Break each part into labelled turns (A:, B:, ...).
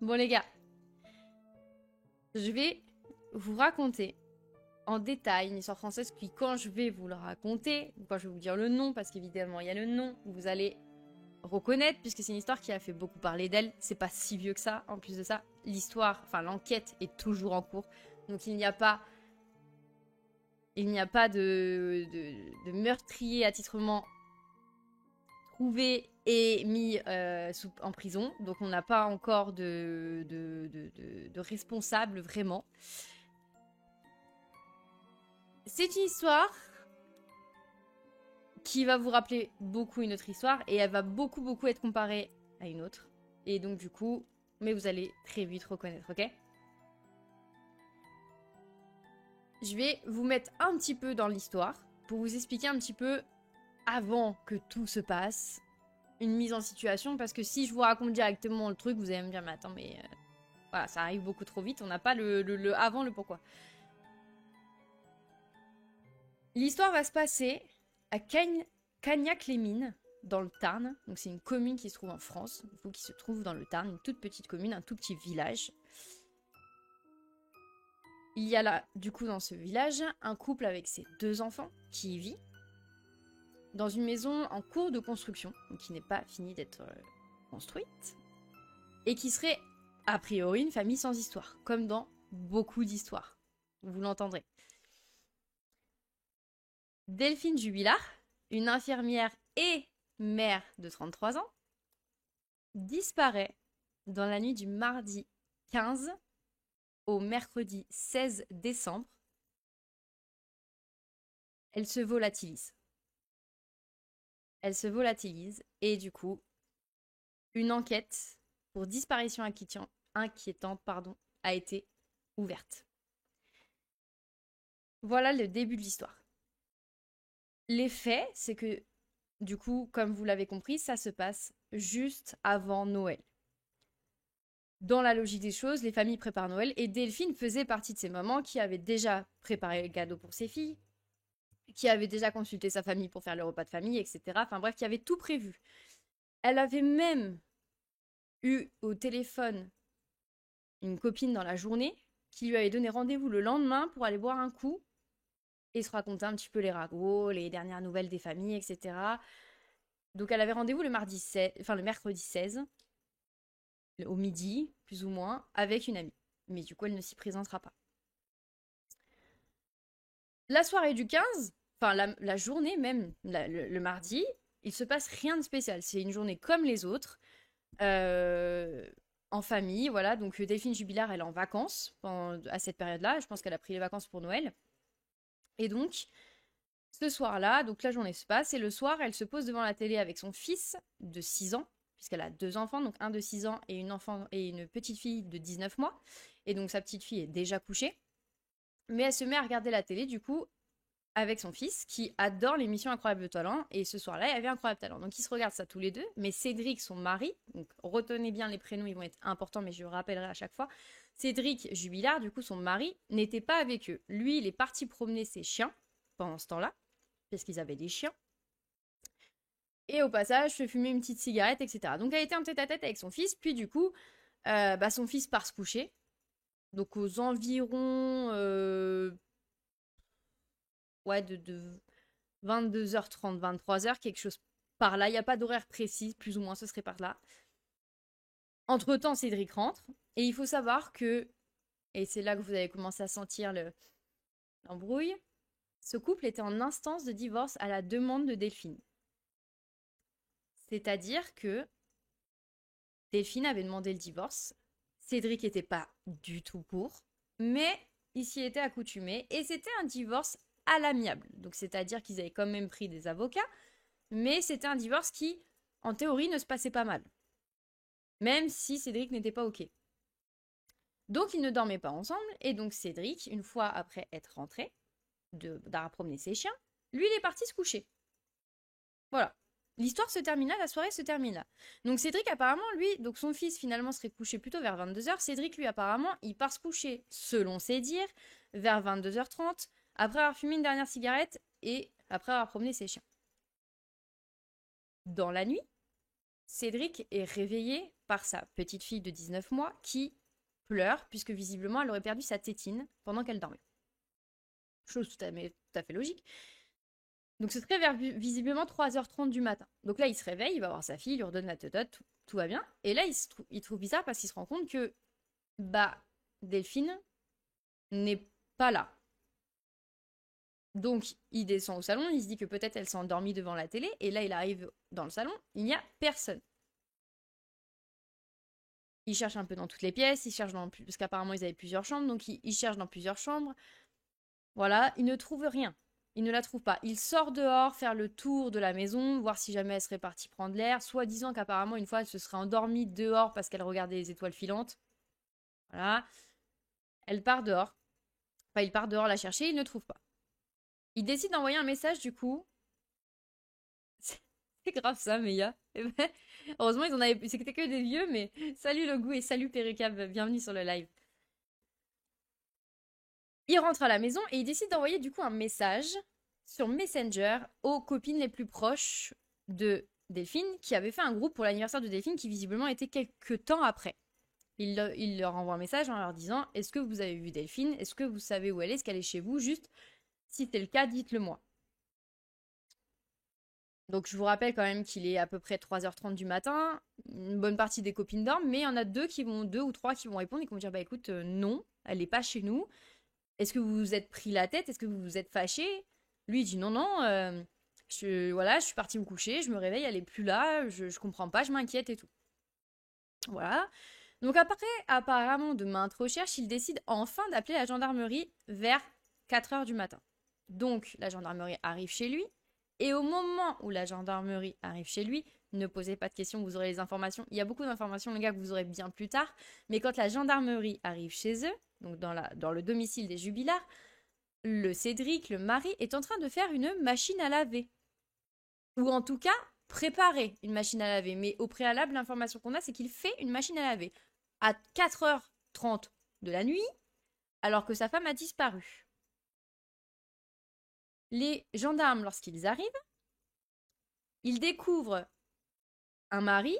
A: Bon les gars, je vais vous raconter en détail une histoire française qui, quand je vais vous la raconter, quand je vais vous dire le nom, parce qu'évidemment il y a le nom, vous allez reconnaître, puisque c'est une histoire qui a fait beaucoup parler d'elle. C'est pas si vieux que ça. En plus de ça, l'histoire, enfin l'enquête est toujours en cours. Donc il n'y a pas de meurtrier attitrement trouvé et mis en prison. Donc on n'a pas encore de responsable vraiment. C'est une histoire qui va vous rappeler beaucoup une autre histoire et elle va beaucoup être comparée à une autre. Et donc du coup, mais vous allez très vite reconnaître, ok? Je vais vous mettre un petit peu dans l'histoire pour vous expliquer un petit peu avant que tout se passe, une mise en situation, parce que si je vous raconte directement le truc, vous allez me dire, mais attends, mais voilà, ça arrive beaucoup trop vite, on n'a pas le avant, le pourquoi. L'histoire va se passer à Cagnac-les-Mines, dans le Tarn. Donc c'est une commune qui se trouve en France, qui se trouve dans le Tarn, une toute petite commune, un tout petit village. Il y a là, du coup, dans ce village, un couple avec ses 2 enfants qui y vit dans une maison en cours de construction, donc qui n'est pas finie d'être construite, et qui serait, a priori, une famille sans histoire, comme dans beaucoup d'histoires. Vous l'entendrez. Delphine Jubilard, une infirmière et mère de 33 ans, disparaît dans la nuit du mardi 15 au mercredi 16 décembre. Elle se volatilise. Et du coup, une enquête pour disparition inquiétante a été ouverte. Voilà le début de l'histoire. Les faits, c'est que, du coup, comme vous l'avez compris, ça se passe juste avant Noël. Dans la logique des choses, les familles préparent Noël et Delphine faisait partie de ces mamans qui avaient déjà préparé le cadeau pour ses filles, qui avaient déjà consulté sa famille pour faire le repas de famille, etc. Enfin bref, qui avait tout prévu. Elle avait même eu au téléphone une copine dans la journée qui lui avait donné rendez-vous le lendemain pour aller boire un coup et se raconter un petit peu les ragots, les dernières nouvelles des familles, etc. Donc elle avait rendez-vous le mercredi 16, au midi, plus ou moins, avec une amie. Mais du coup, elle ne s'y présentera pas. La soirée du 15, enfin la journée même, le mardi, il se passe rien de spécial. C'est une journée comme les autres, en famille, voilà. Donc Delphine Jubilard, elle est en vacances à cette période-là. Je pense qu'elle a pris les vacances pour Noël. Et donc, ce soir-là, donc la journée se passe, et le soir, elle se pose devant la télé avec son fils de 6 ans, puisqu'elle a 2 enfants, donc un de 6 ans et une petite fille de 19 mois. Et donc sa petite fille est déjà couchée. Mais elle se met à regarder la télé, du coup, avec son fils, qui adore l'émission Incroyable Talent. Et ce soir-là, il y avait Incroyable Talent. Donc ils se regardent ça tous les deux. Mais Cédric, son mari, donc retenez bien les prénoms, ils vont être importants, mais je le rappellerai à chaque fois. Cédric Jubilard, du coup, son mari, n'était pas avec eux. Lui, il est parti promener ses chiens pendant ce temps-là, parce qu'ils avaient des chiens. Et au passage, se fumer une petite cigarette, etc. Donc elle était en tête-à-tête avec son fils. Puis du coup, son fils part se coucher. Donc aux environs de 22h30, 23h, quelque chose par là. Il n'y a pas d'horaire précis, plus ou moins, ce serait par là. Entre-temps, Cédric rentre. Et il faut savoir que, et c'est là que vous avez commencé à sentir l'embrouille, ce couple était en instance de divorce à la demande de Delphine. C'est-à-dire que Delphine avait demandé le divorce. Cédric n'était pas du tout pour, mais il s'y était accoutumé. Et c'était un divorce à l'amiable. Donc c'est-à-dire qu'ils avaient quand même pris des avocats, mais c'était un divorce qui, en théorie, ne se passait pas mal. Même si Cédric n'était pas OK. Donc ils ne dormaient pas ensemble, et donc Cédric, une fois après être rentré, d'avoir promené ses chiens, lui, il est parti se coucher. Voilà. L'histoire se termine là, la soirée se termine là. Donc Cédric, apparemment, lui, donc son fils finalement serait couché plutôt vers 22h. Cédric, lui, apparemment, il part se coucher, selon ses dires, vers 22h30, après avoir fumé une dernière cigarette et après avoir promené ses chiens. Dans la nuit, Cédric est réveillé par sa petite fille de 19 mois qui pleure puisque visiblement elle aurait perdu sa tétine pendant qu'elle dormait. Chose tout à fait logique. Donc ce serait vers visiblement 3h30 du matin. Donc là il se réveille, il va voir sa fille, il lui redonne la tetote, tout va bien. Et là il trouve bizarre parce qu'il se rend compte que Delphine n'est pas là. Donc il descend au salon, il se dit que peut-être elle s'est endormie devant la télé. Et là il arrive dans le salon, il n'y a personne. Il cherche un peu dans toutes les pièces, parce qu'apparemment ils avaient plusieurs chambres, donc il cherche dans plusieurs chambres. Voilà, il ne trouve rien. Il ne la trouve pas. Il sort dehors, faire le tour de la maison, voir si jamais elle serait partie prendre l'air, soit disant qu'apparemment une fois elle se serait endormie dehors parce qu'elle regardait les étoiles filantes. Voilà. Elle part dehors. Enfin, il part dehors la chercher, il ne trouve pas. Il décide d'envoyer un message du coup. C'est grave ça, Meia. Heureusement, c'était que des vieux, mais salut Logou et salut Pericab, bienvenue sur le live. Il rentre à la maison et il décide d'envoyer du coup un message sur Messenger aux copines les plus proches de Delphine, qui avaient fait un groupe pour l'anniversaire de Delphine qui visiblement était quelques temps après. Il leur envoie un message en leur disant « Est-ce que vous avez vu Delphine? Est-ce que vous savez où elle est? Est-ce qu'elle est chez vous? Juste, si c'est le cas, dites-le moi. » Donc je vous rappelle quand même qu'il est à peu près 3h30 du matin. Une bonne partie des copines dorment, mais il y en a deux ou trois qui vont répondre et qui vont dire « Bah écoute, non, elle n'est pas chez nous. Est-ce que vous vous êtes pris la tête? Est-ce que vous vous êtes fâché? » Lui il dit « Non, non, je suis partie me coucher, je me réveille, elle est plus là, je comprends pas, je m'inquiète et tout. » Voilà. Donc après, apparemment, de maintes recherches, il décide enfin d'appeler la gendarmerie vers 4h du matin. Donc la gendarmerie arrive chez lui. Et au moment où la gendarmerie arrive chez lui, ne posez pas de questions, vous aurez les informations. Il y a beaucoup d'informations, les gars, que vous aurez bien plus tard. Mais quand la gendarmerie arrive chez eux, donc dans le domicile des Jubillards, le Cédric, le mari, est en train de faire une machine à laver. Ou en tout cas, préparer une machine à laver. Mais au préalable, l'information qu'on a, c'est qu'il fait une machine à laver à 4h30 de la nuit, alors que sa femme a disparu. Les gendarmes, lorsqu'ils arrivent, ils découvrent un mari,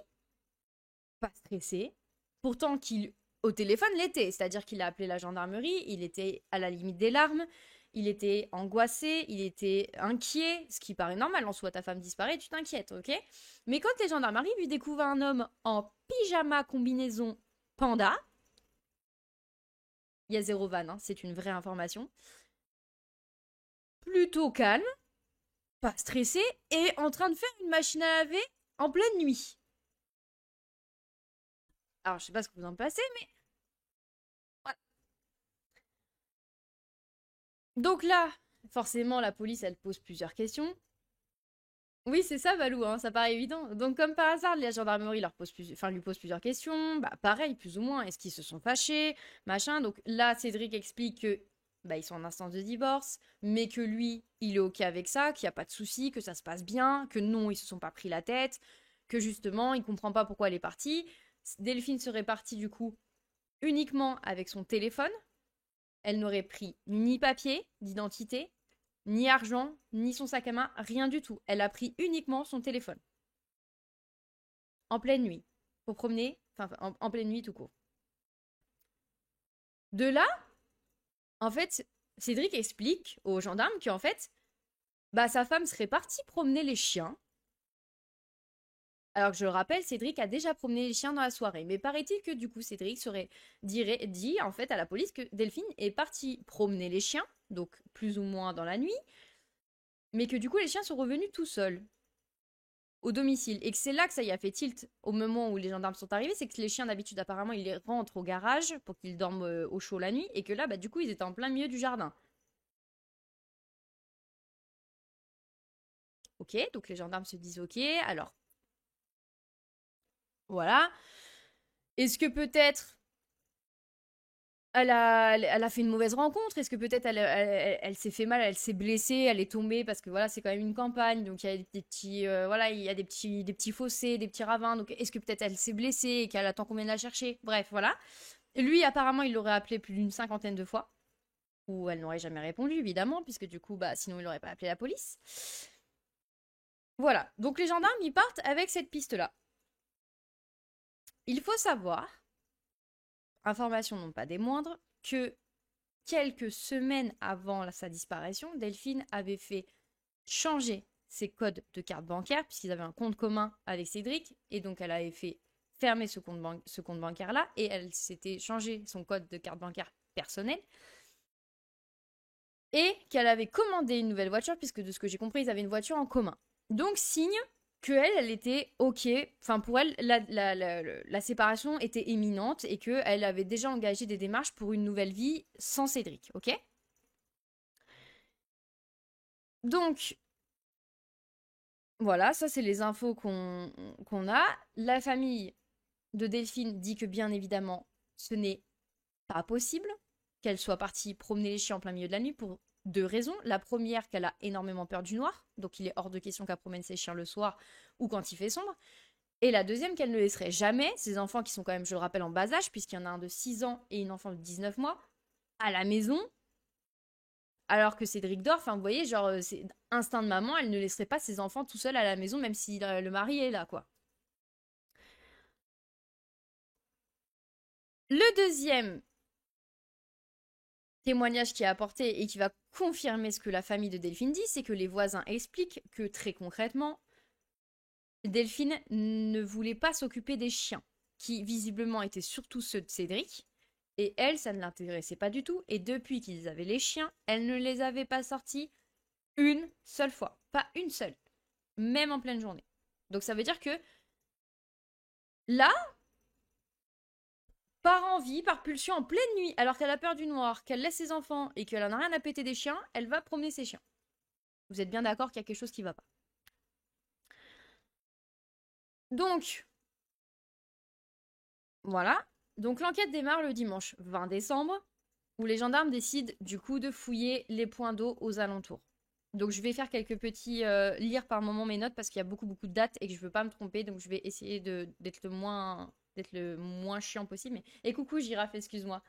A: pas stressé, pourtant qu'il, au téléphone, l'était. C'est-à-dire qu'il a appelé la gendarmerie, il était à la limite des larmes, il était angoissé, il était inquiet, ce qui paraît normal. En soi, ta femme disparaît, tu t'inquiètes, ok? Mais quand les gendarmes arrivent, ils découvrent un homme en pyjama combinaison panda. Il y a zéro vanne, hein, c'est une vraie information. Plutôt calme, pas stressé, et en train de faire une machine à laver en pleine nuit. Alors, je sais pas ce que vous en pensez, mais... voilà. Donc là, forcément, la police, elle pose plusieurs questions. Oui, c'est ça, Valou, hein, ça paraît évident. Donc, comme par hasard, la gendarmerie lui pose plusieurs questions. Bah, pareil, plus ou moins. Est-ce qu'ils se sont fâchés? Machin. Donc là, Cédric explique que ils sont en instance de divorce, mais que lui, il est OK avec ça, qu'il n'y a pas de souci, que ça se passe bien, que non, ils se sont pas pris la tête, que justement, il comprend pas pourquoi elle est partie. Delphine serait partie, du coup, uniquement avec son téléphone. Elle n'aurait pris ni papier d'identité, ni argent, ni son sac à main, rien du tout. Elle a pris uniquement son téléphone. En pleine nuit. Pour promener, enfin en pleine nuit tout court. De là, en fait, Cédric explique aux gendarmes qu'en fait, sa femme serait partie promener les chiens. Alors que je le rappelle, Cédric a déjà promené les chiens dans la soirée. Mais paraît-il que du coup, Cédric dit en fait à la police que Delphine est partie promener les chiens, donc plus ou moins dans la nuit, mais que du coup, les chiens sont revenus tout seuls au domicile. Et que c'est là que ça y a fait tilt au moment où les gendarmes sont arrivés, c'est que les chiens d'habitude, apparemment, ils les rentrent au garage pour qu'ils dorment au chaud la nuit, et que là, du coup, ils étaient en plein milieu du jardin. Ok, donc les gendarmes se disent ok, alors voilà. Est-ce que peut-être elle a fait une mauvaise rencontre? Est-ce que peut-être elle s'est fait mal, elle s'est blessée, elle est tombée parce que voilà, c'est quand même une campagne, donc il y a des petits, voilà, il y a des petits fossés, des petits ravins, donc est-ce que peut-être elle s'est blessée et qu'elle attend qu'on vienne la chercher? Bref, voilà. Et lui, apparemment, il l'aurait appelé plus d'une cinquantaine de fois, ou elle n'aurait jamais répondu, évidemment, puisque du coup, sinon il n'aurait pas appelé la police. Voilà. Donc les gendarmes, ils partent avec cette piste-là. Il faut savoir, information non pas des moindres, que quelques semaines avant sa disparition, Delphine avait fait changer ses codes de carte bancaire, puisqu'ils avaient un compte commun avec Cédric, et donc elle avait fait fermer ce compte bancaire-là, et elle s'était changé son code de carte bancaire personnel, et qu'elle avait commandé une nouvelle voiture, puisque de ce que j'ai compris, ils avaient une voiture en commun. Donc, signe qu'elle, elle était OK. Enfin, pour elle, la séparation était imminente et qu'elle avait déjà engagé des démarches pour une nouvelle vie sans Cédric, OK? Donc, voilà, ça, c'est les infos qu'on a. La famille de Delphine dit que, bien évidemment, ce n'est pas possible qu'elle soit partie promener les chiens en plein milieu de la nuit pour deux raisons. La première, qu'elle a énormément peur du noir, donc il est hors de question qu'elle promène ses chiens le soir ou quand il fait sombre. Et la deuxième, qu'elle ne laisserait jamais ses enfants, qui sont quand même, je le rappelle, en bas âge, puisqu'il y en a un de 6 ans et une enfant de 19 mois, à la maison, alors que Cédric dort. Enfin, vous voyez, genre, c'est instinct de maman, elle ne laisserait pas ses enfants tout seuls à la maison, même si le mari est là, quoi. Le deuxième témoignage qui est apporté et qui va confirmer ce que la famille de Delphine dit, c'est que les voisins expliquent que très concrètement, Delphine ne voulait pas s'occuper des chiens, qui visiblement étaient surtout ceux de Cédric, et elle, ça ne l'intéressait pas du tout, et depuis qu'ils avaient les chiens, elle ne les avait pas sortis une seule fois, pas une seule, même en pleine journée. Donc ça veut dire que là, par envie, par pulsion, en pleine nuit, alors qu'elle a peur du noir, qu'elle laisse ses enfants et qu'elle en a rien à péter des chiens, elle va promener ses chiens. Vous êtes bien d'accord qu'il y a quelque chose qui va pas. Donc, voilà. Donc l'enquête démarre le dimanche 20 décembre, où les gendarmes décident du coup de fouiller les points d'eau aux alentours. Donc je vais faire quelques petits lire par moment mes notes parce qu'il y a beaucoup de dates et que je veux pas me tromper, donc je vais essayer d'être le moins chiant possible. Mais et coucou girafe, excuse-moi.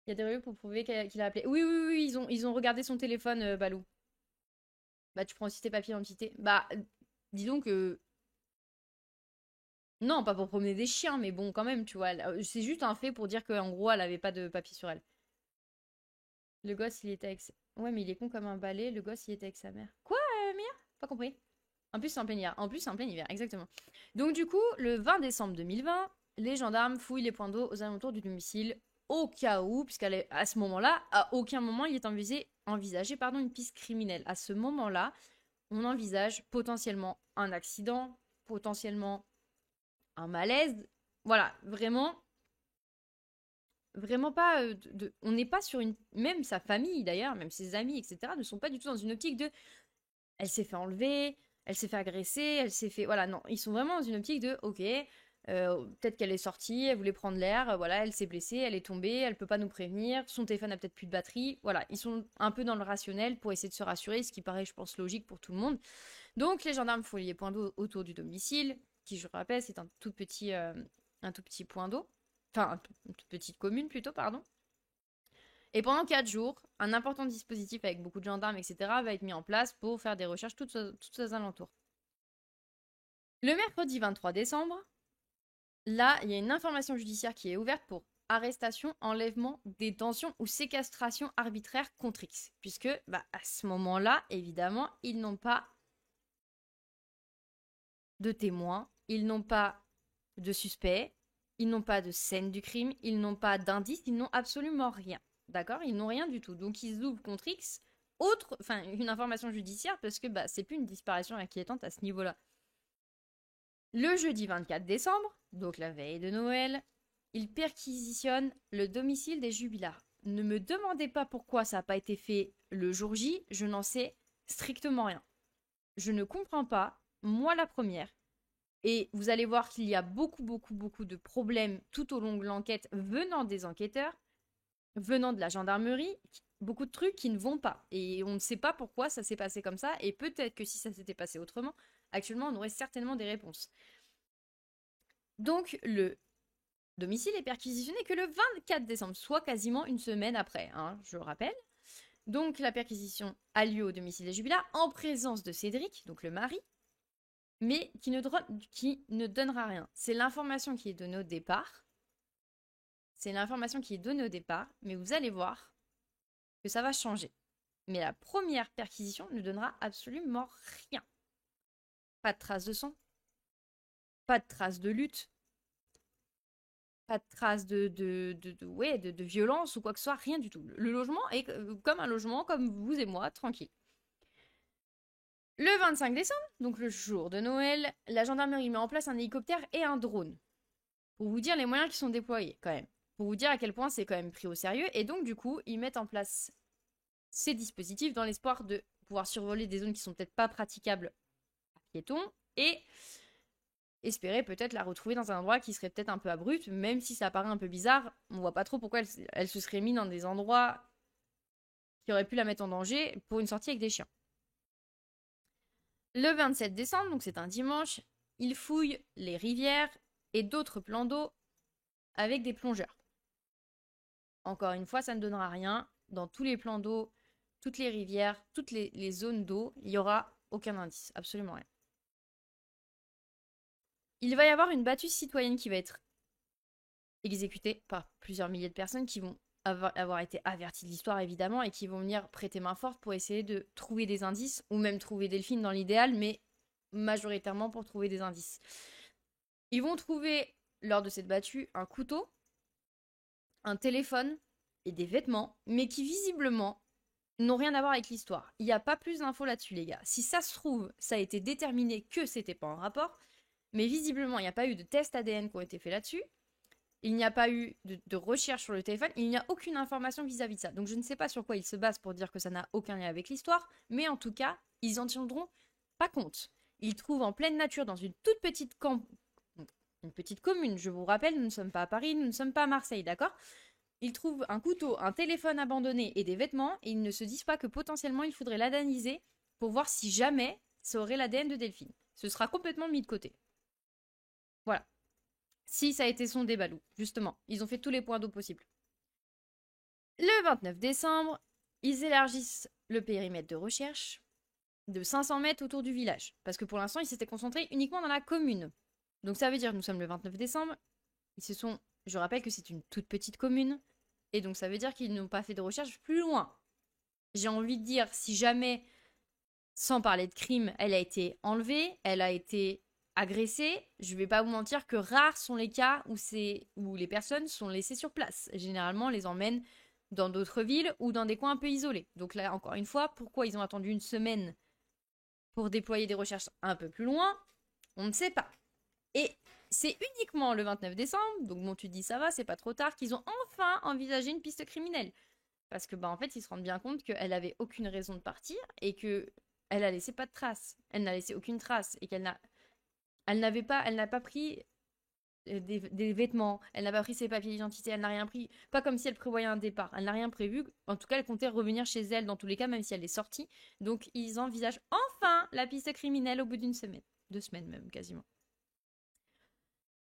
A: Il y a des revues pour prouver qu'il a appelé. Oui, oui, oui, ils ont regardé son téléphone, Balou. Bah, tu prends aussi tes papiers d'identité. Bah, disons que. Non, pas pour promener des chiens, mais bon, quand même, tu vois. C'est juste un fait pour dire qu'en gros, elle avait pas de papier sur elle. Le gosse, il était avec. Ouais, mais il est con comme un balai. Le gosse, il était avec sa mère. Quoi, Mia? Pas compris. En plus, c'est en plein hiver. En plus, c'est en plein hiver, exactement. Donc, du coup, le 20 décembre 2020, les gendarmes fouillent les points d'eau aux alentours du domicile au cas où, puisqu'à ce moment-là, à aucun moment il est envisagé une piste criminelle. À ce moment-là, on envisage potentiellement un accident, potentiellement un malaise. Voilà, vraiment, vraiment pas. On n'est pas sur une. Même sa famille d'ailleurs, même ses amis, etc., ne sont pas du tout dans une optique de. Elle s'est fait enlever, elle s'est fait agresser, elle s'est fait. Voilà, non, ils sont vraiment dans une optique de. Ok, peut-être qu'elle est sortie, elle voulait prendre l'air, voilà, elle s'est blessée, elle est tombée, elle peut pas nous prévenir, son téléphone a peut-être plus de batterie. Voilà, ils sont un peu dans le rationnel pour essayer de se rassurer, ce qui paraît, je pense, logique pour tout le monde. Donc les gendarmes fouillent les points d'eau autour du domicile, qui je rappelle c'est un tout petit point d'eau, enfin une toute petite commune plutôt, pardon. Et pendant 4 jours, un important dispositif avec beaucoup de gendarmes, etc., va être mis en place pour faire des recherches toutes aux alentours. Le mercredi 23 décembre, là, il y a une information judiciaire qui est ouverte pour arrestation, enlèvement, détention ou séquestration arbitraire contre X. Puisque, à ce moment-là, évidemment, ils n'ont pas de témoins, ils n'ont pas de suspects, ils n'ont pas de scène du crime, ils n'ont pas d'indices, ils n'ont absolument rien. D'accord? Ils n'ont rien du tout. Donc ils ouvrent contre X une information judiciaire parce que c'est plus une disparition inquiétante à ce niveau-là. Le jeudi 24 décembre, donc la veille de Noël, ils perquisitionnent le domicile des jubilards. Ne me demandez pas pourquoi ça n'a pas été fait le jour J, je n'en sais strictement rien. Je ne comprends pas, moi la première. Et vous allez voir qu'il y a beaucoup de problèmes tout au long de l'enquête venant des enquêteurs, venant de la gendarmerie, beaucoup de trucs qui ne vont pas. Et on ne sait pas pourquoi ça s'est passé comme ça. Et peut-être que si ça s'était passé autrement, actuellement, on aurait certainement des réponses. Donc, le domicile est perquisitionné que le 24 décembre, soit quasiment une semaine après, hein, je le rappelle. Donc, la perquisition a lieu au domicile des jubilats en présence de Cédric, donc le mari, mais qui ne donnera rien. C'est l'information qui est donnée au départ. C'est l'information qui est donnée au départ, mais vous allez voir que ça va changer. Mais la première perquisition ne donnera absolument rien. Pas de traces de sang, pas de traces de lutte, pas de traces de violence ou quoi que ce soit, rien du tout. Le logement est comme un logement, comme vous et moi, tranquille. Le 25 décembre, donc le jour de Noël, la gendarmerie met en place un hélicoptère et un drone. Pour vous dire les moyens qui sont déployés, quand même. Pour vous dire à quel point c'est quand même pris au sérieux. Et donc, du coup, ils mettent en place ces dispositifs dans l'espoir de pouvoir survoler des zones qui sont peut-être pas praticables à piétons et espérer peut-être la retrouver dans un endroit qui serait peut-être un peu abrupt, même si ça paraît un peu bizarre. On voit pas trop pourquoi elle se serait mise dans des endroits qui auraient pu la mettre en danger pour une sortie avec des chiens. Le 27 décembre, donc c'est un dimanche, ils fouillent les rivières et d'autres plans d'eau avec des plongeurs. Encore une fois, ça ne donnera rien. Dans tous les plans d'eau, toutes les rivières, toutes les zones d'eau, il n'y aura aucun indice, absolument rien. Il va y avoir une battue citoyenne qui va être exécutée par plusieurs milliers de personnes qui vont avoir été averties de l'histoire évidemment et qui vont venir prêter main forte pour essayer de trouver des indices ou même trouver Delphine dans l'idéal, mais majoritairement pour trouver des indices. Ils vont trouver lors de cette battue un couteau, un téléphone et des vêtements, mais qui visiblement n'ont rien à voir avec l'histoire. Il n'y a pas plus d'infos là-dessus, les gars. Si ça se trouve, ça a été déterminé que c'était pas en rapport, mais visiblement, il n'y a pas eu de tests ADN qui ont été faits là-dessus. Il n'y a pas eu de recherche sur le téléphone. Il n'y a aucune information vis-à-vis de ça. Donc je ne sais pas sur quoi ils se basent pour dire que ça n'a aucun lien avec l'histoire, mais en tout cas, ils en tiendront pas compte. Ils trouvent en pleine nature, dans une toute petite une petite commune. Je vous rappelle, nous ne sommes pas à Paris, nous ne sommes pas à Marseille, d'accord? Ils trouvent un couteau, un téléphone abandonné et des vêtements, et ils ne se disent pas que potentiellement il faudrait l'analyser pour voir si jamais ça aurait l'ADN de Delphine. Ce sera complètement mis de côté. Voilà. Si ça a été son débalou, justement. Ils ont fait tous les points d'eau possibles. Le 29 décembre, ils élargissent le périmètre de recherche de 500 mètres autour du village. Parce que pour l'instant, ils s'étaient concentrés uniquement dans la commune. Donc ça veut dire que nous sommes le 29 décembre. Je rappelle que c'est une toute petite commune. Et donc ça veut dire qu'ils n'ont pas fait de recherche plus loin. J'ai envie de dire, si jamais, sans parler de crime, elle a été enlevée, elle a été agressée, je vais pas vous mentir que rares sont les cas où les personnes sont laissées sur place. Généralement, on les emmène dans d'autres villes ou dans des coins un peu isolés. Donc là, encore une fois, pourquoi ils ont attendu une semaine pour déployer des recherches un peu plus loin, on ne sait pas. Et c'est uniquement le 29 décembre, donc bon, tu te dis ça va, c'est pas trop tard, qu'ils ont enfin envisagé une piste criminelle. Parce que, bah, en fait, ils se rendent bien compte qu'elle avait aucune raison de partir et que elle a laissé pas de traces. Elle n'a laissé aucune trace et elle n'a pas pris des vêtements, elle n'a pas pris ses papiers d'identité, elle n'a rien pris. Pas comme si elle prévoyait un départ. Elle n'a rien prévu. En tout cas, elle comptait revenir chez elle dans tous les cas, même si elle est sortie. Donc, ils envisagent enfin la piste criminelle au bout d'une semaine. 2 semaines même, quasiment.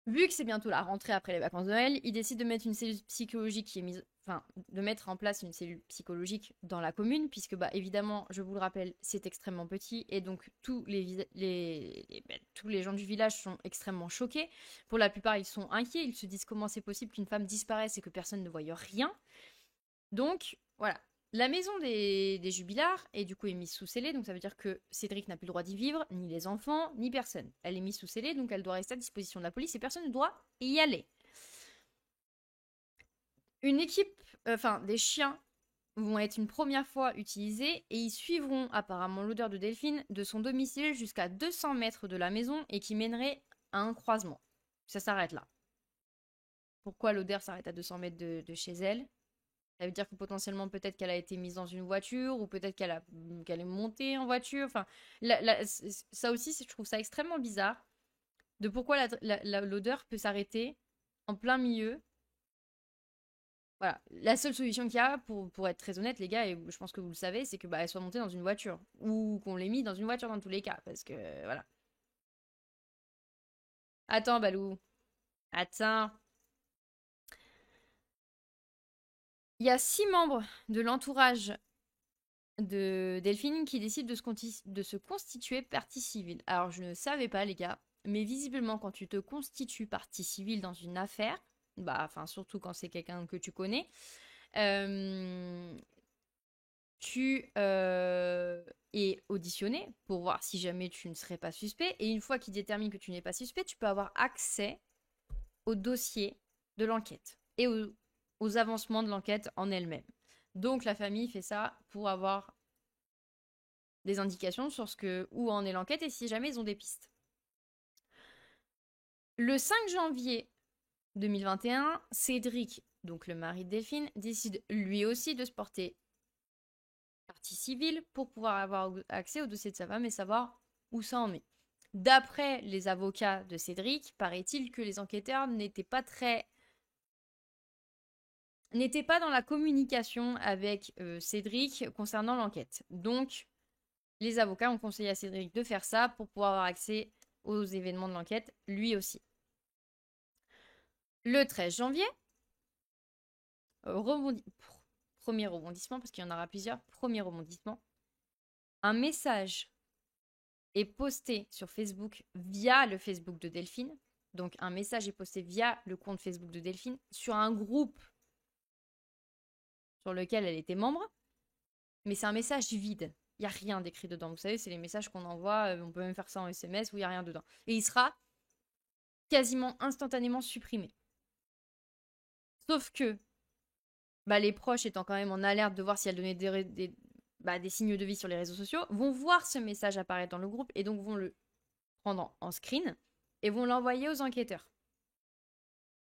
A: Vu que c'est bientôt la rentrée après les vacances de Noël, ils décident de mettre une cellule psychologique qui est mise, enfin, de mettre en place une cellule psychologique dans la commune, puisque, bah, évidemment, je vous le rappelle, c'est extrêmement petit et donc tous les gens du village sont extrêmement choqués. Pour la plupart, ils sont inquiets, ils se disent comment c'est possible qu'une femme disparaisse et que personne ne voie rien. Donc, voilà. La maison des Jubilards est du coup mise sous scellé, donc ça veut dire que Cédric n'a plus le droit d'y vivre, ni les enfants, ni personne. Elle est mise sous scellé, donc elle doit rester à disposition de la police et personne ne doit y aller. Une équipe, des chiens vont être une première fois utilisés et ils suivront apparemment l'odeur de Delphine de son domicile jusqu'à 200 mètres de la maison et qui mènerait à un croisement. Ça s'arrête là. Pourquoi l'odeur s'arrête à 200 mètres de chez elle? Ça veut dire que potentiellement, peut-être qu'elle a été mise dans une voiture ou peut-être qu'elle est montée en voiture. Enfin, ça aussi, je trouve ça extrêmement bizarre de pourquoi l'odeur peut s'arrêter en plein milieu. Voilà. La seule solution qu'il y a, pour être très honnête, les gars, et je pense que vous le savez, c'est que elle soit montée dans une voiture ou qu'on l'ait mis dans une voiture dans tous les cas. Parce que, voilà. Attends, Balou. Attends. Il y a 6 membres de l'entourage de Delphine qui décide de se constituer partie civile. Alors, je ne savais pas, les gars, mais visiblement, quand tu te constitues partie civile dans une affaire, bah, enfin, surtout quand c'est quelqu'un que tu connais, euh, tu es auditionné pour voir si jamais tu ne serais pas suspect. Et une fois qu'il détermine que tu n'es pas suspect, tu peux avoir accès au dossier de l'enquête et aux avancements de l'enquête en elle-même. Donc la famille fait ça pour avoir des indications sur où en est l'enquête et si jamais ils ont des pistes. Le 5 janvier 2021, Cédric, donc le mari de Delphine, décide lui aussi de se porter partie civile pour pouvoir avoir accès au dossier de sa femme et savoir où ça en est. D'après les avocats de Cédric, paraît-il que les enquêteurs n'étaient pas dans la communication avec Cédric concernant l'enquête. Donc, les avocats ont conseillé à Cédric de faire ça pour pouvoir avoir accès aux événements de l'enquête, lui aussi. Le 13 janvier, premier rebondissement, parce qu'il y en aura plusieurs, premier rebondissement, un message est posté sur Facebook via le Facebook de Delphine. Donc un message est posté via le compte Facebook de Delphine sur un groupe sur lequel elle était membre, mais c'est un message vide. Il n'y a rien d'écrit dedans. Vous savez, c'est les messages qu'on envoie, on peut même faire ça en SMS où il n'y a rien dedans. Et il sera quasiment instantanément supprimé. Sauf que les proches étant quand même en alerte de voir si elle donnait des signes de vie sur les réseaux sociaux, vont voir ce message apparaître dans le groupe et donc vont le prendre en screen et vont l'envoyer aux enquêteurs.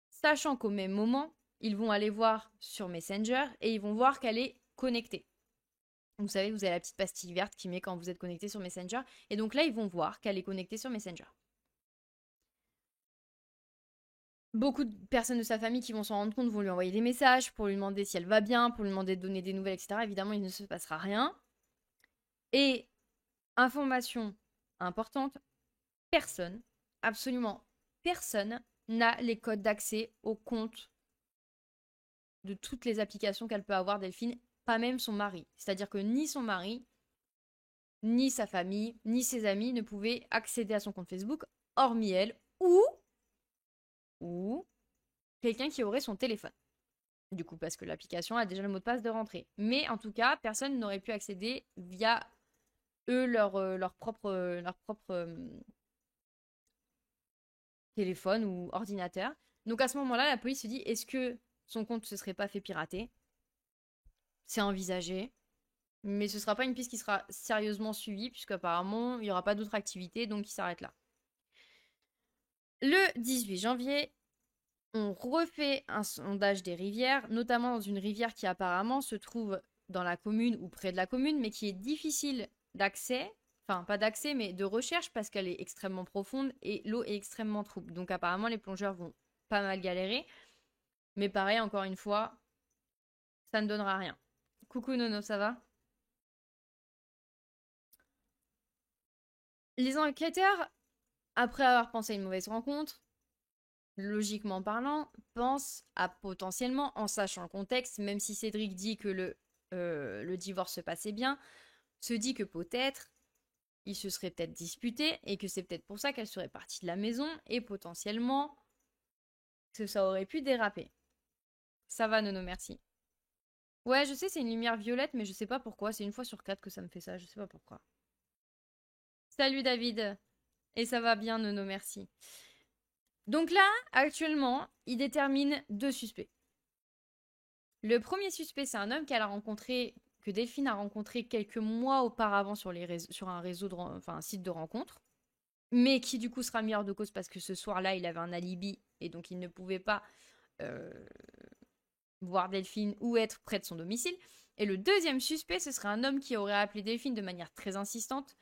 A: Sachant qu'au même moment, ils vont aller voir sur Messenger et ils vont voir qu'elle est connectée. Vous savez, vous avez la petite pastille verte qui met quand vous êtes connecté sur Messenger. Et donc là, ils vont voir qu'elle est connectée sur Messenger. Beaucoup de personnes de sa famille qui vont s'en rendre compte vont lui envoyer des messages pour lui demander si elle va bien, pour lui demander de donner des nouvelles, etc. Évidemment, il ne se passera rien. Et information importante, personne, absolument personne, n'a les codes d'accès au compte de toutes les applications qu'elle peut avoir, Delphine, pas même son mari. C'est-à-dire que ni son mari, ni sa famille, ni ses amis ne pouvaient accéder à son compte Facebook, hormis elle, ou quelqu'un qui aurait son téléphone. Du coup, parce que l'application a déjà le mot de passe de rentrée. Mais en tout cas, personne n'aurait pu accéder via eux, leur propre téléphone ou ordinateur. Donc à ce moment-là, la police se dit, est-ce que son compte se serait pas fait pirater? C'est envisagé. Mais ce sera pas une piste qui sera sérieusement suivie, puisqu'apparemment, il n'y aura pas d'autres activités, donc il s'arrête là. Le 18 janvier, on refait un sondage des rivières, notamment dans une rivière qui apparemment se trouve dans la commune ou près de la commune, mais qui est difficile d'accès, enfin pas d'accès, mais de recherche parce qu'elle est extrêmement profonde et l'eau est extrêmement trouble. Donc apparemment, les plongeurs vont pas mal galérer. Mais pareil, encore une fois, ça ne donnera rien. Coucou Nono, ça va? Les enquêteurs, après avoir pensé à une mauvaise rencontre, logiquement parlant, pensent à potentiellement, en sachant le contexte, même si Cédric dit que le divorce se passait bien, se dit que peut-être ils se seraient peut-être disputés et que c'est peut-être pour ça qu'elle serait partie de la maison et potentiellement que ça aurait pu déraper. Ça va, Nono, merci. Ouais, je sais, c'est une lumière violette, mais je sais pas pourquoi. C'est une fois sur quatre que ça me fait ça, je sais pas pourquoi. Salut David. Et ça va bien, Nono, merci. Donc là, actuellement, il détermine deux suspects. Le premier suspect, c'est un homme que Delphine a rencontré quelques mois auparavant sur un réseau un site de rencontre, mais qui du coup sera mis hors de cause parce que ce soir-là, il avait un alibi et donc il ne pouvait pas euh, voir Delphine ou être près de son domicile. Et le deuxième suspect, ce serait un homme qui aurait appelé Delphine de manière très insistante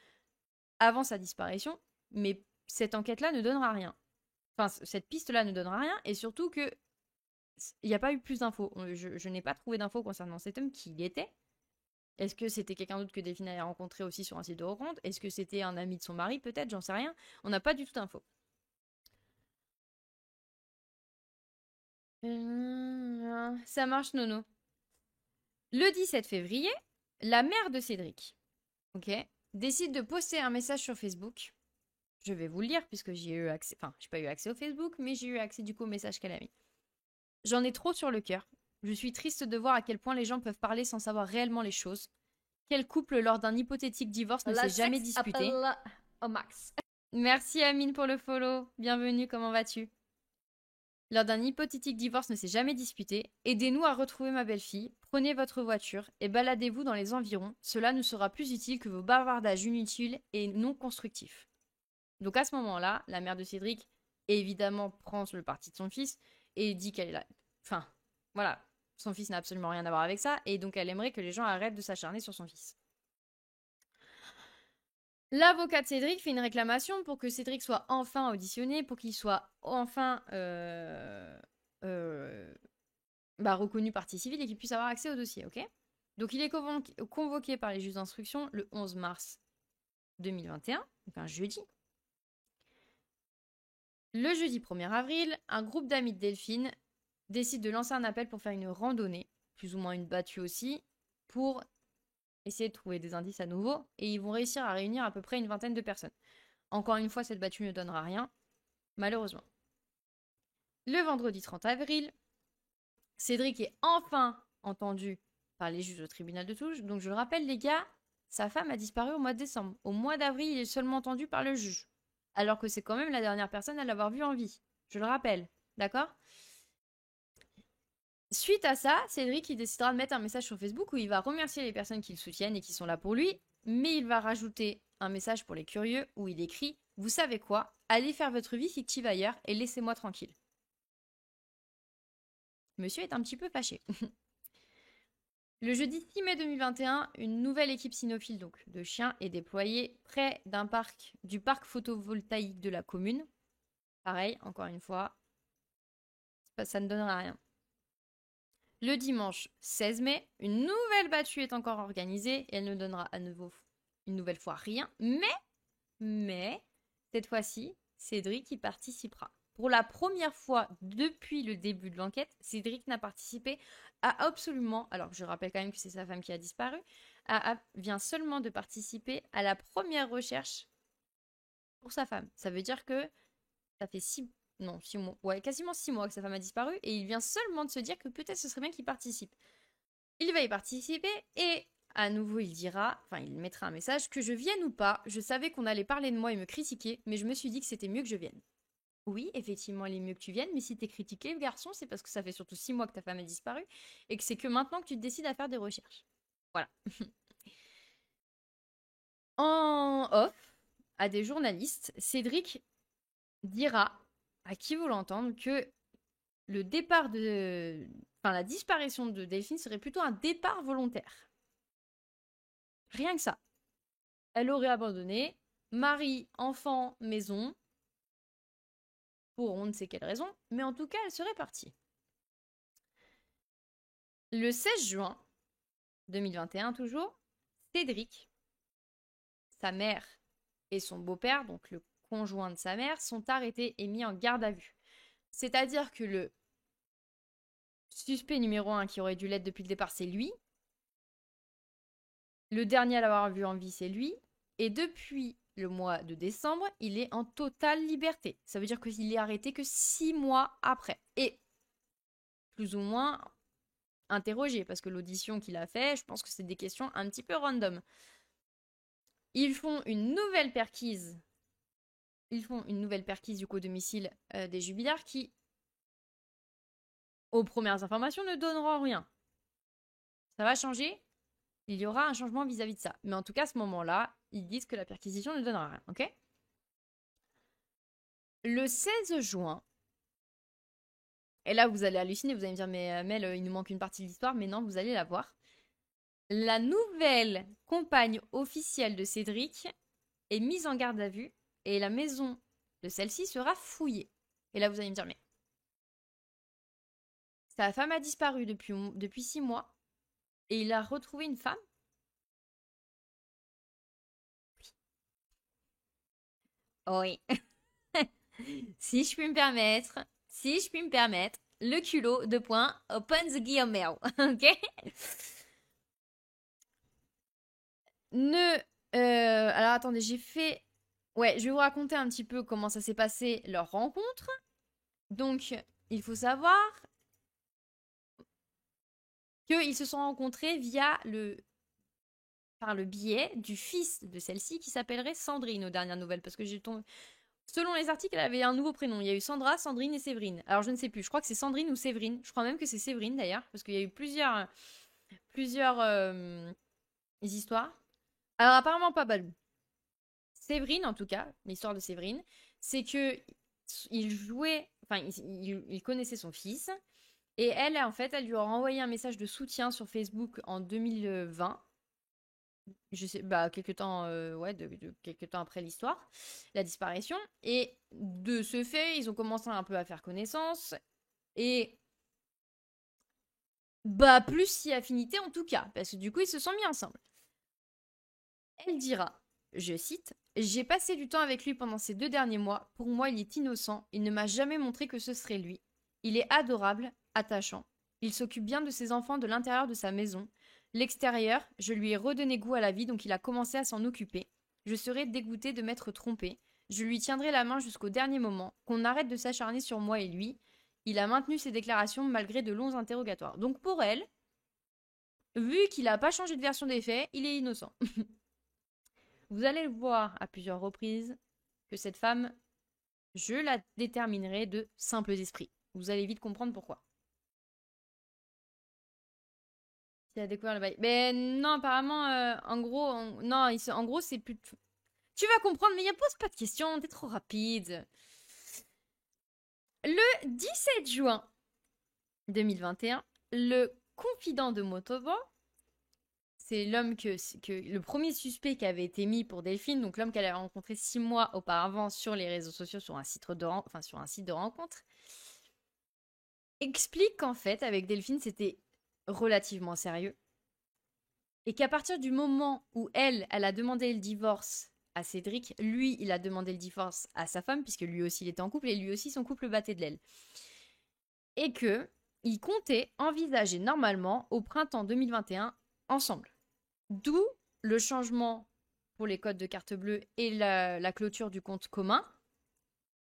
A: avant sa disparition, mais cette enquête-là ne donnera rien. Enfin, cette piste-là ne donnera rien, et surtout que il n'y a pas eu plus d'infos. Je n'ai pas trouvé d'infos concernant cet homme, qui il était. Est-ce que c'était quelqu'un d'autre que Delphine avait rencontré aussi sur un site de rencontre? Est-ce que c'était un ami de son mari? Peut-être, j'en sais rien. On n'a pas du tout d'infos. Ça marche, Nono. Le 17 février, La mère de Cédric, ok, décide de poster un message sur Facebook. Je vais vous le lire puisque j'ai eu accès. Enfin, j'ai pas eu accès au Facebook, mais j'ai eu accès du coup au message qu'elle a mis. J'en ai trop sur le cœur. Je suis triste de voir à quel point les gens peuvent parler sans savoir réellement les choses. Quel couple, lors d'un hypothétique divorce, ne s'est jamais disputé?
B: Au max.
A: Merci Amine pour le follow. Bienvenue, comment vas-tu? Lors d'un hypothétique divorce ne s'est jamais disputé, aidez-nous à retrouver ma belle-fille, prenez votre voiture et baladez-vous dans les environs, cela nous sera plus utile que vos bavardages inutiles et non constructifs. Donc à ce moment-là, la mère de Cédric, évidemment, prend le parti de son fils et dit qu'elle est là. Enfin, voilà, son fils n'a absolument rien à voir avec ça, et donc elle aimerait que les gens arrêtent de s'acharner sur son fils. L'avocat de Cédric fait une réclamation pour que Cédric soit enfin auditionné, pour qu'il soit enfin reconnu partie civile et qu'il puisse avoir accès au dossier, ok? Donc il est convoqué par les juges d'instruction le 11 mars 2021, donc un jeudi. Le jeudi 1er avril, un groupe d'amis de Delphine décide de lancer un appel pour faire une randonnée, plus ou moins une battue aussi, pour essayer de trouver des indices à nouveau, et ils vont réussir à réunir à peu près une vingtaine de personnes. Encore une fois, cette battue ne donnera rien, malheureusement. Le vendredi 30 avril, Cédric est enfin entendu par les juges au tribunal de Toulouse. Donc je le rappelle les gars, sa femme a disparu au mois de décembre. Au mois d'avril, il est seulement entendu par le juge. Alors que c'est quand même la dernière personne à l'avoir vu en vie. Je le rappelle, d'accord? Suite à ça, Cédric il décidera de mettre un message sur Facebook où il va remercier les personnes qui le soutiennent et qui sont là pour lui, mais il va rajouter un message pour les curieux où il écrit « Vous savez quoi? Allez faire votre vie fictive ailleurs et laissez-moi tranquille. » Monsieur est un petit peu fâché. Le jeudi 6 mai 2021, une nouvelle équipe cynophile donc, de chiens est déployée près du parc photovoltaïque de la commune. Pareil, encore une fois, ça ne donnera rien. Le dimanche 16 mai, une nouvelle battue est encore organisée et elle ne donnera à nouveau une nouvelle fois rien. Mais, cette fois-ci, Cédric y participera. Pour la première fois depuis le début de l'enquête, Cédric n'a participé à absolument, alors je rappelle quand même que c'est sa femme qui a disparu, vient seulement de participer à la première recherche pour sa femme. Ça veut dire que ça fait 6 mois, ouais, quasiment 6 mois que sa femme a disparu, et il vient seulement de se dire que peut-être ce serait bien qu'il participe. Il va y participer, et à nouveau il mettra un message, que je vienne ou pas, je savais qu'on allait parler de moi et me critiquer, mais je me suis dit que c'était mieux que je vienne. Oui, effectivement, il est mieux que tu viennes, mais si t'es critiqué, garçon, c'est parce que ça fait surtout 6 mois que ta femme a disparu, et que c'est que maintenant que tu te décides à faire des recherches. Voilà. En off, à des journalistes, Cédric dira à qui vous l'entendre que la disparition de Delphine serait plutôt un départ volontaire. Rien que ça. Elle aurait abandonné mari, enfant, maison, pour on ne sait quelle raison, mais en tout cas, elle serait partie. Le 16 juin 2021 toujours, Cédric, sa mère et son beau-père, donc le conjoint de sa mère, sont arrêtés et mis en garde à vue. C'est-à-dire que le suspect numéro 1 qui aurait dû l'être depuis le départ, c'est lui. Le dernier à l'avoir vu en vie, c'est lui. Et depuis le mois de décembre, il est en totale liberté. Ça veut dire qu'il est arrêté que 6 mois après. Et plus ou moins interrogé, parce que l'audition qu'il a fait, je pense que c'est des questions un petit peu random. Ils font une nouvelle perquise. Du coup au domicile des jubilaires qui, aux premières informations, ne donneront rien. Ça va changer. Il y aura un changement vis-à-vis de ça. Mais en tout cas, à ce moment-là, ils disent que la perquisition ne donnera rien, ok? Le 16 juin, et là vous allez halluciner, vous allez me dire, mais Mel, il nous manque une partie de l'histoire, mais non, vous allez la voir. La nouvelle compagne officielle de Cédric est mise en garde à vue et la maison de celle-ci sera fouillée. Et là vous allez me dire, mais sa femme a disparu depuis 6 mois et il a retrouvé une femme? Oui. Si je puis me permettre, le culot, 2 points, open the guillemets, ok? ne... alors attendez, j'ai fait... Ouais, je vais vous raconter un petit peu comment ça s'est passé leur rencontre. Donc, il faut savoir qu'ils se sont rencontrés via par le biais du fils de celle-ci qui s'appellerait Sandrine aux dernières nouvelles. Parce que selon les articles, elle avait un nouveau prénom. Il y a eu Sandra, Sandrine et Séverine. Alors je ne sais plus, je crois que c'est Sandrine ou Séverine. Je crois même que c'est Séverine d'ailleurs, parce qu'il y a eu plusieurs histoires. Alors apparemment pas Balou. Séverine en tout cas, l'histoire de Séverine, c'est que il jouait, enfin il connaissait son fils. Et elle, en fait, elle lui a envoyé un message de soutien sur Facebook en 2020. Je sais, bah, quelques temps, ouais, quelques temps après l'histoire, la disparition. Et de ce fait, ils ont commencé un peu à faire connaissance. Et bah, plus si affinité en tout cas, parce que du coup, ils se sont mis ensemble. Elle dira, je cite, j'ai passé du temps avec lui pendant ces 2 derniers mois. Pour moi, il est innocent. Il ne m'a jamais montré que ce serait lui. Il est adorable, attachant. Il s'occupe bien de ses enfants de l'intérieur de sa maison. L'extérieur, je lui ai redonné goût à la vie, donc il a commencé à s'en occuper. Je serais dégoûtée de m'être trompée. Je lui tiendrai la main jusqu'au dernier moment. Qu'on arrête de s'acharner sur moi et lui. Il a maintenu ses déclarations malgré de longs interrogatoires. Donc pour elle, vu qu'il n'a pas changé de version des faits, il est innocent. Vous allez le voir à plusieurs reprises que cette femme, je la déterminerai de simples esprits. Vous allez vite comprendre pourquoi. Il a découvert le bail. Mais non, apparemment, en gros, non, en gros, c'est plus. Tu vas comprendre, mais il pose pas de questions, t'es trop rapide. Le 17 juin 2021, le confident de Motoba, c'est l'homme le premier suspect qui avait été mis pour Delphine, donc l'homme qu'elle avait rencontré 6 mois auparavant sur les réseaux sociaux, sur un site sur un site de rencontre, explique qu'en fait, avec Delphine, c'était relativement sérieux. Et qu'à partir du moment où elle a demandé le divorce à Cédric, lui, il a demandé le divorce à sa femme, puisque lui aussi, il était en couple, et lui aussi, son couple battait de l'aile. Et que il comptait envisager normalement, au printemps 2021, ensemble. D'où le changement pour les codes de carte bleue et la clôture du compte commun.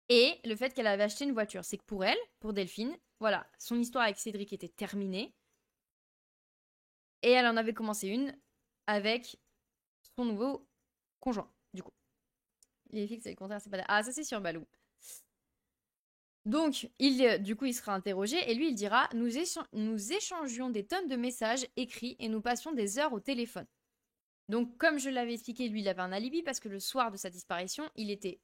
A: Et le fait qu'elle avait acheté une voiture. C'est que pour elle, pour Delphine, voilà, son histoire avec Cédric était terminée. Et elle en avait commencé une avec son nouveau conjoint, du coup. Les filles, c'est le contraire, c'est pas... Ah, ça c'est sur Balou. Donc, du coup, il sera interrogé et lui, il dira nous échangions des tonnes de messages écrits et nous passions des heures au téléphone. Donc, comme je l'avais expliqué, lui, il avait un alibi parce que le soir de sa disparition, il était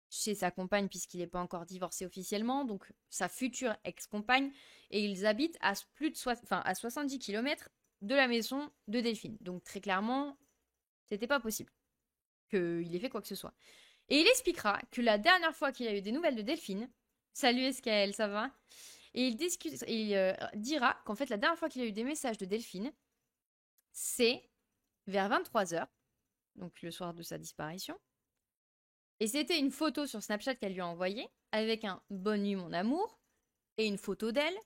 A: chez sa compagne puisqu'il n'est pas encore divorcé officiellement, donc sa future ex-compagne, et ils habitent à à 70 km de la maison de Delphine. Donc, très clairement, c'était pas possible qu'il ait fait quoi que ce soit. Et il expliquera que la dernière fois qu'il a eu des nouvelles de Delphine, salut SKL, ça va? Et il dira qu'en fait, la dernière fois qu'il a eu des messages de Delphine, c'est vers 23h, donc le soir de sa disparition. Et c'était une photo sur Snapchat qu'elle lui a envoyée, avec un bonne nuit mon amour, et une photo d'elle,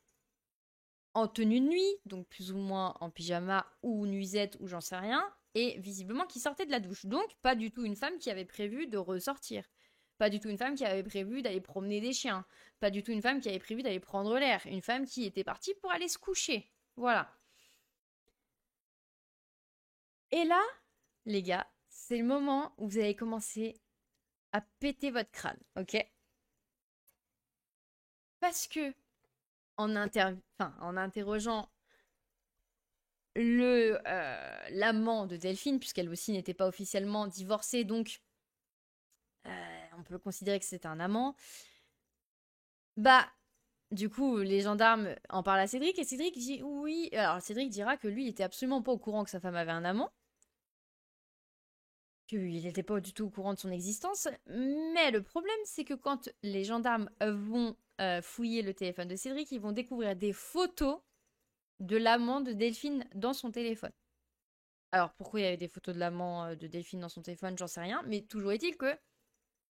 A: en tenue de nuit, donc plus ou moins en pyjama ou nuisette ou j'en sais rien, et visiblement qui sortait de la douche. Donc pas du tout une femme qui avait prévu de ressortir. Pas du tout une femme qui avait prévu d'aller promener des chiens. Pas du tout une femme qui avait prévu d'aller prendre l'air. Une femme qui était partie pour aller se coucher. Voilà. Et là, les gars, c'est le moment où vous allez commencer à péter votre crâne, ok? Parce que en interrogeant l'amant de Delphine, puisqu'elle aussi n'était pas officiellement divorcée, donc on peut considérer que c'est un amant. Bah, du coup, les gendarmes en parlent à Cédric et Cédric dit oui. Alors Cédric dira que lui, il était absolument pas au courant que sa femme avait un amant, qu'il n'était pas du tout au courant de son existence. Mais le problème, c'est que quand les gendarmes vont fouiller le téléphone de Cédric, ils vont découvrir des photos de l'amant de Delphine dans son téléphone. Alors pourquoi il y avait des photos de l'amant de Delphine dans son téléphone, j'en sais rien, mais toujours est-il que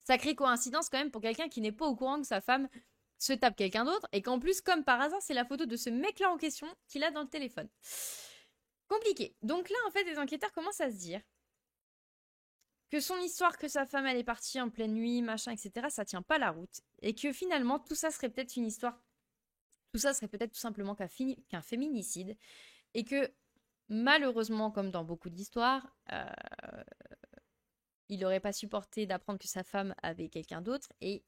A: sacrée coïncidence quand même pour quelqu'un qui n'est pas au courant que sa femme se tape quelqu'un d'autre et qu'en plus, comme par hasard, c'est la photo de ce mec-là en question qu'il a dans le téléphone. Compliqué. Donc là, en fait, les enquêteurs commencent à se dire que son histoire que sa femme elle est partie en pleine nuit, machin, etc., ça tient pas la route. Et que finalement, tout ça serait peut-être une histoire, tout ça serait peut-être tout simplement qu'un féminicide. Et que malheureusement, comme dans beaucoup d'histoires, il n'aurait pas supporté d'apprendre que sa femme avait quelqu'un d'autre et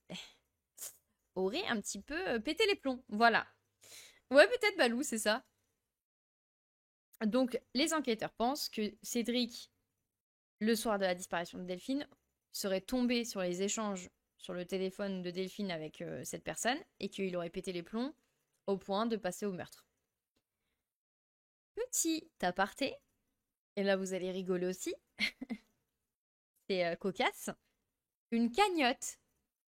A: aurait un petit peu pété les plombs. Voilà. Ouais, peut-être Balou, c'est ça. Donc, les enquêteurs pensent que Cédric, le soir de la disparition de Delphine, serait tombé sur les échanges sur le téléphone de Delphine avec cette personne et qu'il aurait pété les plombs au point de passer au meurtre. Petit aparté, et là vous allez rigoler aussi, c'est cocasse, une cagnotte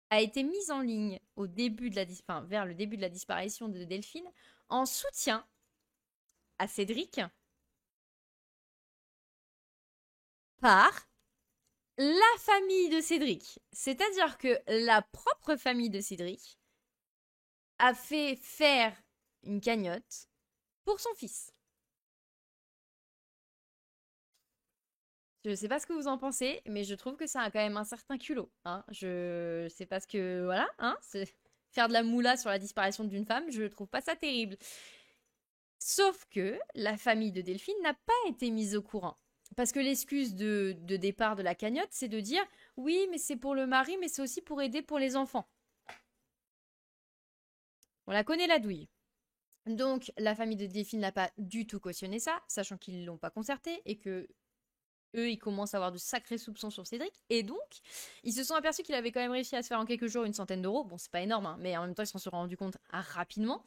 A: a été mise en ligne au début de vers le début de la disparition de Delphine en soutien à Cédric par la famille de Cédric. C'est-à-dire que la propre famille de Cédric a fait faire une cagnotte pour son fils. Je sais pas ce que vous en pensez, mais je trouve que ça a quand même un certain culot. Hein. Je sais pas ce que... Voilà, hein, faire de la moula sur la disparition d'une femme, je trouve pas ça terrible. Sauf que la famille de Delphine n'a pas été mise au courant. Parce que l'excuse de départ de la cagnotte, c'est de dire « Oui, mais c'est pour le mari, mais c'est aussi pour aider pour les enfants. » On la connaît la douille. Donc, la famille de Delphine n'a pas du tout cautionné ça, sachant qu'ils ne l'ont pas concerté et que eux, ils commencent à avoir de sacrés soupçons sur Cédric. Et donc, ils se sont aperçus qu'il avait quand même réussi à se faire en quelques jours une centaine d'euros. Bon, c'est pas énorme, hein, mais en même temps, ils s'en sont rendus compte rapidement.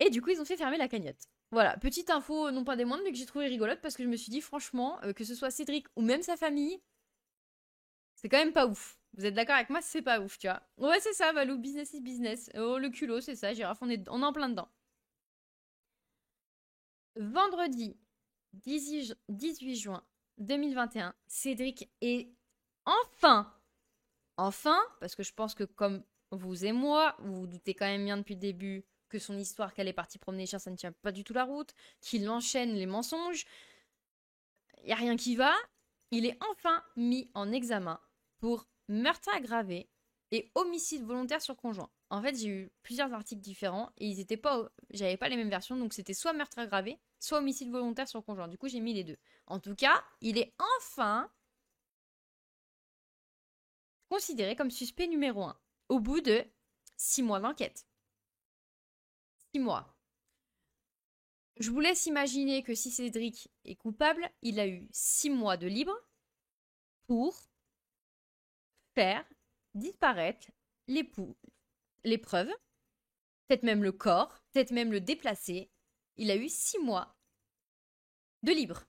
A: Et du coup, ils ont fait fermer la cagnotte. Voilà, petite info, non pas des moindres, mais que j'ai trouvé rigolote parce que je me suis dit, franchement, que ce soit Cédric ou même sa famille, c'est quand même pas ouf. Vous êtes d'accord avec moi? C'est pas ouf, tu vois. Ouais, c'est ça, Valou, business is business. Oh, le culot, c'est ça, Girafe, on est en plein dedans. Vendredi 18 juin 2021, Cédric est enfin, parce que je pense que comme vous et moi, vous vous doutez quand même bien depuis le début que son histoire qu'elle est partie promener les chiens, ça ne tient pas du tout la route, qu'il enchaîne les mensonges, il n'y a rien qui va. Il est enfin mis en examen pour meurtre aggravé et homicide volontaire sur conjoint. En fait, j'ai eu plusieurs articles différents et ils étaient pas, j'avais pas les mêmes versions, donc c'était soit meurtre aggravé, soit homicide volontaire sur conjoint. Du coup, j'ai mis les deux. En tout cas, il est enfin considéré comme suspect numéro 1 au bout de 6 mois d'enquête. 6 mois. Je vous laisse imaginer que si Cédric est coupable, il a eu 6 mois de libre pour faire disparaître les preuves, peut-être même le corps, peut-être même le déplacer. Il a eu 6 mois de libre,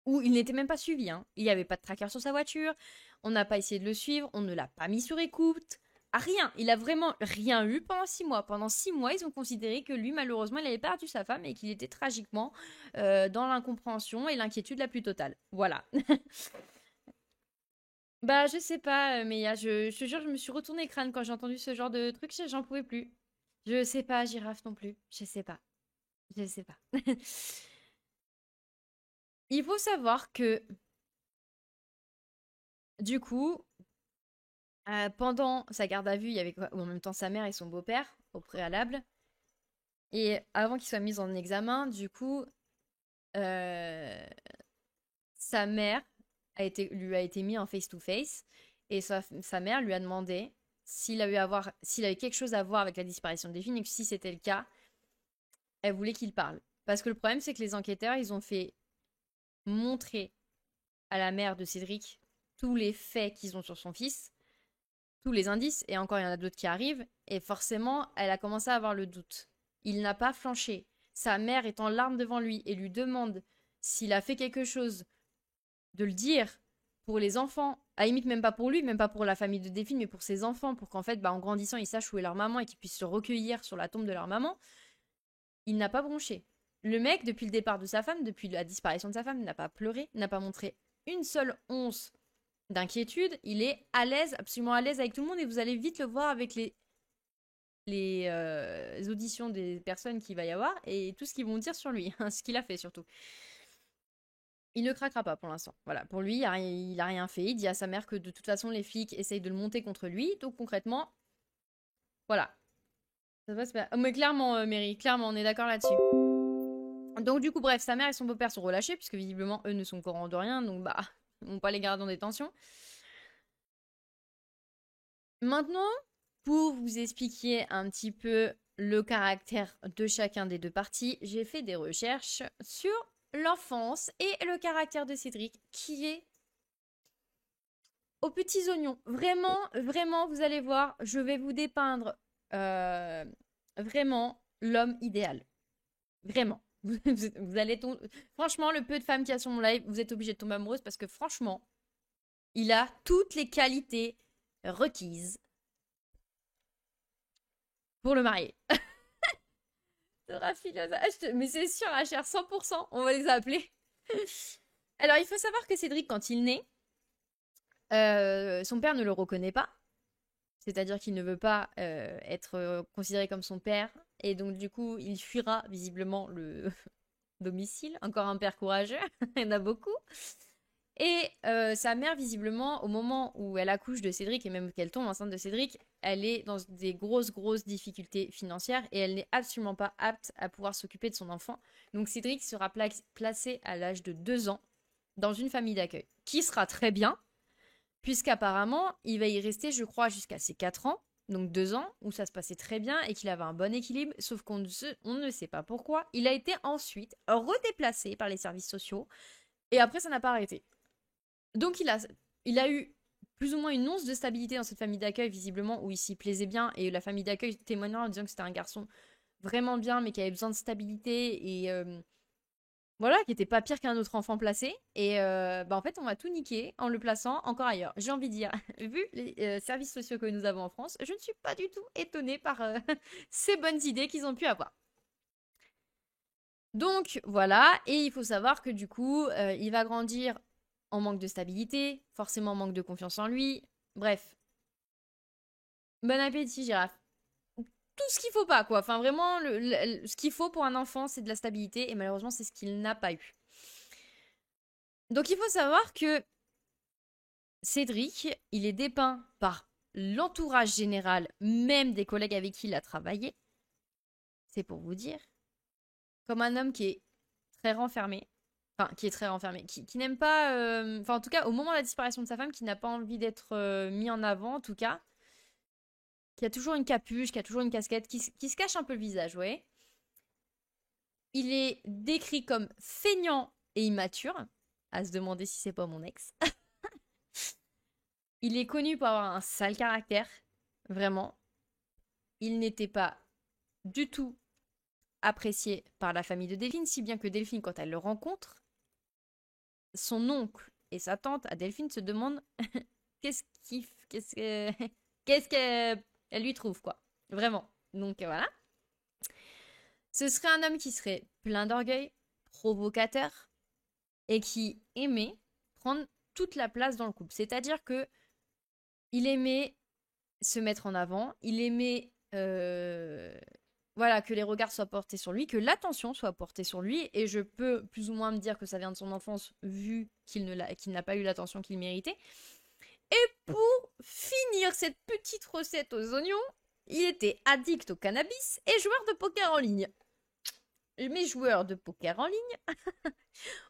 A: où il n'était même pas suivi. Hein. Il n'y avait pas de tracker sur sa voiture, on n'a pas essayé de le suivre, on ne l'a pas mis sur écoute. Rien, il a vraiment rien eu pendant 6 mois. Pendant 6 mois, ils ont considéré que lui, malheureusement, il avait perdu sa femme et qu'il était tragiquement dans l'incompréhension et l'inquiétude la plus totale. Voilà. Bah, je sais pas, mais je te jure, je me suis retourné le crâne quand j'ai entendu ce genre de truc, j'en pouvais plus. Je sais pas, Girafe non plus. Je sais pas. Je sais pas. Il faut savoir que, du coup, pendant sa garde à vue, il y avait en même temps sa mère et son beau-père au préalable. Et avant qu'il soit mis en examen, du coup, euh, sa mère lui a été mis en face-to-face. Et sa mère lui a demandé s'il avait quelque chose à voir avec la disparition de Delphine et que si c'était le cas, elle voulait qu'il parle. Parce que le problème, c'est que les enquêteurs, ils ont fait montrer à la mère de Cédric tous les faits qu'ils ont sur son fils, tous les indices, et encore il y en a d'autres qui arrivent, et forcément, elle a commencé à avoir le doute. Il n'a pas flanché. Sa mère est en larmes devant lui et lui demande s'il a fait quelque chose, de le dire pour les enfants, à la limite même pas pour lui, même pas pour la famille de Delphine, mais pour ses enfants, pour qu'en fait, en grandissant, ils sachent où est leur maman et qu'ils puissent se recueillir sur la tombe de leur maman. Il n'a pas bronché. Le mec, depuis le départ de sa femme, depuis la disparition de sa femme, n'a pas pleuré, n'a pas montré une seule once d'inquiétude. Il est à l'aise, absolument à l'aise avec tout le monde, et vous allez vite le voir avec les auditions des personnes qu'il va y avoir et tout ce qu'ils vont dire sur lui, ce qu'il a fait surtout. Il ne craquera pas pour l'instant. Voilà, pour lui, il a rien fait. Il dit à sa mère que de toute façon, les flics essayent de le monter contre lui. Donc concrètement, voilà. Ça passe pas. Mais clairement, Mary, clairement, on est d'accord là-dessus. Donc du coup, bref, sa mère et son beau-père sont relâchés, puisque visiblement, eux ne sont au courant de rien. Donc bah, ils vont pas les garder en détention. Maintenant, pour vous expliquer un petit peu le caractère de chacun des deux parties, j'ai fait des recherches sur l'enfance et le caractère de Cédric, qui est aux petits oignons. Vraiment, vraiment, vous allez voir, je vais vous dépeindre vraiment l'homme idéal. Vraiment. Vous allez tomber... Franchement, le peu de femmes qui a sur mon live, vous êtes obligés de tomber amoureuse parce que franchement, il a toutes les qualités requises pour le marier. Mais c'est sûr, HR 100%, on va les appeler. Alors, il faut savoir que Cédric, quand il naît, son père ne le reconnaît pas. C'est-à-dire qu'il ne veut pas être considéré comme son père. Et donc, du coup, il fuira visiblement le domicile. Encore un père courageux, il y en a beaucoup. Et sa mère, visiblement, au moment où elle accouche de Cédric, et même qu'elle tombe enceinte de Cédric, elle est dans des grosses, grosses difficultés financières et elle n'est absolument pas apte à pouvoir s'occuper de son enfant. Donc Cédric sera placé à l'âge de 2 ans dans une famille d'accueil, qui sera très bien, puisqu'apparemment, il va y rester, je crois, jusqu'à ses 4 ans, donc 2 ans, où ça se passait très bien et qu'il avait un bon équilibre, sauf qu'on ne sait pas pourquoi. Il a été ensuite redéplacé par les services sociaux et après, ça n'a pas arrêté. Donc il a eu plus ou moins une once de stabilité dans cette famille d'accueil, visiblement, où il s'y plaisait bien, et la famille d'accueil témoignant en disant que c'était un garçon vraiment bien, mais qui avait besoin de stabilité, et voilà, qui était pas pire qu'un autre enfant placé. Et bah en fait, on va tout niquer en le plaçant encore ailleurs. J'ai envie de dire, vu les services sociaux que nous avons en France, je ne suis pas du tout étonnée par ces bonnes idées qu'ils ont pu avoir. Donc voilà, et il faut savoir que du coup, il va grandir en manque de stabilité, forcément en manque de confiance en lui. Bref. Bon appétit, girafe. Tout ce qu'il faut pas, quoi. Enfin, vraiment, ce qu'il faut pour un enfant, c'est de la stabilité. Et malheureusement, c'est ce qu'il n'a pas eu. Donc, il faut savoir que Cédric, il est dépeint par l'entourage général, même des collègues avec qui il a travaillé. C'est pour vous dire. Comme un homme qui est très renfermé. Enfin, qui est très renfermé. Qui n'aime pas... Enfin, en tout cas, au moment de la disparition de sa femme, qui n'a pas envie d'être mis en avant, en tout cas. Qui a toujours une capuche, qui a toujours une casquette, qui se cache un peu le visage, ouais. Il est décrit comme feignant et immature, à se demander si c'est pas mon ex. Il est connu pour avoir un sale caractère, vraiment. Il n'était pas du tout apprécié par la famille de Delphine, si bien que Delphine, quand elle le rencontre, son oncle et sa tante à Delphine se demandent qu'est-ce qu'elle lui trouve, quoi. Vraiment. Donc voilà. Ce serait un homme qui serait plein d'orgueil, provocateur, et qui aimait prendre toute la place dans le couple. C'est-à-dire que il aimait se mettre en avant, il aimait voilà, que les regards soient portés sur lui, que l'attention soit portée sur lui, et je peux plus ou moins me dire que ça vient de son enfance, vu qu'il n'a pas eu l'attention qu'il méritait. Et pour finir cette petite recette aux oignons, il était addict au cannabis et joueur de poker en ligne. Mes joueurs de poker en ligne,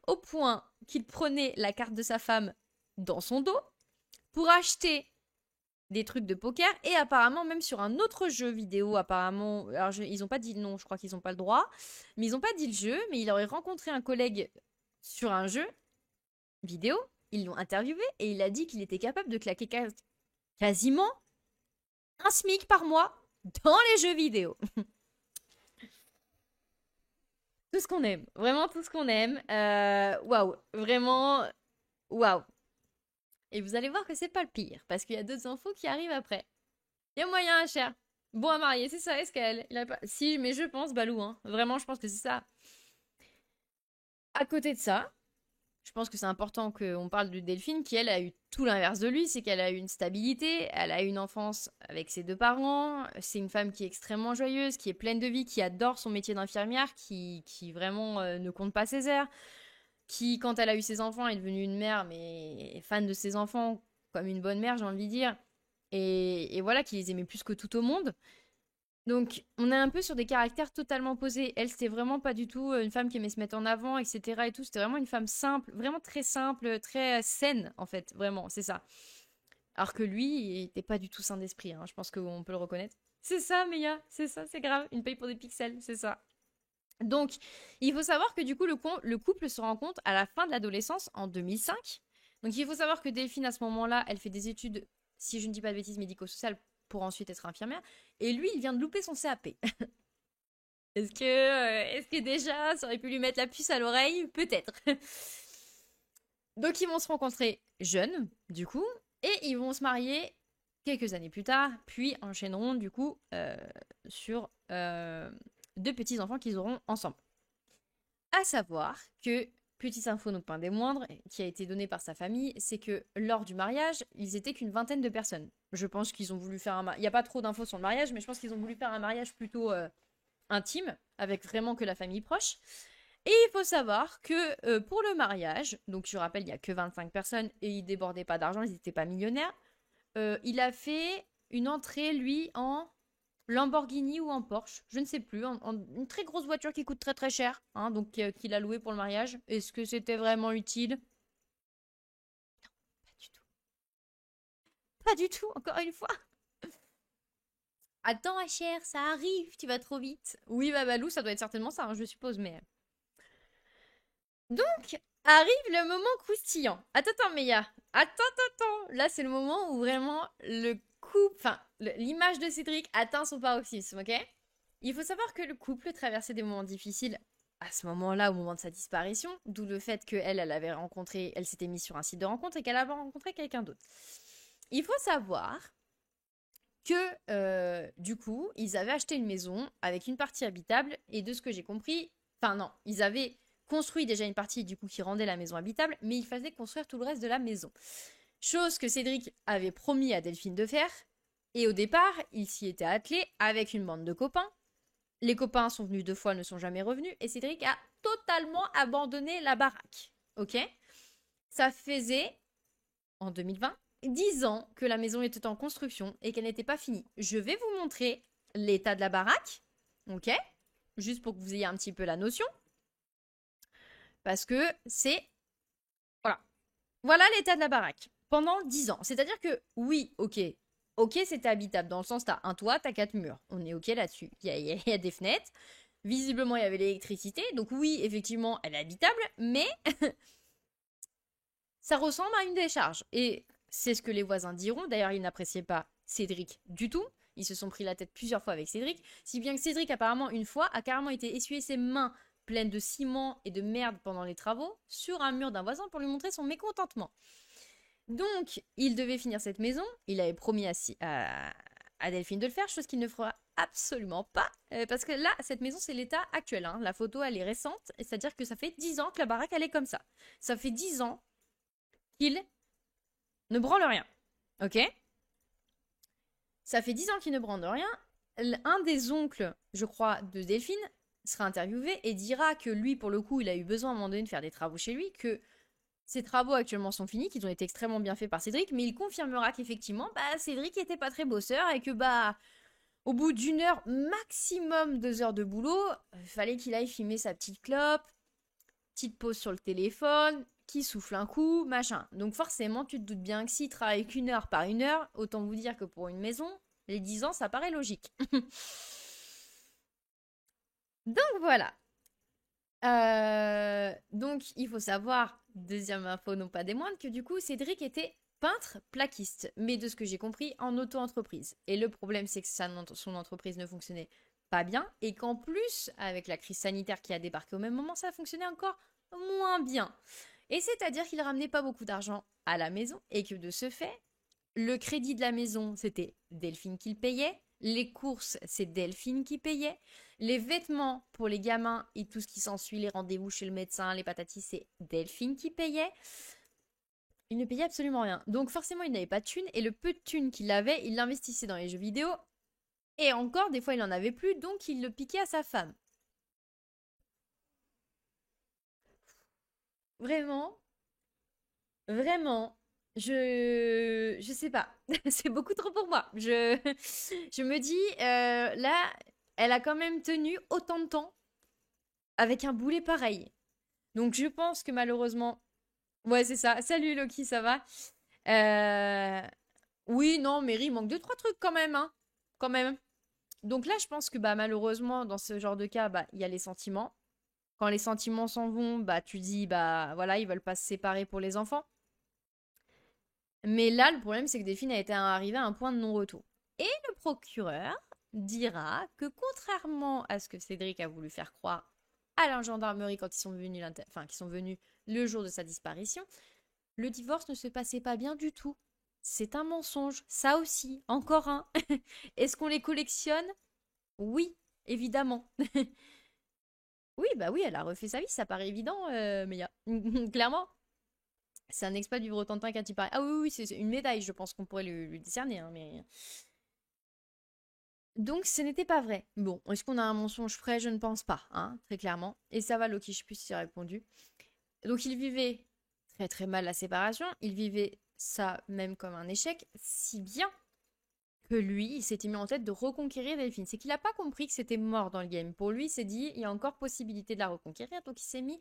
A: au point qu'il prenait la carte de sa femme dans son dos pour acheter des trucs de poker, et apparemment même sur un autre jeu vidéo, apparemment, alors ils ont pas dit le nom, je crois qu'ils ont pas le droit, mais ils ont pas dit le jeu, mais il aurait rencontré un collègue sur un jeu vidéo, ils l'ont interviewé, et il a dit qu'il était capable de claquer quasiment un SMIC par mois dans les jeux vidéo. Tout ce qu'on aime, vraiment tout ce qu'on aime. Waouh, vraiment, waouh. Et vous allez voir que c'est pas le pire, parce qu'il y a d'autres infos qui arrivent après. Il y a moyen, cher. Bon à marier, c'est ça, est-ce qu'elle il a pas... Si, mais je pense, Balou, hein. Vraiment, je pense que c'est ça. À côté de ça, je pense que c'est important qu'on parle de Delphine, qui, elle, a eu tout l'inverse de lui. C'est qu'elle a eu une stabilité, elle a eu une enfance avec ses deux parents. C'est une femme qui est extrêmement joyeuse, qui est pleine de vie, qui adore son métier d'infirmière, qui vraiment ne compte pas ses heures. qui, quand elle a eu ses enfants, est devenue une mère, mais fan de ses enfants, comme une bonne mère, j'ai envie de dire. Et voilà, qui les aimait plus que tout au monde. Donc, on est un peu sur des caractères totalement opposés. Elle, c'était vraiment pas du tout une femme qui aimait se mettre en avant, etc. et tout. C'était vraiment une femme simple, très saine, en fait. Vraiment, c'est ça. Alors que lui, il était pas du tout sain d'esprit, hein. Je pense qu'on peut le reconnaître. C'est ça, Meia, c'est ça, c'est grave. Une paye pour des pixels, c'est ça. Donc, il faut savoir que du coup, le couple se rencontre à la fin de l'adolescence, en 2005. Donc, il faut savoir que Delphine, à ce moment-là, elle fait des études, si je ne dis pas de bêtises, médico-sociales pour ensuite être infirmière. Et lui, il vient de louper son CAP. Est-ce que déjà, ça aurait pu lui mettre la puce à l'oreille? Peut-être. Donc, ils vont se rencontrer jeunes, du coup, et ils vont se marier quelques années plus tard, puis enchaîneront, du coup, sur deux petits-enfants qu'ils auront ensemble. À savoir que, petite info non pas des moindres, qui a été donnée par sa famille, c'est que lors du mariage, ils étaient qu'une vingtaine de personnes. Je pense qu'ils ont voulu faire un mariage. Il n'y a pas trop d'infos sur le mariage, mais je pense qu'ils ont voulu faire un mariage plutôt intime, avec vraiment que la famille proche. Et il faut savoir que pour le mariage, donc je rappelle, il n'y a que 25 personnes et ils débordaient pas d'argent, ils n'étaient pas millionnaires. Il a fait une entrée, lui, en Lamborghini ou en Porsche, je ne sais plus, une très grosse voiture qui coûte très très cher, hein, donc qu'il a loué pour le mariage. Est-ce que c'était vraiment utile? Pas du tout. Pas du tout, encore une fois. Attends, ma chère, ça arrive, tu vas trop vite. Oui, bah Balou, ça doit être certainement ça, hein, je suppose, mais... Donc, arrive le moment croustillant. Attends, Meia. Attends. Là, c'est le moment où vraiment le couple, enfin, l'image de Cédric atteint son paroxysme, ok? Il faut savoir que le couple traversait des moments difficiles à ce moment-là, au moment de sa disparition, d'où le fait qu'elle, elle s'était mise sur un site de rencontre et qu'elle avait rencontré quelqu'un d'autre. Il faut savoir que, du coup, ils avaient acheté une maison avec une partie habitable et de ce que j'ai compris, enfin non, ils avaient construit déjà une partie du coup qui rendait la maison habitable, mais il fallait construire tout le reste de la maison. Chose que Cédric avait promis à Delphine de faire. Et au départ, il s'y était attelé avec une bande de copains. Les copains sont venus 2 fois, ne sont jamais revenus, et Cédric a totalement abandonné la baraque. Ok? Ça faisait, en 2020, 10 ans que la maison était en construction et qu'elle n'était pas finie. Je vais vous montrer l'état de la baraque. Ok? Juste pour que vous ayez un petit peu la notion. Parce que c'est... Voilà. Voilà l'état de la baraque. Pendant 10 ans. C'est-à-dire que, oui, ok. Ok, c'était habitable. Dans le sens, t'as un toit, t'as 4 murs. On est ok là-dessus. Il y a des fenêtres. Visiblement, il y avait l'électricité. Donc oui, effectivement, elle est habitable. Mais ça ressemble à une décharge. Et c'est ce que les voisins diront. D'ailleurs, ils n'appréciaient pas Cédric du tout. Ils se sont pris la tête plusieurs fois avec Cédric. Si bien que Cédric, apparemment, une fois, a carrément été essuyer ses mains pleines de ciment et de merde pendant les travaux sur un mur d'un voisin pour lui montrer son mécontentement. Donc, il devait finir cette maison. Il avait promis à Delphine de le faire, chose qu'il ne fera absolument pas. Parce que là, cette maison, c'est l'état actuel, hein. La photo, elle est récente. C'est-à-dire que ça fait 10 ans que la baraque, elle est comme ça. Ça fait 10 ans qu'il ne branle rien. Ok? Ça fait 10 ans qu'il ne branle rien. Un des oncles, je crois, de Delphine sera interviewé et dira que lui, pour le coup, il a eu besoin à un moment donné de faire des travaux chez lui, que ces travaux actuellement sont finis, qu'ils ont été extrêmement bien faits par Cédric, mais il confirmera qu'effectivement, Cédric était pas très bosseur et que, au bout d'une heure, maximum 2 heures de boulot, il fallait qu'il aille filmer sa petite clope, petite pause sur le téléphone, qui souffle un coup, machin. Donc forcément, tu te doutes bien que s'il travaille qu'une heure par une heure, autant vous dire que pour une maison, les 10 ans, ça paraît logique. Donc voilà. Donc il faut savoir, deuxième info non pas des moindres, que du coup Cédric était peintre plaquiste, mais de ce que j'ai compris en auto-entreprise. Et le problème c'est que son entreprise ne fonctionnait pas bien et qu'en plus avec la crise sanitaire qui a débarqué au même moment, ça fonctionnait encore moins bien. Et c'est-à-dire qu'il ramenait pas beaucoup d'argent à la maison et que de ce fait, le crédit de la maison, c'était Delphine qui le payait. Les courses, c'est Delphine qui payait. Les vêtements pour les gamins et tout ce qui s'ensuit, les rendez-vous chez le médecin, les patatis, c'est Delphine qui payait. Il ne payait absolument rien. Donc forcément, il n'avait pas de thunes. Et le peu de thunes qu'il avait, il l'investissait dans les jeux vidéo. Et encore, des fois, il n'en avait plus. Donc il le piquait à sa femme. Vraiment, vraiment, je sais pas. C'est beaucoup trop pour moi. Je me dis, là, elle a quand même tenu autant de temps avec un boulet pareil. Donc je pense que malheureusement, ouais, c'est ça. Salut Loki, ça va? Euh, Oui, non, Mary, il manque deux, trois trucs quand même, hein. Quand même. Donc là, je pense que bah malheureusement, dans ce genre de cas, bah il y a les sentiments. Quand les sentiments s'en vont, bah tu dis bah voilà, ils veulent pas se séparer pour les enfants. Mais là, le problème, c'est que Delphine a été arrivée à un point de non-retour. Et le procureur dira que contrairement à ce que Cédric a voulu faire croire à la gendarmerie quand ils sont venus, enfin, qu'ils sont venus le jour de sa disparition, le divorce ne se passait pas bien du tout. C'est un mensonge, ça aussi, encore un. Est-ce qu'on les collectionne? Oui, évidemment. Oui, bah oui, elle a refait sa vie, ça paraît évident, mais clairement, c'est un exploit du Rotentin quand il paraît. Ah oui, oui, c'est une médaille, je pense qu'on pourrait lui décerner, hein, mais... Donc, ce n'était pas vrai. Bon, est-ce qu'on a un mensonge frais? Je ne pense pas, hein, très clairement. Et ça va, Loki, je sais plus si j'ai répondu. Donc, il vivait très très mal la séparation, il vivait ça même comme un échec, si bien que lui, il s'était mis en tête de reconquérir Delphine. C'est qu'il n'a pas compris que c'était mort dans le game. Pour lui, il s'est dit, il y a encore possibilité de la reconquérir, donc il s'est mis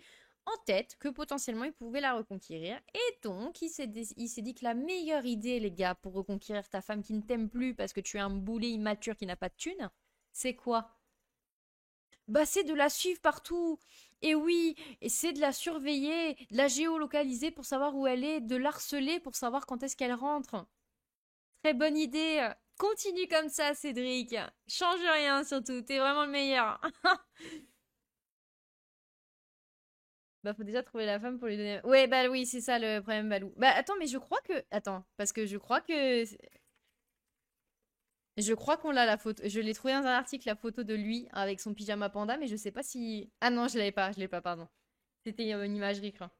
A: en tête que potentiellement il pouvait la reconquérir. Et donc, il s'est dit que la meilleure idée, les gars, pour reconquérir ta femme qui ne t'aime plus parce que tu es un boulet immature qui n'a pas de thune, c'est quoi? Bah, c'est de la suivre partout. Et oui, et c'est de la surveiller, de la géolocaliser pour savoir où elle est, de l'harceler pour savoir quand est-ce qu'elle rentre. Très bonne idée. Continue comme ça, Cédric. Change rien surtout, t'es vraiment le meilleur. Bah, faut déjà trouver la femme pour lui donner. Ouais, bah oui, c'est ça le problème, Balou. Bah attends, mais je crois que. Attends, parce que je crois que. Je crois qu'on l'a la photo. Je l'ai trouvé dans un article, la photo de lui avec son pyjama panda, mais je sais pas si. Ah non, je l'ai pas, pardon. C'était une imagerie, quoi.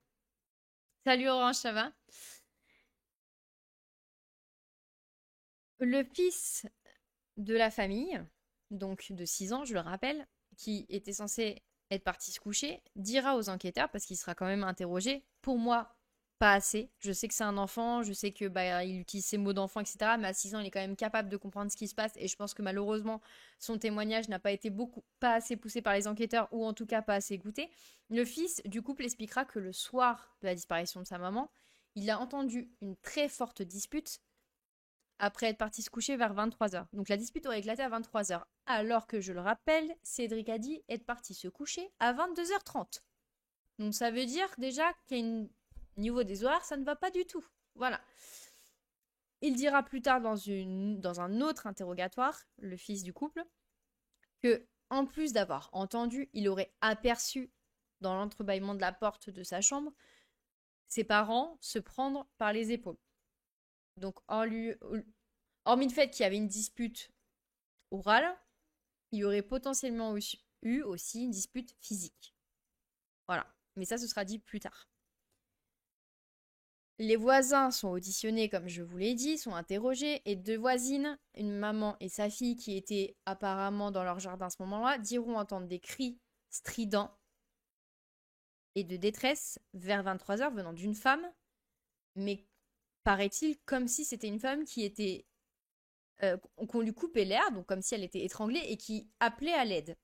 A: Salut Orange, ça va? Le fils de la famille, donc de 6 ans, je le rappelle, qui était censé être parti se coucher, dira aux enquêteurs, parce qu'il sera quand même interrogé, pour moi, pas assez. Je sais que c'est un enfant, je sais que bah, il utilise ses mots d'enfant, etc. Mais à 6 ans, il est quand même capable de comprendre ce qui se passe. Et je pense que malheureusement, son témoignage n'a pas été pas assez poussé par les enquêteurs, ou en tout cas pas assez écouté. Le fils du couple expliquera que le soir de la disparition de sa maman, il a entendu une très forte dispute après être parti se coucher vers 23 heures. Donc la dispute aurait éclaté à 23 heures. Alors que, je le rappelle, Cédric a dit être parti se coucher à 22h30. Donc ça veut dire déjà qu'au niveau des horaires, ça ne va pas du tout. Voilà. Il dira plus tard dans un autre interrogatoire, le fils du couple, que en plus d'avoir entendu, il aurait aperçu dans l'entrebâillement de la porte de sa chambre ses parents se prendre par les épaules. Donc, hormis le fait qu'il y avait une dispute orale, il y aurait potentiellement eu aussi une dispute physique. Voilà. Mais ça, ce sera dit plus tard. Les voisins sont auditionnés, comme je vous l'ai dit, sont interrogés, et deux voisines, une maman et sa fille, qui étaient apparemment dans leur jardin à ce moment-là, diront entendre des cris stridents et de détresse vers 23 heures venant d'une femme, mais paraît-il comme si c'était une femme qui était qu'on lui coupait l'air, donc comme si elle était étranglée, et qui appelait à l'aide.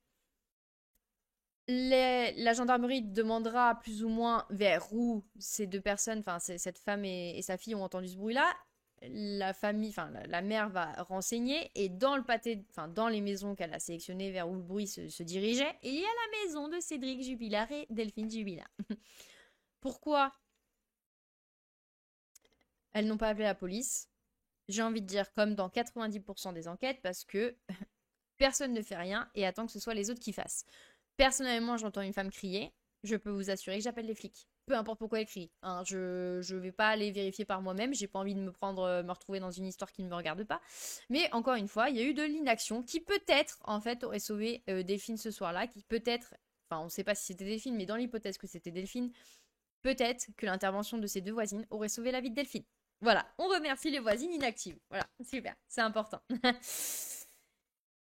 A: La gendarmerie demandera plus ou moins vers où ces deux personnes, enfin cette femme et sa fille ont entendu ce bruit-là. La famille, enfin la mère va renseigner, et dans le pâté, enfin dans les maisons qu'elle a sélectionnées vers où le bruit se dirigeait, il y a la maison de Cédric Jubilard et Delphine Jubilard. Pourquoi elles n'ont pas appelé la police? J'ai envie de dire comme dans 90% des enquêtes, parce que personne ne fait rien et attend que ce soit les autres qui fassent. Personnellement, j'entends une femme crier, je peux vous assurer que j'appelle les flics. Peu importe pourquoi elle crie. Hein, je vais pas aller vérifier par moi-même, j'ai pas envie de me retrouver dans une histoire qui ne me regarde pas. Mais encore une fois, il y a eu de l'inaction qui peut-être, en fait, aurait sauvé Delphine ce soir-là, qui peut-être, enfin on sait pas si c'était Delphine, mais dans l'hypothèse que c'était Delphine, peut-être que l'intervention de ces deux voisines aurait sauvé la vie de Delphine. Voilà, on remercie les voisines inactives. Voilà, super, c'est important.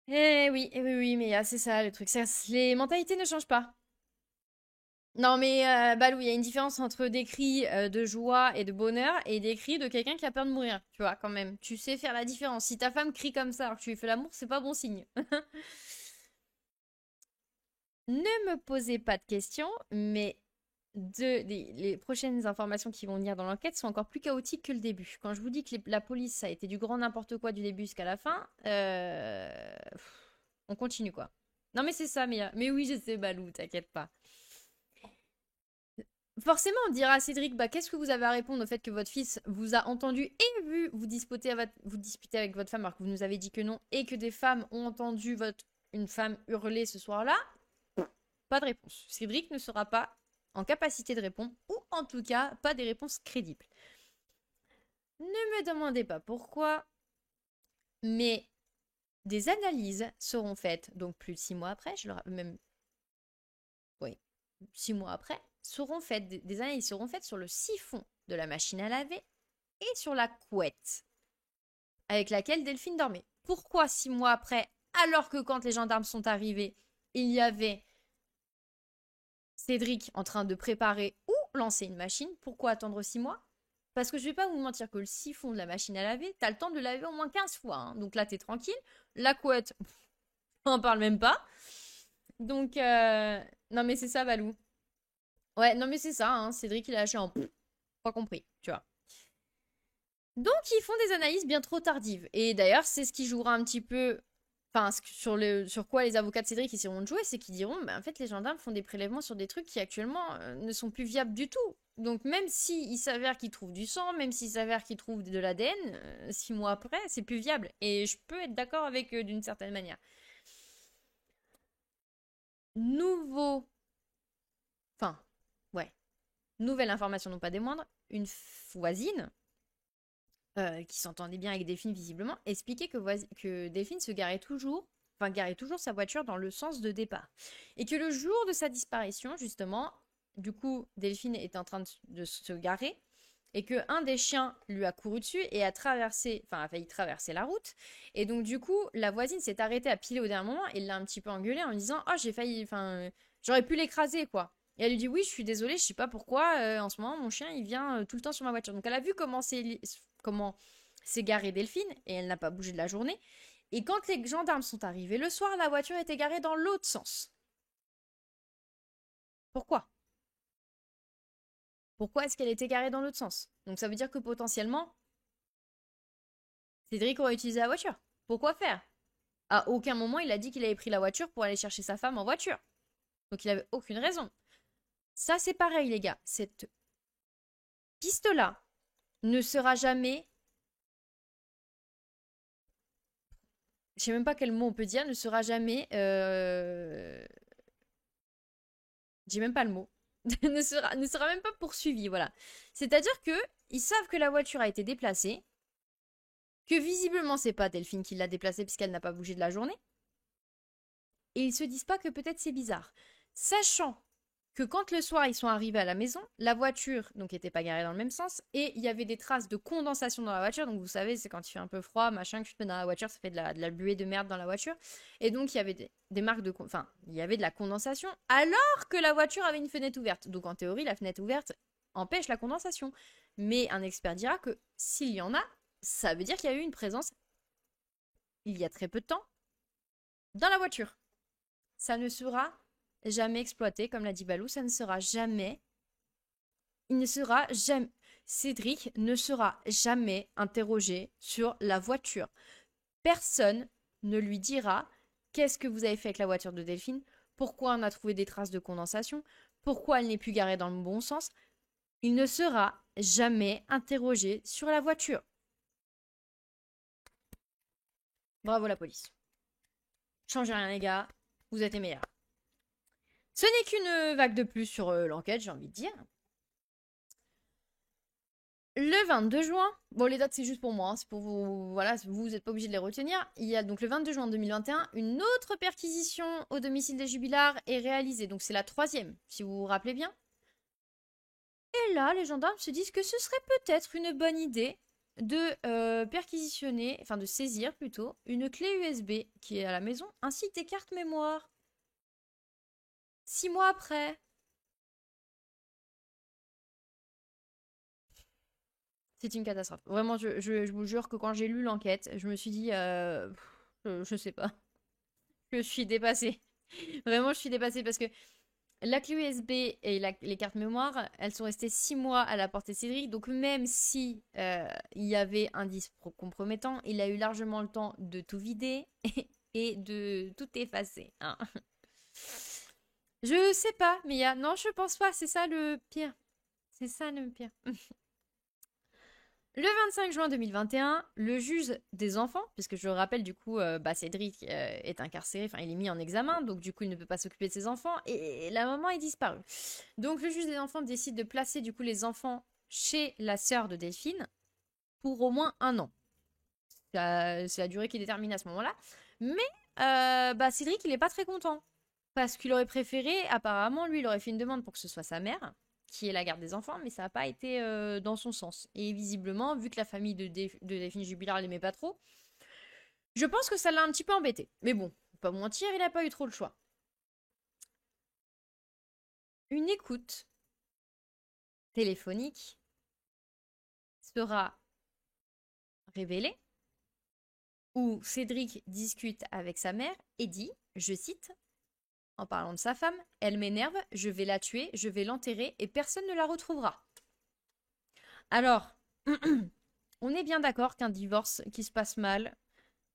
A: Eh oui, oui, mais c'est ça le truc. Les mentalités ne changent pas. Non mais Balou, il y a une différence entre des cris de joie et de bonheur et des cris de quelqu'un qui a peur de mourir, tu vois, quand même. Tu sais faire la différence. Si ta femme crie comme ça alors que tu lui fais l'amour, c'est pas bon signe. Ne me posez pas de questions, mais les prochaines informations qui vont venir dans l'enquête sont encore plus chaotiques que le début. Quand je vous dis que la police, ça a été du grand n'importe quoi du début jusqu'à la fin, on continue quoi. Non mais c'est ça, mais oui, je sais, Balou, t'inquiète pas. Forcément, on dira à Cédric, bah, qu'est-ce que vous avez à répondre au fait que votre fils vous a entendu et vu vous disputer avec votre femme alors que vous nous avez dit que non, et que des femmes ont entendu une femme hurler ce soir-là? Pas de réponse. Cédric ne sera pas en capacité de répondre, ou en tout cas, pas des réponses crédibles. Ne me demandez pas pourquoi, mais des analyses seront faites, donc plus de 6 mois après, même, oui, 6 mois après, seront faites, des analyses seront faites sur le siphon de la machine à laver et sur la couette avec laquelle Delphine dormait. Pourquoi 6 mois après, alors que quand les gendarmes sont arrivés, il y avait Cédric en train de préparer ou lancer une machine? Pourquoi attendre 6 mois? Parce que je vais pas vous mentir que le siphon de la machine à laver, t'as le temps de le laver au moins 15 fois, hein. Donc là, t'es tranquille. La couette, on en parle même pas. Donc, non mais c'est ça, Balou. Ouais, non mais c'est ça, hein. Cédric, il a lâché en... Pas compris, tu vois. Donc, ils font des analyses bien trop tardives. Et d'ailleurs, c'est ce qui jouera un petit peu... Enfin, sur quoi les avocats de Cédric essaieront de jouer, c'est qu'ils diront, bah, en fait, les gendarmes font des prélèvements sur des trucs qui actuellement ne sont plus viables du tout. Donc, même s'il s'avère qu'ils trouvent du sang, même s'il s'avère qu'ils trouvent de l'ADN, 6 mois après, c'est plus viable. Et je peux être d'accord avec eux d'une certaine manière. Nouveau... Enfin, ouais. Nouvelle information, non pas des moindres. Une voisine qui s'entendait bien avec Delphine visiblement, expliquait que Delphine garait toujours sa voiture dans le sens de départ. Et que le jour de sa disparition, justement, du coup, Delphine était en train de se garer, et que un des chiens lui a couru dessus et a failli traverser la route. Et donc, du coup, la voisine s'est arrêtée à piler au dernier moment et l'a un petit peu engueulée en lui disant: Oh, j'aurais pu l'écraser, quoi. Et elle lui dit: Oui, je suis désolée, je sais pas pourquoi, en ce moment, mon chien, il vient tout le temps sur ma voiture. Donc, elle a vu comment s'est garée Delphine, et elle n'a pas bougé de la journée. Et quand les gendarmes sont arrivés le soir, la voiture était garée dans l'autre sens. Pourquoi? Pourquoi est-ce qu'elle était garée dans l'autre sens? Donc ça veut dire que potentiellement, Cédric aurait utilisé la voiture. Pourquoi faire? À aucun moment il a dit qu'il avait pris la voiture pour aller chercher sa femme en voiture. Donc il avait aucune raison. Ça c'est pareil les gars. Cette piste-là ne sera jamais... Je sais même pas quel mot on peut dire. Ne sera jamais... J'ai même pas le mot. ne sera même pas poursuivi, voilà. C'est-à-dire que ils savent que la voiture a été déplacée, que visiblement c'est pas Delphine qui l'a déplacée puisqu'elle n'a pas bougé de la journée, et ils se disent pas que peut-être c'est bizarre. Sachant que quand le soir ils sont arrivés à la maison, la voiture donc était pas garée dans le même sens et il y avait des traces de condensation dans la voiture. Donc vous savez, c'est quand il fait un peu froid, machin, que tu te mets dans la voiture, ça fait de la buée de merde dans la voiture. Et donc il y avait des marques de... Enfin, il y avait de la condensation alors que la voiture avait une fenêtre ouverte. Donc en théorie, la fenêtre ouverte empêche la condensation. Mais un expert dira que s'il y en a, ça veut dire qu'il y a eu une présence il y a très peu de temps dans la voiture. Ça ne sera jamais exploité, comme l'a dit Balou, ça ne sera jamais. Il ne sera jamais. Cédric ne sera jamais interrogé sur la voiture. Personne ne lui dira qu'est-ce que vous avez fait avec la voiture de Delphine, pourquoi on a trouvé des traces de condensation, pourquoi elle n'est plus garée dans le bon sens. Il ne sera jamais interrogé sur la voiture. Bravo la police. Changez rien les gars, vous êtes les meilleurs. Ce n'est qu'une vague de plus sur l'enquête, j'ai envie de dire. Le 22 juin, bon les dates c'est juste pour moi, hein, c'est pour vous, voilà, vous n'êtes pas obligé de les retenir. Il y a donc le 22 juin 2021, une autre perquisition au domicile des Jubillards est réalisée, donc c'est la troisième, si vous vous rappelez bien. Et là, les gendarmes se disent que ce serait peut-être une bonne idée de perquisitionner, enfin de saisir plutôt, une clé USB qui est à la maison, ainsi que des cartes mémoire. 6 mois après. C'est une catastrophe. Vraiment, je vous jure que quand j'ai lu l'enquête, je me suis dit, je sais pas, je suis dépassée. Vraiment, je suis dépassée parce que la clé USB et les cartes mémoire, elles sont restées 6 mois à la portée de Cédric. Donc même si il y avait un disque compromettant, il a eu largement le temps de tout vider et de tout effacer, hein. Je sais pas, Mia. Non, je pense pas. C'est ça le pire. C'est ça le pire. Le 25 juin 2021, le juge des enfants, puisque je rappelle du coup, Cédric est incarcéré, enfin il est mis en examen, donc du coup il ne peut pas s'occuper de ses enfants, et la maman est disparue. Donc le juge des enfants décide de placer du coup les enfants chez la sœur de Delphine pour au moins 1 an. C'est la durée qui est déterminée à ce moment-là. Mais Cédric il est pas très content, parce qu'il aurait préféré, apparemment lui il aurait fait une demande pour que ce soit sa mère qui est la garde des enfants, mais ça n'a pas été dans son sens. Et visiblement, vu que la famille de Delphine Jubilard l'aimait pas trop, je pense que ça l'a un petit peu embêté. Mais bon, faut pas mentir, il n'a pas eu trop le choix. Une écoute téléphonique sera révélée où Cédric discute avec sa mère et dit, je cite, en parlant de sa femme, elle m'énerve, je vais la tuer, je vais l'enterrer et personne ne la retrouvera. Alors, on est bien d'accord qu'un divorce qui se passe mal,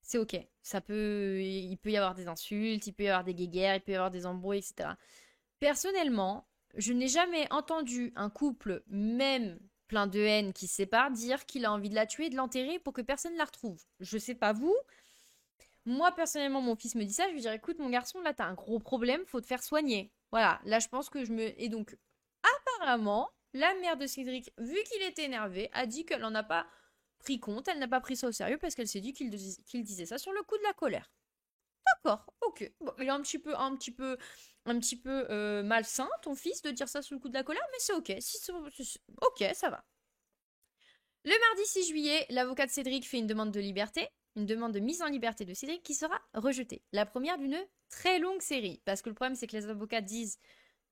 A: c'est ok. Il peut y avoir des insultes, il peut y avoir des guéguerres, il peut y avoir des embrouilles, etc. Personnellement, je n'ai jamais entendu un couple, même plein de haine, qui se sépare, dire qu'il a envie de la tuer et de l'enterrer pour que personne ne la retrouve. Je sais pas vous. Moi, personnellement, mon fils me dit ça, je lui dirais, écoute, mon garçon, là, t'as un gros problème, faut te faire soigner. Voilà, là, je pense que je me... Et donc, apparemment, la mère de Cédric, vu qu'il était énervé, a dit qu'elle n'en a pas pris compte, elle n'a pas pris ça au sérieux parce qu'elle s'est dit qu'il disait ça sur le coup de la colère. D'accord, ok. Bon, il est un petit peu malsain, ton fils, de dire ça sur le coup de la colère, mais c'est ok. Ok, ça va. Le mardi 6 juillet, l'avocat de Cédric fait une demande de liberté, une demande de mise en liberté de Cédric qui sera rejetée. La première d'une très longue série, parce que le problème c'est que les avocats disent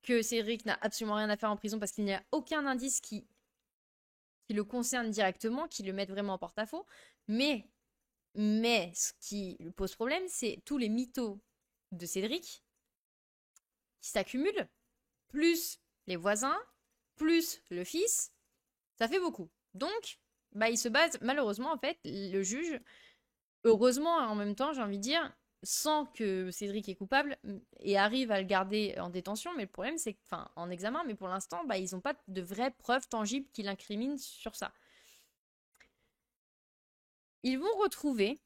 A: que Cédric n'a absolument rien à faire en prison parce qu'il n'y a aucun indice qui le concerne directement, qui le mette vraiment en porte-à-faux. Mais ce qui lui pose problème, c'est tous les mythos de Cédric qui s'accumulent, plus les voisins, plus le fils, ça fait beaucoup. Donc, il se base, malheureusement, en fait, le juge, heureusement en même temps, j'ai envie de dire, sans que Cédric est coupable et arrive à le garder en détention, mais le problème c'est que, enfin en examen, mais pour l'instant, ils n'ont pas de vraies preuves tangibles qui l'incriminent sur ça. Ils vont retrouver,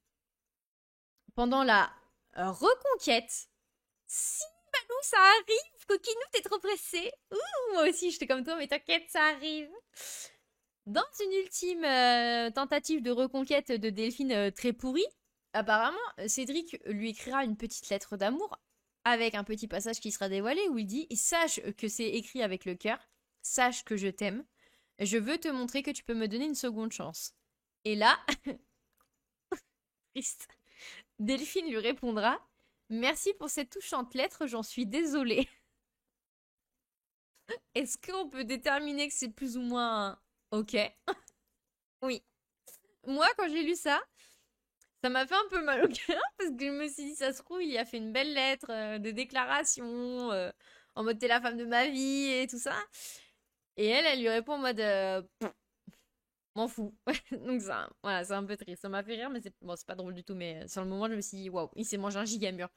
A: pendant la reconquête, si Balou, ça arrive, Coquinou, t'es trop pressé. Ouh, moi aussi, j'étais comme toi, mais t'inquiète, ça arrive. Dans une ultime tentative de reconquête de Delphine très pourrie, apparemment, Cédric lui écrira une petite lettre d'amour avec un petit passage qui sera dévoilé où il dit « Sache que c'est écrit avec le cœur, sache que je t'aime, je veux te montrer que tu peux me donner une seconde chance. » Et là, triste, Delphine lui répondra « Merci pour cette touchante lettre, j'en suis désolée. » Est-ce qu'on peut déterminer que c'est plus ou moins ok? Oui. Moi, quand j'ai lu ça, ça m'a fait un peu mal au cœur parce que je me suis dit, ça se trouve, il a fait une belle lettre de déclaration en mode t'es la femme de ma vie et tout ça. Et elle lui répond en mode m'en fous. Donc ça, voilà, c'est un peu triste. Ça m'a fait rire, mais c'est pas drôle du tout. Mais sur le moment, je me suis dit, waouh, il s'est mangé un giga mur.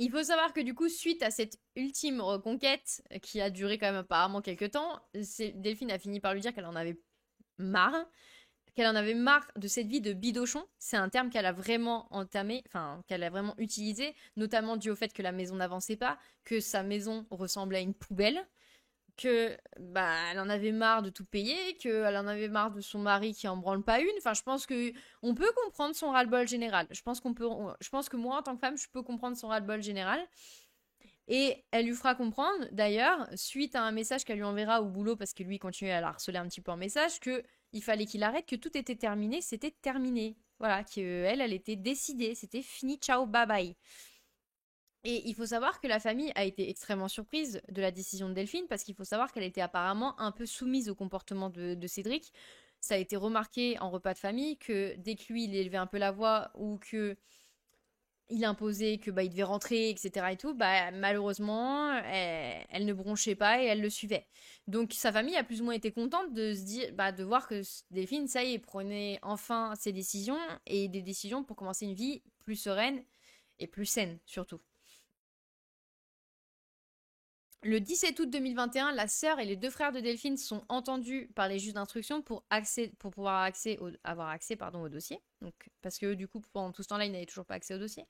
A: Il faut savoir que du coup, suite à cette ultime reconquête qui a duré quand même apparemment quelques temps, Delphine a fini par lui dire qu'elle en avait marre. Qu'elle en avait marre de cette vie de bidochon. C'est un terme qu'elle a vraiment entamé, enfin, qu'elle a vraiment utilisé, notamment dû au fait que la maison n'avançait pas, que sa maison ressemblait à une poubelle, que, elle en avait marre de tout payer, qu'elle en avait marre de son mari qui en branle pas une. Enfin, je pense que on peut comprendre son ras-le-bol général. Je pense que moi, en tant que femme, je peux comprendre son ras-le-bol général. Et elle lui fera comprendre, d'ailleurs, suite à un message qu'elle lui enverra au boulot, parce que lui continue à la harceler un petit peu en message, que il fallait qu'il arrête, que tout était terminé, c'était terminé. Voilà, qu'elle, elle était décidée, c'était fini, ciao, bye bye. Et il faut savoir que la famille a été extrêmement surprise de la décision de Delphine, parce qu'il faut savoir qu'elle était apparemment un peu soumise au comportement de Cédric. Ça a été remarqué en repas de famille que dès que lui, il élevait un peu la voix ou que il imposait que il devait rentrer, etc. et tout, malheureusement, elle ne bronchait pas et elle le suivait. Donc sa famille a plus ou moins été contente de se dire, de voir que Delphine, ça y est, prenait enfin ses décisions et des décisions pour commencer une vie plus sereine et plus saine surtout. Le 17 août 2021, la sœur et les deux frères de Delphine sont entendus par les juges d'instruction pour pouvoir avoir accès au dossier. Donc, parce que du coup, pendant tout ce temps-là, ils n'avaient toujours pas accès au dossier.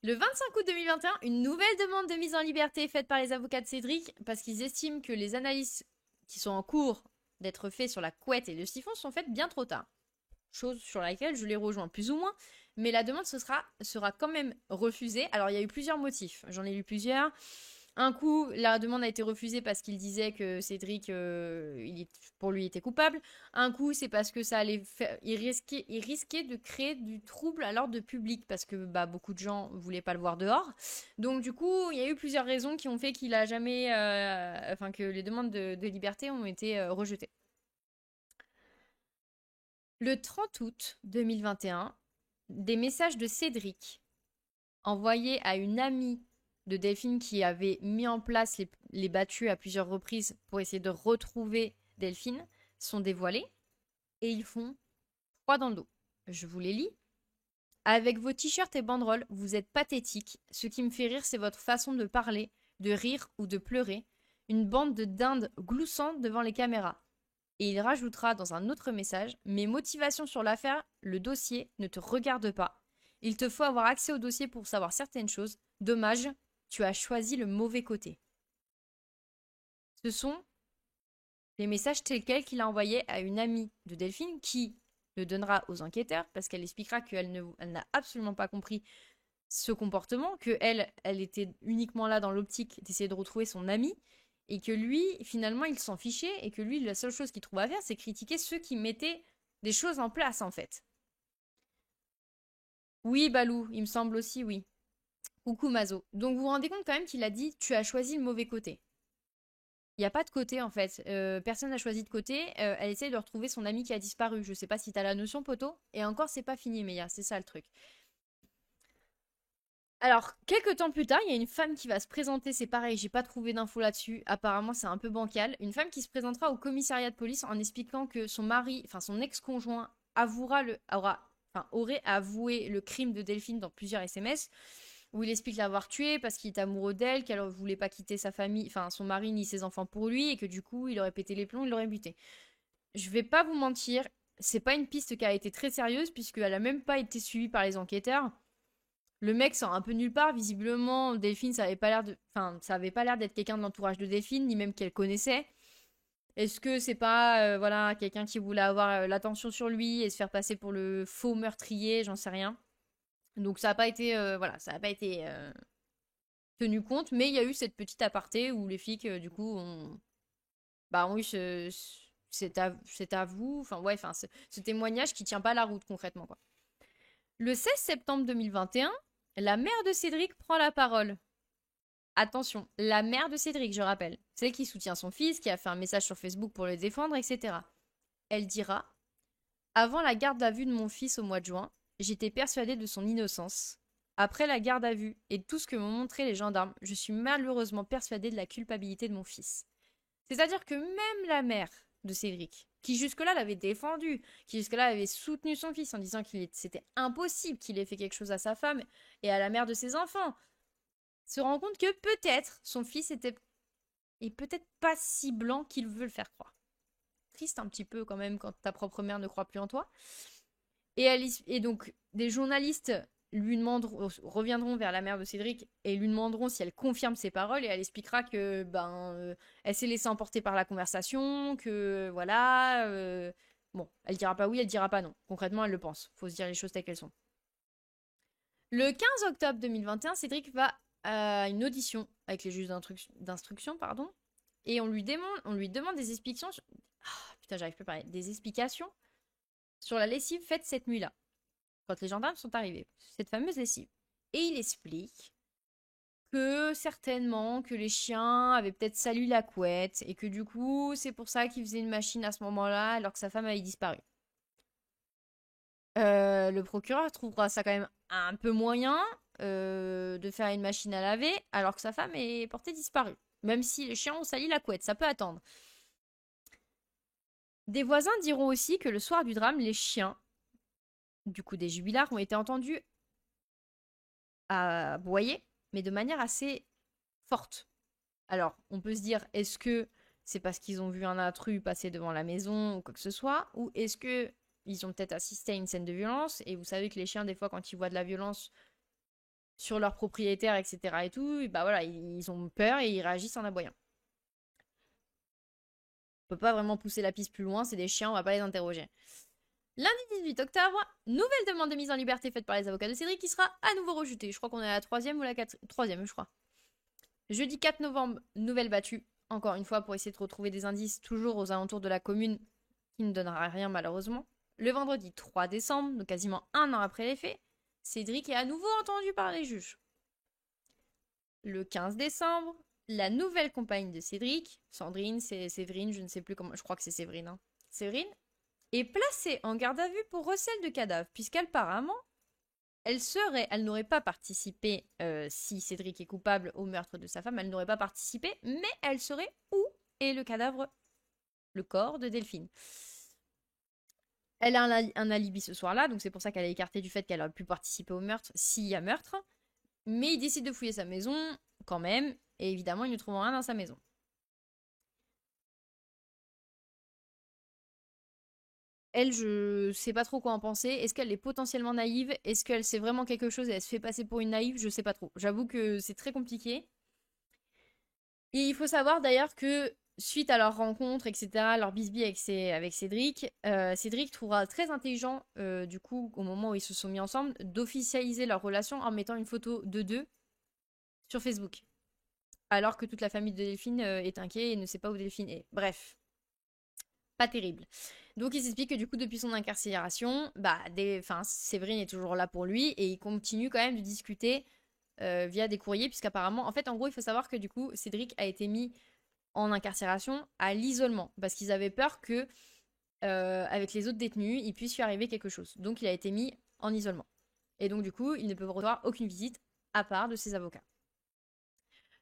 A: Le 25 août 2021, une nouvelle demande de mise en liberté est faite par les avocats de Cédric parce qu'ils estiment que les analyses qui sont en cours d'être faites sur la couette et le siphon sont faites bien trop tard. Chose sur laquelle je les rejoins plus ou moins, mais la demande sera quand même refusée. Alors, il y a eu plusieurs motifs. J'en ai lu plusieurs. Un coup, la demande a été refusée parce qu'il disait que Cédric, pour lui, était coupable. Un coup, c'est parce que ça allait il risquait de créer du trouble à l'ordre public parce que beaucoup de gens voulaient pas le voir dehors. Donc du coup, il y a eu plusieurs raisons qui ont fait qu'il a jamais, que les demandes de liberté ont été rejetées. Le 30 août 2021, des messages de Cédric envoyés à une amie de Delphine qui avait mis en place les battues à plusieurs reprises pour essayer de retrouver Delphine sont dévoilés et ils font froid dans le dos. Je vous les lis. Avec vos t-shirts et banderoles, vous êtes pathétique. Ce qui me fait rire, c'est votre façon de parler, de rire ou de pleurer. Une bande de dindes gloussant devant les caméras. Et il rajoutera dans un autre message, mes motivations sur l'affaire, le dossier ne te regarde pas. Il te faut avoir accès au dossier pour savoir certaines choses. Dommage, tu as choisi le mauvais côté. Ce sont les messages tels quels qu'il a envoyés à une amie de Delphine qui le donnera aux enquêteurs parce qu'elle expliquera qu'elle n'a absolument pas compris ce comportement, qu'elle était uniquement là dans l'optique d'essayer de retrouver son ami et que lui, finalement, il s'en fichait et que lui, la seule chose qu'il trouve à faire, c'est critiquer ceux qui mettaient des choses en place, en fait. Oui, Balou, il me semble aussi, oui. Coucou Mazo. Donc vous vous rendez compte quand même qu'il a dit tu as choisi le mauvais côté. Il n'y a pas de côté en fait. Personne n'a choisi de côté. Elle essaye de retrouver son ami qui a disparu. Je sais pas si t'as la notion, poto. Et encore, c'est pas fini, mais c'est ça le truc. Alors, quelques temps plus tard, il y a une femme qui va se présenter. C'est pareil, j'ai pas trouvé d'infos là-dessus. Apparemment, c'est un peu bancal. Une femme qui se présentera au commissariat de police en expliquant que son mari, enfin son ex-conjoint, aurait avoué le crime de Delphine dans plusieurs SMS où il explique l'avoir tuée parce qu'il est amoureux d'elle, qu'elle ne voulait pas quitter sa famille, enfin son mari ni ses enfants pour lui, et que du coup il aurait pété les plombs, il l'aurait buté. Je vais pas vous mentir, c'est pas une piste qui a été très sérieuse puisqu'elle a même pas été suivie par les enquêteurs. Le mec sort un peu nulle part, visiblement Delphine ça avait pas l'air d'être quelqu'un de l'entourage de Delphine, ni même qu'elle connaissait. Est-ce que c'est pas quelqu'un qui voulait avoir l'attention sur lui et se faire passer pour le faux meurtrier, j'en sais rien. Donc ça n'a pas été tenu compte, mais il y a eu cette petite aparté où les flics du coup ont eu cet avou, ce témoignage qui tient pas la route concrètement quoi. Le 16 septembre 2021, la mère de Cédric prend la parole. Attention, la mère de Cédric, je rappelle, celle qui soutient son fils, qui a fait un message sur Facebook pour le défendre, etc. Elle dira: avant la garde à vue de mon fils au mois de juin, j'étais persuadée de son innocence. Après la garde à vue et tout ce que m'ont montré les gendarmes, je suis malheureusement persuadée de la culpabilité de mon fils. C'est-à-dire que même la mère de Cédric, qui jusque-là l'avait défendu, qui jusque-là avait soutenu son fils en disant qu'il c'était impossible qu'il ait fait quelque chose à sa femme et à la mère de ses enfants, se rend compte que peut-être son fils est peut-être pas si blanc qu'il veut le faire croire. Triste un petit peu quand même quand ta propre mère ne croit plus en toi. Et donc, des journalistes reviendront vers la mère de Cédric et lui demanderont si elle confirme ses paroles et elle expliquera que elle s'est laissée emporter par la conversation, que voilà. Bon, elle dira pas oui, elle dira pas non. Concrètement, elle le pense. Faut se dire les choses telles qu'elles sont. Le 15 octobre 2021, Cédric va à une audition avec les juges d'instruction, pardon, et on lui demande des explications. Putain, j'arrive plus à parler. Des explications sur la lessive faite cette nuit-là, quand les gendarmes sont arrivés, cette fameuse lessive. Et il explique que certainement que les chiens avaient peut-être sali la couette et que du coup c'est pour ça qu'il faisait une machine à ce moment-là alors que sa femme avait disparu. Le procureur trouvera ça quand même un peu moyen de faire une machine à laver alors que sa femme est portée disparue. Même si les chiens ont sali la couette, ça peut attendre. Des voisins diront aussi que le soir du drame, les chiens, du coup des jubilards, ont été entendus aboyer, mais de manière assez forte. Alors, on peut se dire, est-ce que c'est parce qu'ils ont vu un intrus passer devant la maison ou quoi que ce soit, ou est-ce que ils ont peut-être assisté à une scène de violence, et vous savez que les chiens, des fois, quand ils voient de la violence sur leurs propriétaires, etc. et tout, et bah voilà, ils ont peur et ils réagissent en aboyant. On peut pas vraiment pousser la piste plus loin, c'est des chiens, on va pas les interroger. Lundi 18 octobre, nouvelle demande de mise en liberté faite par les avocats de Cédric qui sera à nouveau rejetée. Je crois qu'on est à la troisième ou la quatrième. Troisième, je crois. Jeudi 4 novembre, nouvelle battue. Encore une fois, pour essayer de retrouver des indices, toujours aux alentours de la commune, qui ne donnera rien malheureusement. Le vendredi 3 décembre, donc quasiment un an après les faits, Cédric est à nouveau entendu par les juges. Le 15 décembre, la nouvelle compagne de Cédric, Sandrine, c'est Séverine, je ne sais plus comment, je crois que c'est Séverine. Hein. Séverine est placée en garde à vue pour recel de cadavre, puisqu'apparemment, elle n'aurait pas participé, si Cédric est coupable au meurtre de sa femme, elle n'aurait pas participé, mais elle serait où est le cadavre, le corps de Delphine. Elle a un alibi ce soir-là, donc c'est pour ça qu'elle est écartée du fait qu'elle aurait pu participer au meurtre s'il y a meurtre. Mais il décide de fouiller sa maison quand même, et évidemment, ils ne trouvent rien dans sa maison. Elle, je sais pas trop quoi en penser. Est-ce qu'elle est potentiellement naïve? Est-ce qu'elle sait vraiment quelque chose et elle se fait passer pour une naïve? Je sais pas trop. J'avoue que c'est très compliqué. Et il faut savoir d'ailleurs que suite à leur rencontre, etc., leur bisbille avec Cédric, Cédric trouvera très intelligent, du coup, au moment où ils se sont mis ensemble, d'officialiser leur relation en mettant une photo de deux sur Facebook. Alors que toute la famille de Delphine est inquiète et ne sait pas où Delphine est. Bref, pas terrible. Donc il s'explique que du coup, depuis son incarcération, Séverine est toujours là pour lui et il continue quand même de discuter via des courriers, puisqu'apparemment, en fait, en gros, il faut savoir que du coup, Cédric a été mis en incarcération à l'isolement, parce qu'ils avaient peur que, avec les autres détenus, il puisse lui arriver quelque chose. Donc il a été mis en isolement. Et donc du coup, il ne peut recevoir aucune visite à part de ses avocats.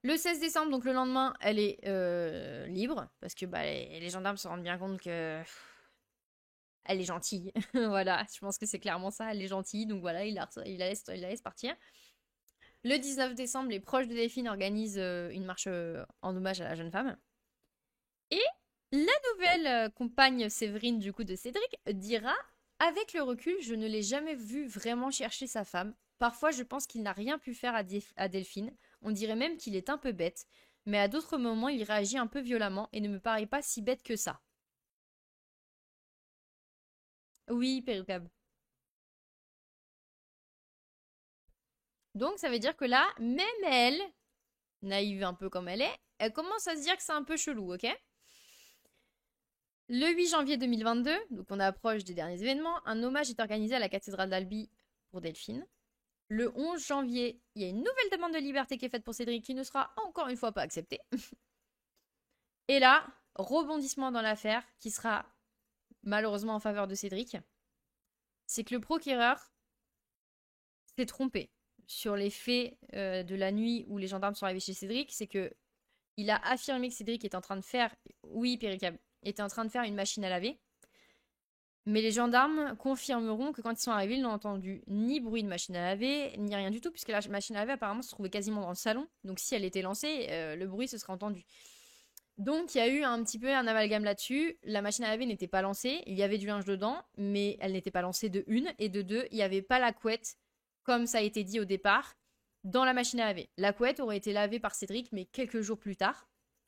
A: Le 16 décembre, donc le lendemain, elle est libre, parce que bah, les gendarmes se rendent bien compte que elle est gentille. Voilà, je pense que c'est clairement ça, elle est gentille, donc voilà, il la laisse partir. Le 19 décembre, les proches de Delphine organisent une marche en hommage à la jeune femme. Et la nouvelle compagne Séverine du coup de Cédric dira: avec le recul, je ne l'ai jamais vu vraiment chercher sa femme. Parfois, je pense qu'il n'a rien pu faire à Delphine. On dirait même qu'il est un peu bête. Mais à d'autres moments, il réagit un peu violemment et ne me paraît pas si bête que ça. Oui, Pérucab. Donc, ça veut dire que là, même elle, naïve un peu comme elle commence à se dire que c'est un peu chelou, ok? Le 8 janvier 2022, donc on approche des derniers événements, un hommage est organisé à la cathédrale d'Albi pour Delphine. Le 11 janvier, il y a une nouvelle demande de liberté qui est faite pour Cédric qui ne sera encore une fois pas acceptée. Et là, rebondissement dans l'affaire qui sera malheureusement en faveur de Cédric. C'est que le procureur s'est trompé sur les faits de la nuit où les gendarmes sont arrivés chez Cédric. C'est que il a affirmé que Cédric était en train de faire, oui, Péricab, était en train de faire une machine à laver. Mais les gendarmes confirmeront que quand ils sont arrivés, ils n'ont entendu ni bruit de machine à laver, ni rien du tout, puisque la machine à laver apparemment se trouvait quasiment dans le salon. Donc si elle était lancée, le bruit se serait entendu. Donc il y a eu un petit peu un amalgame là-dessus. La machine à laver n'était pas lancée, il y avait du linge dedans, mais elle n'était pas lancée de une. Et de deux, il n'y avait pas la couette, comme ça a été dit au départ, dans la machine à laver. La couette aurait été lavée par Cédric, mais quelques jours plus tard.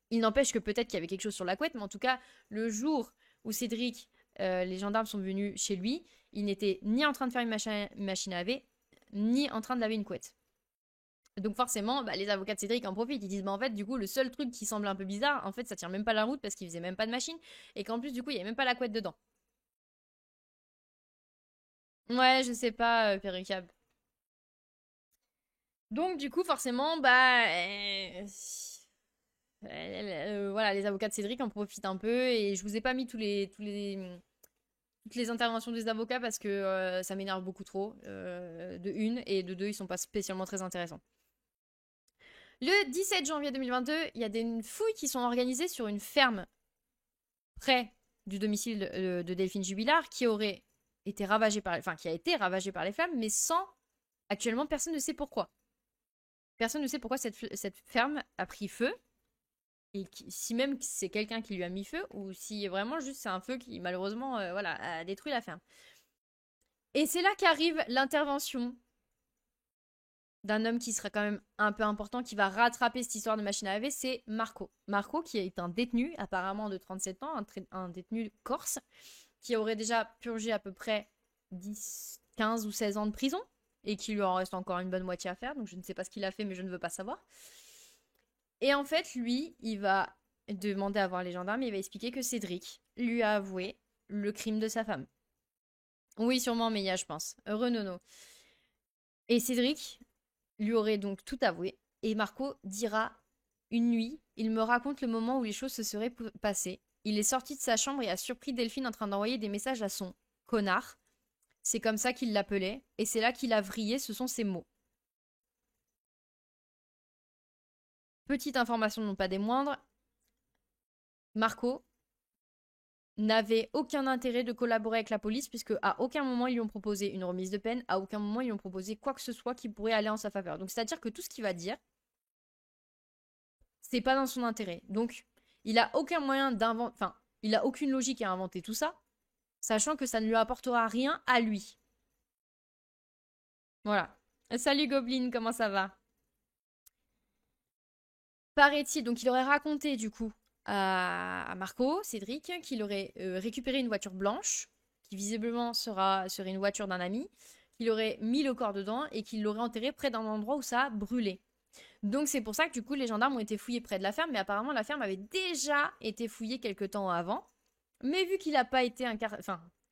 A: Il n'empêche que peut-être qu'il y avait quelque chose sur la couette, mais en tout cas, le jour où Cédric, les gendarmes sont venus chez lui, il n'était ni en train de faire une machine à laver, ni en train de laver une couette. Donc forcément, bah, les avocats de Cédric en profitent. Ils disent, bah en fait, du coup, le seul truc qui semble un peu bizarre, en fait, ça tient même pas la route parce qu'il faisait même pas de machine et qu'en plus, du coup, il y avait même pas la couette dedans. Ouais, je sais pas, Péricab. Donc du coup, forcément, bah, voilà, les avocats de Cédric en profitent un peu et je vous ai pas mis toutes les interventions des avocats parce que ça m'énerve beaucoup trop, de une, et de deux, ils sont pas spécialement très intéressants. Le 17 janvier 2022, il y a des fouilles qui sont organisées sur une ferme près du domicile de Delphine Jubilard qui aurait été ravagée par, enfin, qui a été ravagée par les flammes, mais sans, actuellement, personne ne sait pourquoi. Personne ne sait pourquoi cette ferme a pris feu. Et si même c'est quelqu'un qui lui a mis feu, ou si vraiment juste c'est un feu qui malheureusement voilà, a détruit la ferme. Et c'est là qu'arrive l'intervention d'un homme qui sera quand même un peu important, qui va rattraper cette histoire de machine à laver, c'est Marco. Marco, qui est un détenu, apparemment de 37 ans, un détenu corse, qui aurait déjà purgé à peu près 10, 15 ou 16 ans de prison, et qui lui en reste encore une bonne moitié à faire, donc je ne sais pas ce qu'il a fait, mais je ne veux pas savoir. Et en fait, lui, il va demander à voir les gendarmes, et il va expliquer que Cédric lui a avoué le crime de sa femme. Oui, sûrement, mais il y a, je pense. Heureux Nono. Et Cédric lui aurait donc tout avoué, et Marco dira une nuit, il me raconte le moment où les choses se seraient passées. Il est sorti de sa chambre et a surpris Delphine en train d'envoyer des messages à son connard. C'est comme ça qu'il l'appelait, et c'est là qu'il a vrillé, ce sont ses mots. Petite information non pas des moindres, Marco n'avait aucun intérêt de collaborer avec la police puisque à aucun moment ils lui ont proposé une remise de peine, à aucun moment ils lui ont proposé quoi que ce soit qui pourrait aller en sa faveur. Donc c'est-à-dire que tout ce qu'il va dire, c'est pas dans son intérêt. Donc il a aucun moyen d'inventer, enfin, il a aucune logique à inventer tout ça, sachant que ça ne lui apportera rien à lui. Voilà. Salut Goblin, comment ça va? Paraît-il, donc il aurait raconté du coup à Marco, Cédric, qu'il aurait récupéré une voiture blanche, qui visiblement serait une voiture d'un ami, qu'il aurait mis le corps dedans et qu'il l'aurait enterré près d'un endroit où ça a brûlé. Donc c'est pour ça que du coup les gendarmes ont été fouillés près de la ferme, mais apparemment la ferme avait déjà été fouillée quelque temps avant. Mais vu qu'il a pas été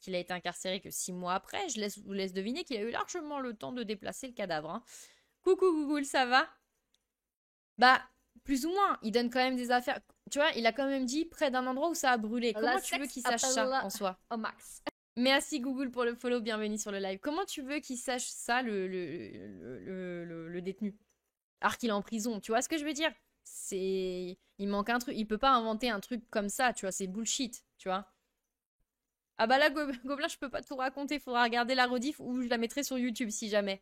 A: qu'il a été incarcéré que 6 mois après, vous laisse deviner qu'il a eu largement le temps de déplacer le cadavre. Hein. Coucou Google, ça va? Bah, plus ou moins, il donne quand même des affaires. Tu vois, il a quand même dit près d'un endroit où ça a brûlé. Comment tu veux qu'il sache ça en soi?
B: Au max.
A: Merci Google pour le follow, bienvenue sur le live. Comment tu veux qu'il sache ça, le détenu? Alors qu'il est en prison, tu vois ce que je veux dire? C'est. Il manque un truc. Il peut pas inventer un truc comme ça, tu vois, c'est bullshit, tu vois. Ah bah là, Gobelin, je peux pas tout raconter, faudra regarder la rediff ou je la mettrai sur YouTube si jamais.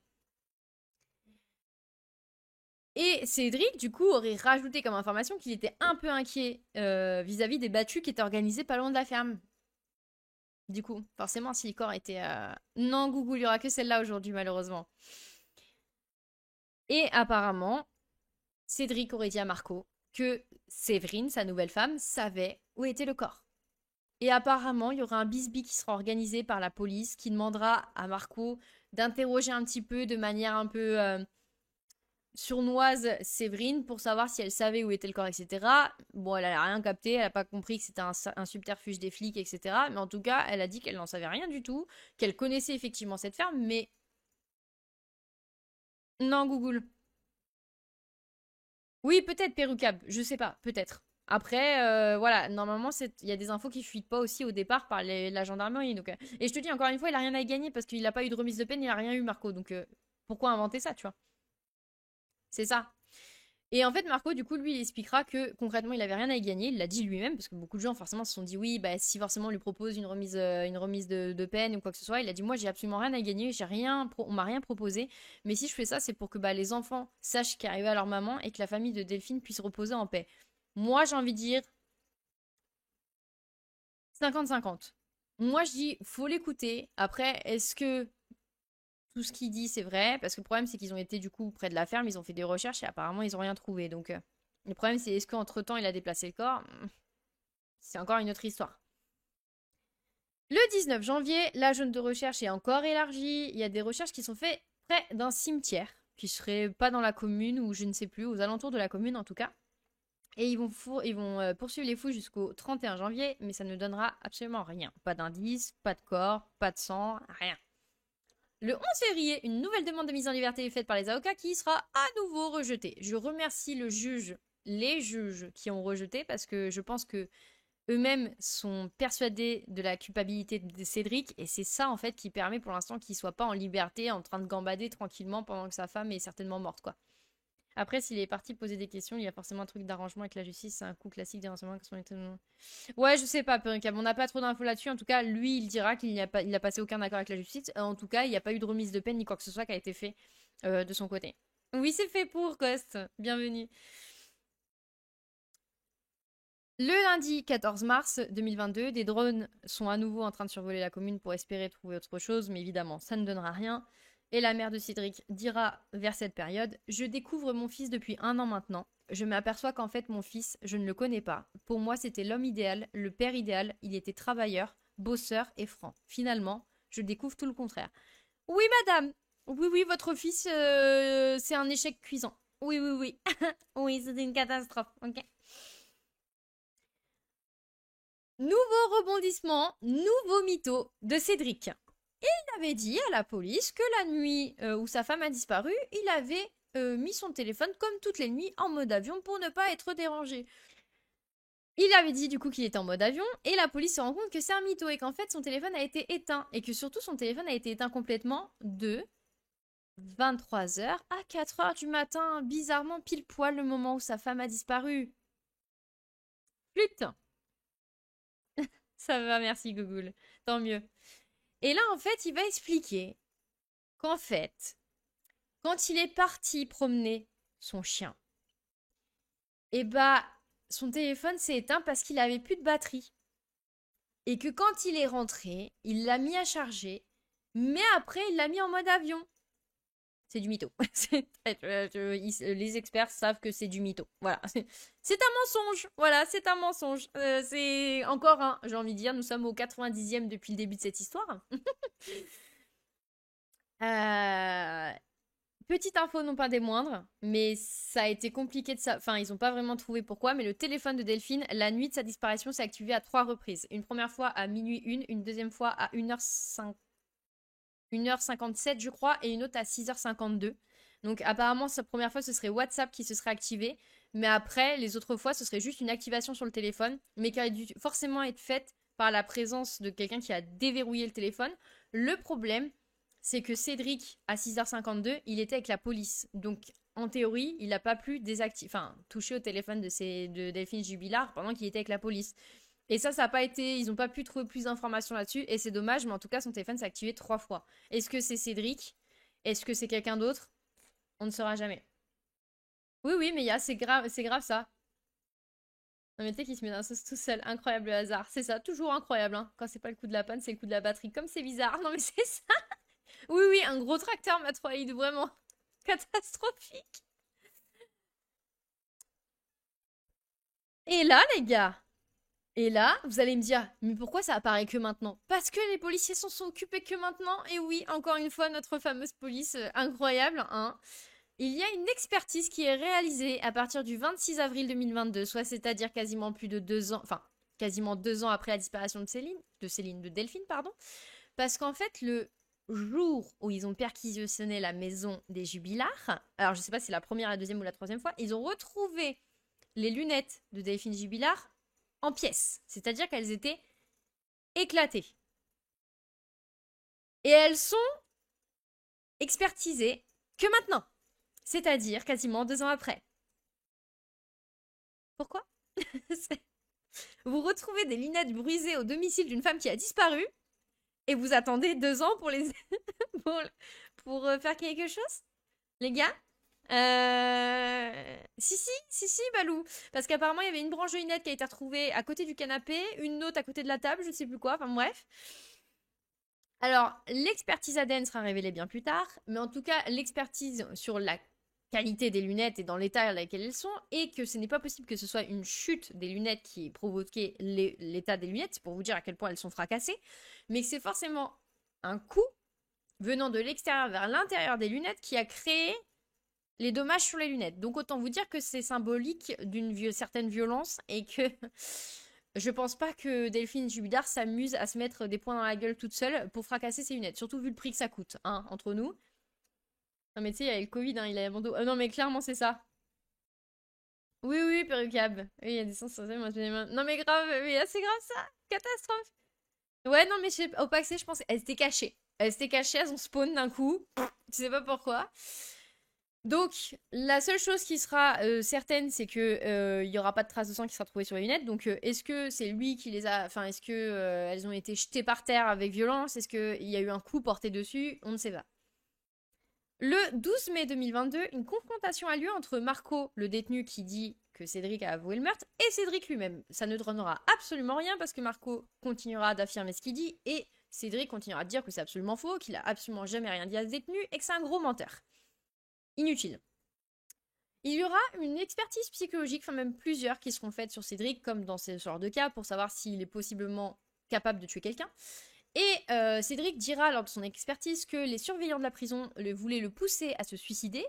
A: Et Cédric, du coup, aurait rajouté comme information qu'il était un peu inquiet vis-à-vis des battues qui étaient organisées pas loin de la ferme. Du coup, forcément, si le corps était... Non, Google, il y aura que celle-là aujourd'hui, malheureusement. Et apparemment, Cédric aurait dit à Marco que Séverine, sa nouvelle femme, savait où était le corps. Et apparemment, il y aura un bisbee qui sera organisé par la police qui demandera à Marco d'interroger un petit peu de manière un peu sournoise Séverine pour savoir si elle savait où était le corps, etc. Bon, elle a rien capté, elle a pas compris que c'était un subterfuge des flics, etc. Mais en tout cas, elle a dit qu'elle n'en savait rien du tout, qu'elle connaissait effectivement cette ferme, mais non, Google. Oui, peut-être Perucab, je sais pas, peut-être. Après, voilà, normalement, il y a des infos qui fuitent pas aussi au départ par la gendarmerie. Donc, et je te dis, encore une fois, il a rien à y gagner parce qu'il a pas eu de remise de peine, il a rien eu, Marco. Donc, pourquoi inventer ça, tu vois? C'est ça. Et en fait, Marco, du coup, lui, il expliquera que concrètement, il avait rien à y gagner. Il l'a dit lui-même, parce que beaucoup de gens, forcément, se sont dit oui, bah, si forcément on lui propose une remise de peine ou quoi que ce soit, il a dit moi, j'ai absolument rien à y gagner, on m'a rien proposé. Mais si je fais ça, c'est pour que bah, les enfants sachent ce qui est arrivé à leur maman et que la famille de Delphine puisse reposer en paix. Moi, j'ai envie de dire 50-50. Moi, je dis, faut l'écouter. Après, est-ce que tout ce qu'il dit, c'est vrai? Parce que le problème, c'est qu'ils ont été du coup près de la ferme, ils ont fait des recherches et apparemment, ils n'ont rien trouvé. Donc, le problème, c'est est-ce qu'entre-temps, il a déplacé le corps? C'est encore une autre histoire. Le 19 janvier, la zone de recherche est encore élargie. Il y a des recherches qui sont faites près d'un cimetière, qui serait pas dans la commune ou je ne sais plus, aux alentours de la commune en tout cas. Et ils vont poursuivre les fouilles jusqu'au 31 janvier, mais ça ne donnera absolument rien. Pas d'indice, pas de corps, pas de sang, rien. Le 11 février, une nouvelle demande de mise en liberté est faite par les avocats qui sera à nouveau rejetée. Je remercie les juges qui ont rejeté parce que je pense que eux-mêmes sont persuadés de la culpabilité de Cédric et c'est ça en fait qui permet pour l'instant qu'il soit pas en liberté en train de gambader tranquillement pendant que sa femme est certainement morte quoi. Après, s'il est parti poser des questions, il y a forcément un truc d'arrangement avec la justice, c'est un coup classique des renseignements. Ouais, je sais pas, Perricab, on n'a pas trop d'infos là-dessus. En tout cas, lui, il dira qu'il n'a passé aucun accord avec la justice. En tout cas, il n'y a pas eu de remise de peine ni quoi que ce soit qui a été fait de son côté. Oui, c'est fait pour, Cost. Bienvenue. Le lundi 14 mars 2022, des drones sont à nouveau en train de survoler la commune pour espérer trouver autre chose, mais évidemment, ça ne donnera rien. Et la mère de Cédric dira vers cette période: Je découvre mon fils depuis 1 an maintenant. Je m'aperçois qu'en fait, mon fils, je ne le connais pas. Pour moi, c'était l'homme idéal, le père idéal. Il était travailleur, bosseur et franc. Finalement, je découvre tout le contraire. Oui, madame. Oui, oui, votre fils, c'est un échec cuisant. Oui, oui, oui. Oui, c'était une catastrophe. Ok. Nouveau rebondissement, nouveau mytho de Cédric. Il avait dit à la police que la nuit où sa femme a disparu, il avait mis son téléphone comme toutes les nuits en mode avion pour ne pas être dérangé. Il avait dit du coup qu'il était en mode avion et la police se rend compte que c'est un mytho et qu'en fait son téléphone a été éteint et que surtout son téléphone a été éteint complètement de 23h à 4h du matin, bizarrement pile poil le moment où sa femme a disparu. Putain. Ça va, merci Google. Tant mieux. Et là, en fait, il va expliquer qu'en fait, quand il est parti promener son chien, et bah, son téléphone s'est éteint parce qu'il avait plus de batterie. Et que quand il est rentré, il l'a mis à charger, mais après, il l'a mis en mode avion. C'est du mytho. Les experts savent que c'est du mytho. Voilà. C'est un mensonge. Voilà, c'est un mensonge. C'est encore un, j'ai envie de dire, nous sommes au 90e depuis le début de cette histoire. Petite info, non pas des moindres, mais ça a été compliqué de ça. Enfin, ils n'ont pas vraiment trouvé pourquoi, mais le téléphone de Delphine, la nuit de sa disparition, s'est activé à 3 reprises. Une première fois à minuit 1, une deuxième fois à 1h57, je crois, et une autre à 6h52. Donc, apparemment, sa première fois, ce serait WhatsApp qui se serait activé, mais après, les autres fois, ce serait juste une activation sur le téléphone, mais qui aurait dû forcément être faite par la présence de quelqu'un qui a déverrouillé le téléphone. Le problème, c'est que Cédric, à 6h52, il était avec la police. Donc, en théorie, il n'a pas pu toucher au téléphone de Delphine Jubilard pendant qu'il était avec la police. Et ça n'a pas été. Ils n'ont pas pu trouver plus d'informations là-dessus. Et c'est dommage, mais en tout cas, son téléphone s'est activé 3 fois. Est-ce que c'est Cédric? Est-ce que c'est quelqu'un d'autre? On ne saura jamais. Oui, oui, mais c'est grave ça. Non, mais tu sais qu'il se met dans la sauce tout seul. Incroyable le hasard. C'est ça, toujours incroyable. Hein. Quand c'est pas le coup de la panne, c'est le coup de la batterie. Comme c'est bizarre. Non, mais c'est ça. Oui, oui, un gros tracteur m'a trahi, vraiment catastrophique. Et là, les gars, et là, vous allez me dire, mais pourquoi ça apparaît que maintenant? Parce que les policiers s'en sont occupés que maintenant. Et oui, encore une fois, notre fameuse police incroyable, hein. Il y a une expertise qui est réalisée à partir du 26 avril 2022, soit c'est-à-dire quasiment plus de 2 ans, enfin, quasiment 2 ans après la disparition de Delphine, pardon. Parce qu'en fait, le jour où ils ont perquisitionné la maison des Jubilars, alors je sais pas si c'est la première, la deuxième ou la troisième fois, ils ont retrouvé les lunettes de Delphine Jubilard en pièces. C'est-à-dire qu'elles étaient éclatées. Et elles sont expertisées que maintenant. C'est-à-dire quasiment 2 ans après. Pourquoi? Vous retrouvez des lunettes brisées au domicile d'une femme qui a disparu et vous attendez 2 ans pour les pour faire quelque chose, les gars. Si, Balou. Parce qu'apparemment, il y avait une branche de lunettes qui a été retrouvée à côté du canapé, une autre à côté de la table, je ne sais plus quoi, enfin bref. Alors, l'expertise ADN sera révélée bien plus tard, mais en tout cas, l'expertise sur la qualité des lunettes et dans l'état dans lequel elles sont, et que ce n'est pas possible que ce soit une chute des lunettes qui ait provoqué l'état des lunettes, c'est pour vous dire à quel point elles sont fracassées, mais que c'est forcément un coup venant de l'extérieur vers l'intérieur des lunettes qui a créé les dommages sur les lunettes. Donc autant vous dire que c'est symbolique d'une certaine violence et que Je pense pas que Delphine Jubilard s'amuse à se mettre des points dans la gueule toute seule pour fracasser ses lunettes. Surtout vu le prix que ça coûte, hein, entre nous. Non mais tu sais, il y a le Covid, hein, il a mon dos. Non mais clairement c'est ça. Oui, oui, perrucable. Oui, il y a des sens censés, moi je me dis, non mais grave, mais c'est grave ça. Catastrophe. Ouais, non mais au Paxé, je pense, elles étaient cachées. Elles étaient cachées, elles ont spawn d'un coup. Tu sais pas pourquoi. Donc, la seule chose qui sera certaine, c'est que il y aura pas de traces de sang qui sera trouvée sur les lunettes. Donc, est-ce que c'est lui qui les a, enfin, est-ce que elles ont été jetées par terre avec violence? Est-ce qu'il y a eu un coup porté dessus? On ne sait pas. Le 12 mai 2022, une confrontation a lieu entre Marco, le détenu qui dit que Cédric a avoué le meurtre, et Cédric lui-même. Ça ne donnera absolument rien parce que Marco continuera d'affirmer ce qu'il dit et Cédric continuera de dire que c'est absolument faux, qu'il a absolument jamais rien dit à ce détenu et que c'est un gros menteur. Inutile. Il y aura une expertise psychologique, enfin même plusieurs, qui seront faites sur Cédric, comme dans ce genre de cas, pour savoir s'il est possiblement capable de tuer quelqu'un. Et Cédric dira lors de son expertise que les surveillants de la prison voulaient le pousser à se suicider.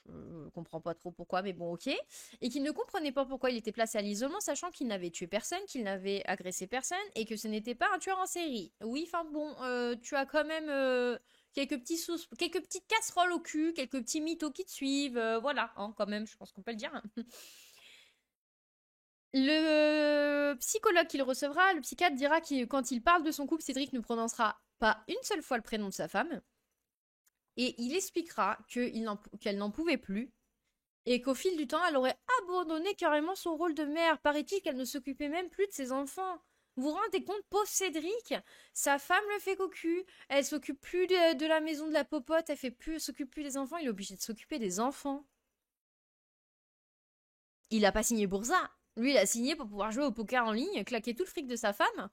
A: Je comprends pas trop pourquoi, mais bon, ok. Et qu'il ne comprenait pas pourquoi il était placé à l'isolement, sachant qu'il n'avait tué personne, qu'il n'avait agressé personne, et que ce n'était pas un tueur en série. Oui, enfin bon, tu as quand même quelques petites casseroles au cul, quelques petits mythos qui te suivent, voilà, hein, quand même, je pense qu'on peut le dire. Le psychologue qu'il recevra, le psychiatre dira que quand il parle de son couple, Cédric ne prononcera pas une seule fois le prénom de sa femme. Et il expliquera qu'elle n'en pouvait plus. Et qu'au fil du temps, elle aurait abandonné carrément son rôle de mère. Paraît-il qu'elle ne s'occupait même plus de ses enfants. Vous vous rendez compte, pauvre Cédric, sa femme le fait cocu, elle s'occupe plus de la maison de la popote, s'occupe plus des enfants, il est obligé de s'occuper des enfants. Il a pas signé pour ça. Lui, il a signé pour pouvoir jouer au poker en ligne, claquer tout le fric de sa femme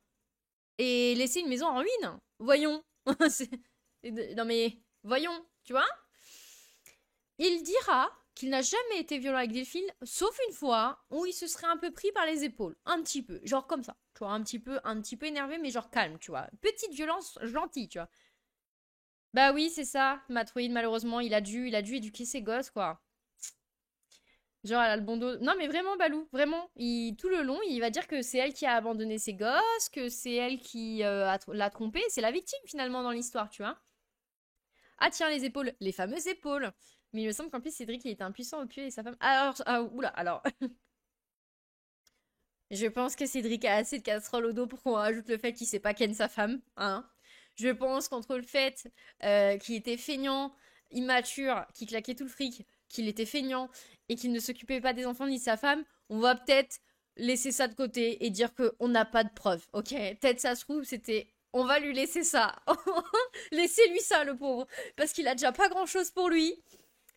A: et laisser une maison en ruine. Voyons. Non mais, voyons, tu vois. Il dira qu'il n'a jamais été violent avec Delphine, sauf une fois où il se serait un peu pris par les épaules. Un petit peu. Genre comme ça. Tu vois, un petit peu énervé, mais genre calme, tu vois. Petite violence gentille, tu vois. Bah oui, c'est ça. Matruid, malheureusement, il a dû éduquer ses gosses, quoi. Genre, elle a le bon dos. Non, mais vraiment, Balou, vraiment. Tout le long, il va dire que c'est elle qui a abandonné ses gosses, que c'est elle qui l'a trompé. C'est la victime, finalement, dans l'histoire, tu vois. Ah, tiens, les épaules. Les fameuses épaules. Mais il me semble qu'en plus, Cédric, il était impuissant au pied et sa femme. Alors, oula, alors. Je pense que Cédric a assez de casseroles au dos pour qu'on rajoute le fait qu'il sait pas ken sa femme, hein. Je pense qu'entre le fait qu'il était feignant, immature, qu'il claquait tout le fric, qu'il était feignant et qu'il ne s'occupait pas des enfants ni de sa femme, on va peut-être laisser ça de côté et dire qu'on n'a pas de preuves, ok? Peut-être ça se trouve, c'était... On va lui laisser ça. Laissez-lui ça, le pauvre. Parce qu'il a déjà pas grand-chose pour lui.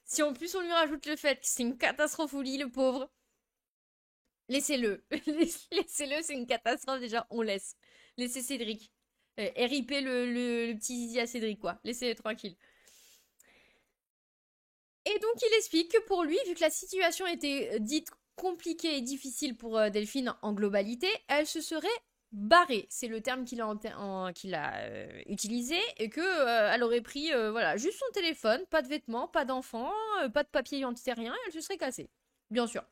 A: Si en plus on lui rajoute le fait que c'est une catastrophe, le pauvre, laissez-le. Laissez-le, c'est une catastrophe déjà, on laisse. Laissez Cédric. RIP le petit zizi à Cédric, quoi. Laissez-le tranquille. Et donc il explique que pour lui, vu que la situation était dite compliquée et difficile pour Delphine en globalité, elle se serait barrée. C'est le terme qu'il a utilisé et que elle aurait pris voilà, juste son téléphone, pas de vêtements, pas d'enfants, pas de papier identitaire, rien, et elle se serait cassée. Bien sûr.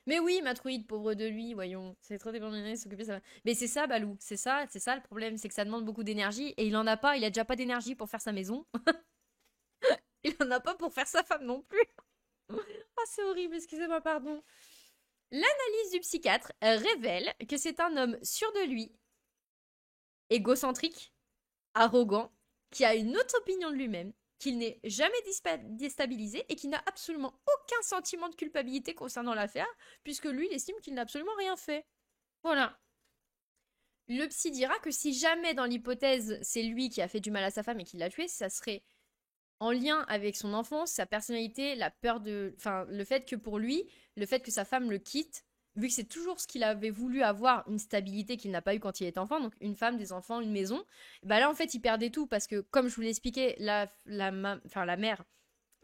A: Mais oui, Matruid, pauvre de lui, voyons, c'est trop dépendant de s'occuper ça. Mais c'est ça, Balou, c'est ça le problème, c'est que ça demande beaucoup d'énergie et il en a pas, il a déjà pas d'énergie pour faire sa maison. Il en a pas pour faire sa femme non plus. Oh, c'est horrible, excusez-moi, pardon. L'analyse du psychiatre révèle que c'est un homme sûr de lui, égocentrique, arrogant, qui a une autre opinion de lui-même, qu'il n'est jamais déstabilisé et qui n'a absolument aucun sentiment de culpabilité concernant l'affaire, puisque lui, il estime qu'il n'a absolument rien fait. Voilà. Le psy dira que si jamais, dans l'hypothèse, c'est lui qui a fait du mal à sa femme et qui l'a tué, ça serait en lien avec son enfance, sa personnalité, la peur de... Enfin, le fait que pour lui, le fait que sa femme le quitte, vu que c'est toujours ce qu'il avait voulu avoir, une stabilité qu'il n'a pas eu quand il était enfant, donc une femme, des enfants, une maison, bah là, en fait, il perdait tout, parce que, comme je vous l'ai expliqué, la mère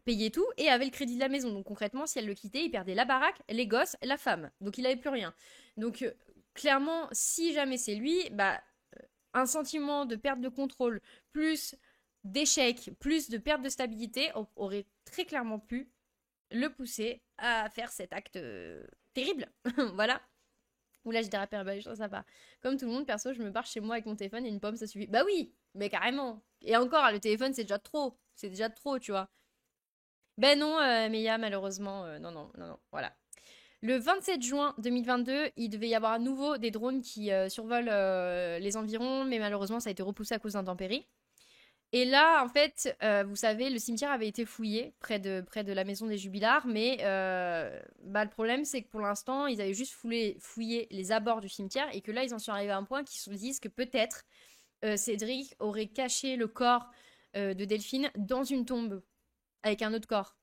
A: payait tout et avait le crédit de la maison. Donc concrètement, si elle le quittait, il perdait la baraque, les gosses, la femme. Donc il avait plus rien. Donc clairement, si jamais c'est lui, bah un sentiment de perte de contrôle, plus d'échec, plus de perte de stabilité, aurait très clairement pu le pousser à faire cet acte terrible. Voilà. Oula, j'ai dérapé, bah, je trouve ça pas. Comme tout le monde, perso, je me barre chez moi avec mon téléphone et une pomme, ça suffit. Bah oui, mais carrément. Et encore, le téléphone, c'est déjà trop. C'est déjà trop, tu vois. Ben non, Meia, malheureusement, non, non, non, non, voilà. Le 27 juin 2022, il devait y avoir à nouveau des drones qui survolent les environs, mais malheureusement, ça a été repoussé à cause d'intempéries. Et là, en fait, vous savez, le cimetière avait été fouillé près de la maison des Jubillards, mais bah, le problème, c'est que pour l'instant, ils avaient juste fouillé les abords du cimetière et que là, ils en sont arrivés à un point qu'ils se disent que peut-être Cédric aurait caché le corps de Delphine dans une tombe avec un autre corps.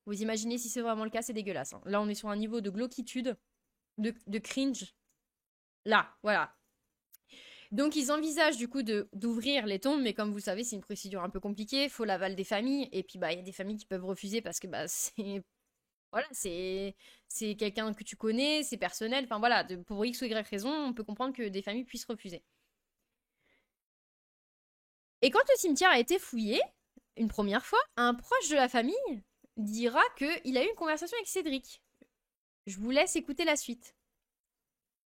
A: Vous imaginez si c'est vraiment le cas, c'est dégueulasse, hein. Là, on est sur un niveau de glauquitude, de cringe. Là, voilà. Donc, ils envisagent du coup d'ouvrir les tombes, mais comme vous le savez, c'est une procédure un peu compliquée. Il faut l'aval des familles. Et puis, bah, il y a des familles qui peuvent refuser parce que bah, c'est. Voilà, c'est quelqu'un que tu connais, c'est personnel. Enfin, voilà, pour X ou Y raison, on peut comprendre que des familles puissent refuser. Et quand le cimetière a été fouillé, une première fois, un proche de la famille dira qu'il a eu une conversation avec Cédric. Je vous laisse écouter la suite.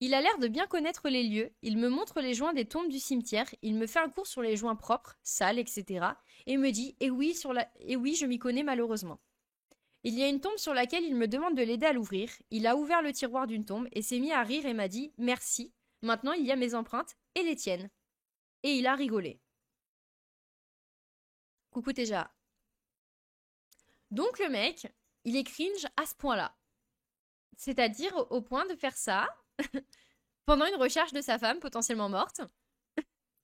A: Il a l'air de bien connaître les lieux, il me montre les joints des tombes du cimetière, il me fait un cours sur les joints propres, sales, etc. Et me dit eh oui, je m'y connais malheureusement. Il y a une tombe sur laquelle il me demande de l'aider à l'ouvrir. Il a ouvert le tiroir d'une tombe et s'est mis à rire et m'a dit merci. Maintenant il y a mes empreintes et les tiennes. Et il a rigolé. Coucou Teja. Donc le mec, il est cringe à ce point-là. C'est-à-dire au point de faire ça pendant une recherche de sa femme potentiellement morte.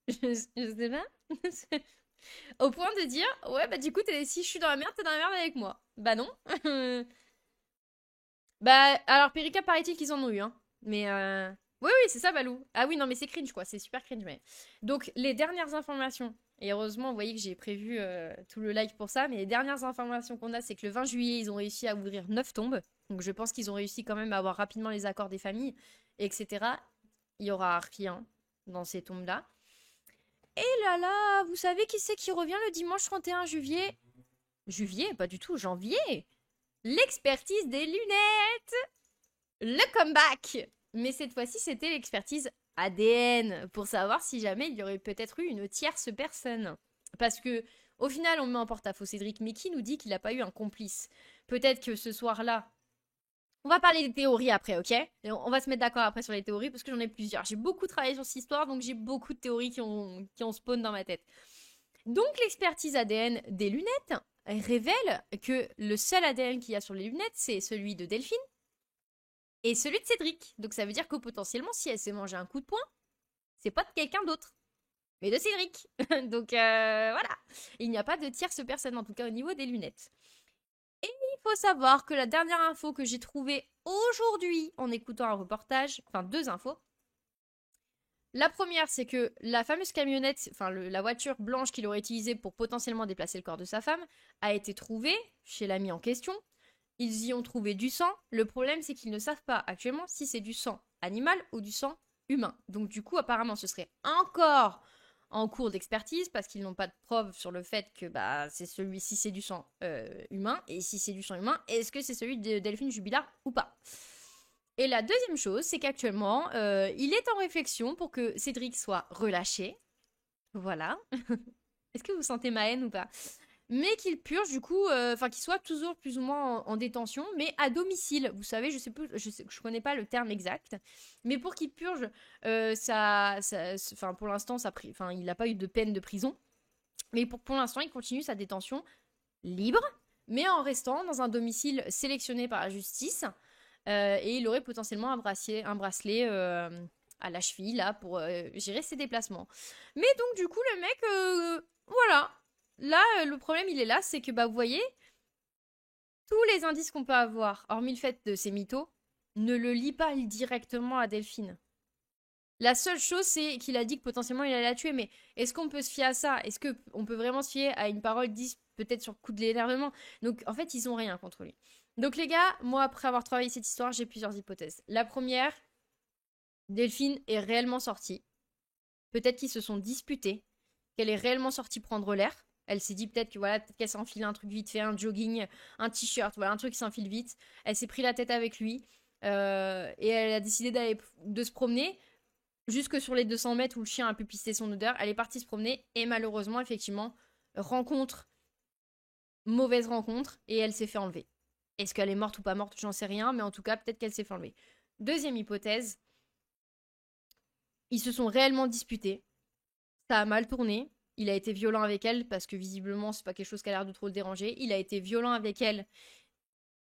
A: Je sais pas. Au point de dire, ouais, bah du coup, si je suis dans la merde, t'es dans la merde avec moi. Bah non. Bah, alors, Perika, paraît-il qu'ils en ont eu, hein. Mais, oui, oui, c'est ça, Balou. Ah oui, non, mais c'est cringe, quoi. C'est super cringe, mais. Donc, les dernières informations, et heureusement, vous voyez que j'ai prévu tout le live pour ça, mais les dernières informations qu'on a, c'est que le 20 juillet, ils ont réussi à ouvrir 9 tombes. Donc, je pense qu'ils ont réussi quand même à avoir rapidement les accords des familles, etc. Il y aura rien dans ces tombes-là. Et là là, vous savez qui c'est qui revient le dimanche 31 juillet? Juillet, pas du tout, janvier. L'expertise des lunettes. Le comeback. Mais cette fois-ci, c'était l'expertise ADN pour savoir si jamais il y aurait peut-être eu une tierce personne. Parce que au final, on met en porte-à-faux Cédric, mais qui nous dit qu'il n'a pas eu un complice? Peut-être que ce soir-là, on va parler des théories après, ok? Et on va se mettre d'accord après sur les théories parce que j'en ai plusieurs. J'ai beaucoup travaillé sur cette histoire, donc j'ai beaucoup de théories qui ont spawn dans ma tête. Donc l'expertise ADN des lunettes révèle que le seul ADN qu'il y a sur les lunettes, c'est celui de Delphine et celui de Cédric. Donc ça veut dire que potentiellement, si elle s'est mangé un coup de poing, c'est pas de quelqu'un d'autre, mais de Cédric. Donc voilà, il n'y a pas de tierce personne, en tout cas au niveau des lunettes. Il faut savoir que la dernière info que j'ai trouvée aujourd'hui en écoutant un reportage, enfin 2 infos. La première, c'est que la fameuse camionnette, enfin la voiture blanche qu'il aurait utilisée pour potentiellement déplacer le corps de sa femme, a été trouvée chez l'ami en question. Ils y ont trouvé du sang. Le problème, c'est qu'ils ne savent pas actuellement si c'est du sang animal ou du sang humain. Donc du coup, apparemment, ce serait encore en cours d'expertise parce qu'ils n'ont pas de preuves sur le fait que bah, c'est celui-ci, c'est du sang humain. Et si c'est du sang humain, est-ce que c'est celui de Delphine Jubilard ou pas? Et la deuxième chose, c'est qu'actuellement, il est en réflexion pour que Cédric soit relâché. Voilà. Est-ce que vous sentez ma haine ou pas? Mais qu'il purge du coup, enfin qu'il soit toujours plus ou moins en détention, mais à domicile. Vous savez, je sais plus, je connais pas le terme exact, mais pour qu'il purge, enfin pour l'instant, enfin il n'a pas eu de peine de prison, mais pour l'instant, il continue sa détention libre, mais en restant dans un domicile sélectionné par la justice, et il aurait potentiellement un bracelet à la cheville là pour gérer ses déplacements. Mais donc du coup, le mec, voilà. Là, le problème, il est là, c'est que, bah, vous voyez, tous les indices qu'on peut avoir, hormis le fait de ces mythos, ne le lie pas directement à Delphine. La seule chose, c'est qu'il a dit que potentiellement il allait la tuer, mais est-ce qu'on peut se fier à ça? Est-ce qu'on peut vraiment se fier à une parole dite peut-être sur le coup de l'énervement? Donc, en fait, ils ont rien contre lui. Donc, les gars, moi, après avoir travaillé cette histoire, j'ai plusieurs hypothèses. La première, Delphine est réellement sortie. Peut-être qu'ils se sont disputés, qu'elle est réellement sortie prendre l'air. Elle s'est dit peut-être que voilà, peut-être qu'elle s'enfile un truc vite fait, un jogging, un t-shirt, voilà, un truc qui s'enfile vite. Elle s'est pris la tête avec lui et elle a décidé de se promener jusque sur les 200 mètres où le chien a pu pister son odeur. Elle est partie se promener et malheureusement, effectivement, mauvaise rencontre et elle s'est fait enlever. Est-ce qu'elle est morte ou pas morte, j'en sais rien, mais en tout cas, peut-être qu'elle s'est fait enlever. Deuxième hypothèse, ils se sont réellement disputés. Ça a mal tourné. Il a été violent avec elle parce que visiblement, c'est pas quelque chose qui a l'air de trop le déranger. Il a été violent avec elle.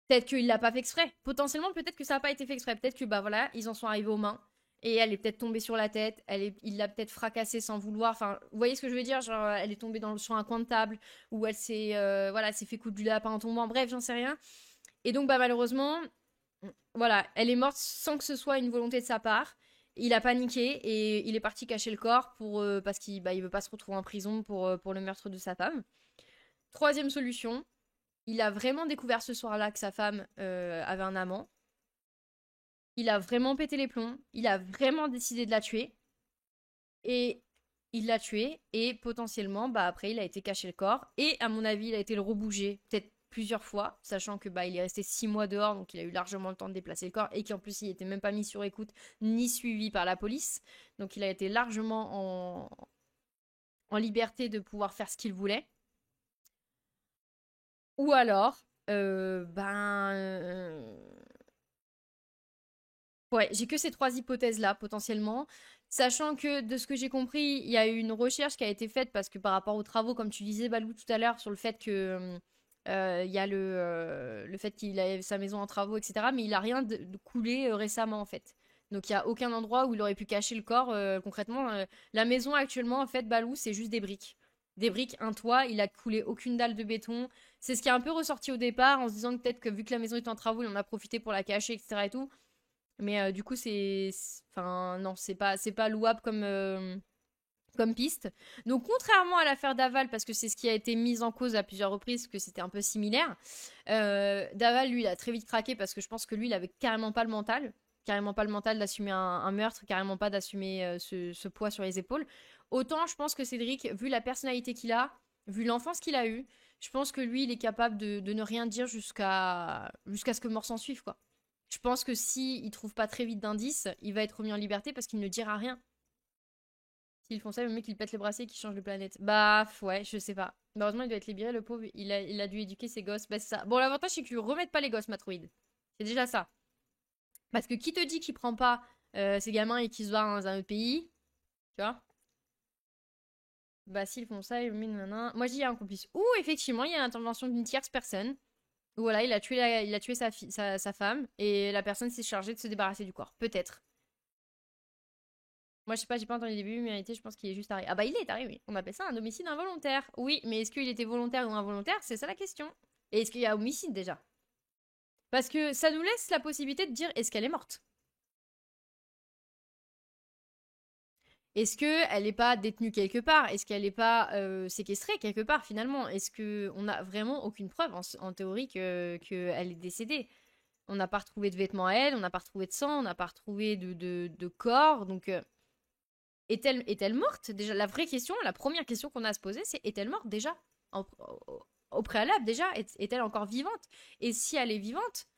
A: Peut-être qu'il l'a pas fait exprès. Potentiellement, peut-être que ça n'a pas été fait exprès. Peut-être que, bah voilà, ils en sont arrivés aux mains. Et elle est peut-être tombée sur la tête. Il l'a peut-être fracassée sans vouloir. Enfin, vous voyez ce que je veux dire? Genre, elle est tombée sur un coin de table. Ou elle s'est voilà, s'est fait coup du lapin en tombant. Bref, j'en sais rien. Et donc, bah malheureusement, voilà, elle est morte sans que ce soit une volonté de sa part. Il a paniqué et il est parti cacher le corps parce qu'il il veut pas se retrouver en prison pour le meurtre de sa femme. Troisième solution, il a vraiment découvert ce soir-là que sa femme avait un amant. Il a vraiment pété les plombs. Il a vraiment décidé de la tuer. Et il l'a tuée. Et potentiellement, bah après, il a été caché le corps. Et à mon avis, il a été le rebouger peut-être plusieurs fois, sachant que bah il est resté 6 mois dehors, donc il a eu largement le temps de déplacer le corps et qu'en plus il était même pas mis sur écoute ni suivi par la police. Donc il a été largement en liberté de pouvoir faire ce qu'il voulait. Ou alors, ouais, j'ai que ces trois hypothèses-là, potentiellement. Sachant que, de ce que j'ai compris, il y a eu une recherche qui a été faite parce que par rapport aux travaux, comme tu disais, Balou, tout à l'heure, sur le fait que il y a le fait qu'il ait sa maison en travaux, etc. Mais il a rien de coulé récemment, en fait. Donc, il n'y a aucun endroit où il aurait pu cacher le corps. Concrètement, la maison actuellement, en fait, Balou, c'est juste des briques. Des briques, un toit, il a coulé aucune dalle de béton. C'est ce qui est un peu ressorti au départ, en se disant que peut-être que vu que la maison est en travaux, il en a profité pour la cacher, etc. et tout. Mais du coup, enfin, non, c'est pas louable comme piste. Donc, contrairement à l'affaire Daval, parce que c'est ce qui a été mis en cause à plusieurs reprises, que c'était un peu similaire, Daval, lui, il a très vite craqué parce que je pense que lui, il avait carrément pas le mental d'assumer un meurtre, carrément pas d'assumer ce poids sur les épaules. Autant, je pense que Cédric, vu la personnalité qu'il a, vu l'enfance qu'il a eue, je pense que lui, il est capable de ne rien dire jusqu'à ce que mort s'en suive, quoi. Je pense que si il trouve pas très vite d'indices, il va être remis en liberté parce qu'il ne dira rien. S'ils font ça, le mec il pète les bracelets et qu'il change de planète. Bah ouais, je sais pas. Heureusement, il doit être libéré, le pauvre. Il a dû éduquer ses gosses. Bah c'est ça. Bon, l'avantage c'est qu'ils lui remettent pas les gosses, Matroïd. C'est déjà ça. Parce que qui te dit qu'il prend pas ses gamins et qu'il se va dans un autre pays? Tu vois? Bah s'ils font ça, ils moi je dis il y a un complice. Ou effectivement, il y a l'intervention d'une tierce personne. Voilà, il a tué sa femme et la personne s'est chargée de se débarrasser du corps. Peut-être. Moi, je sais pas, j'ai pas entendu le début, mais en réalité, je pense qu'il est juste taré. Ah bah, il est taré, oui. On appelle ça un homicide involontaire. Oui, mais est-ce qu'il était volontaire ou involontaire? C'est ça la question. Et est-ce qu'il y a homicide déjà? Parce que ça nous laisse la possibilité de dire est-ce qu'elle est morte? Est-ce qu'elle n'est pas détenue quelque part? Est-ce qu'elle n'est pas séquestrée quelque part finalement? Est-ce qu'on n'a vraiment aucune preuve en théorie qu'elle est décédée? On n'a pas retrouvé de vêtements à elle, on n'a pas retrouvé de sang, on n'a pas retrouvé de corps. Donc, est-elle morte? Déjà, la vraie question, la première question qu'on a à se poser, c'est est-elle morte déjà? Au préalable, déjà, est-elle encore vivante? Et si elle est vivante,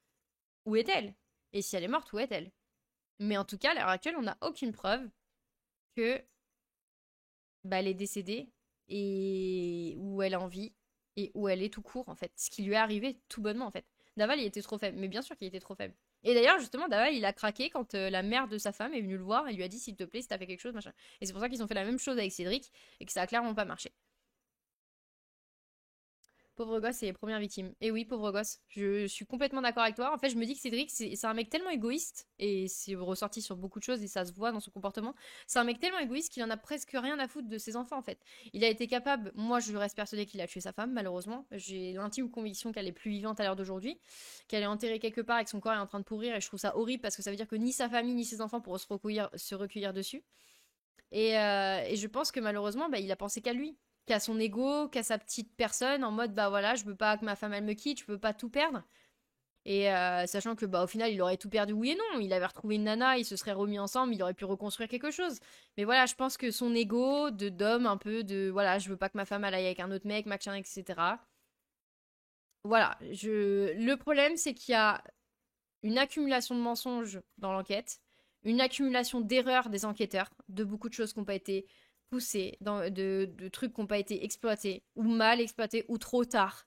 A: où est-elle? Et si elle est morte, où est-elle? Mais en tout cas, à l'heure actuelle, on n'a aucune preuve que bah, elle est décédée et où elle est en vie et où elle est tout court, en fait. Ce qui lui est arrivé tout bonnement, en fait. Daval, il était trop faible. Mais bien sûr qu'il était trop faible. Et d'ailleurs, justement, Daval, il a craqué quand la mère de sa femme est venue le voir et lui a dit s'il te plaît, si t'as fait quelque chose, machin. Et c'est pour ça qu'ils ont fait la même chose avec Cédric et que ça a clairement pas marché. Pauvre gosse, c'est les premières victimes. Et oui, pauvre gosse. Je suis complètement d'accord avec toi. En fait, je me dis que Cédric, c'est un mec tellement égoïste, et c'est ressorti sur beaucoup de choses, et ça se voit dans son comportement. C'est un mec tellement égoïste qu'il en a presque rien à foutre de ses enfants, en fait. Il a été capable, moi je reste persuadée qu'il a tué sa femme, malheureusement. J'ai l'intime conviction qu'elle est plus vivante à l'heure d'aujourd'hui, qu'elle est enterrée quelque part et que son corps est en train de pourrir, et je trouve ça horrible parce que ça veut dire que ni sa famille ni ses enfants pourront se recueillir dessus. Et je pense que malheureusement, bah, il a pensé qu'à lui, qu'à son ego, qu'à sa petite personne, en mode bah voilà, je veux pas que ma femme elle me quitte, je veux pas tout perdre. Et sachant que bah au final il aurait tout perdu, oui et non, il avait retrouvé une nana, ils se seraient remis ensemble, il aurait pu reconstruire quelque chose. Mais voilà, je pense que son ego de d'homme un peu de voilà, je veux pas que ma femme elle aille avec un autre mec, machin, etc. Voilà, le problème c'est qu'il y a une accumulation de mensonges dans l'enquête, une accumulation d'erreurs des enquêteurs, de beaucoup de choses qui n'ont pas été poussées, de trucs qui n'ont pas été exploités, ou mal exploités, ou trop tard.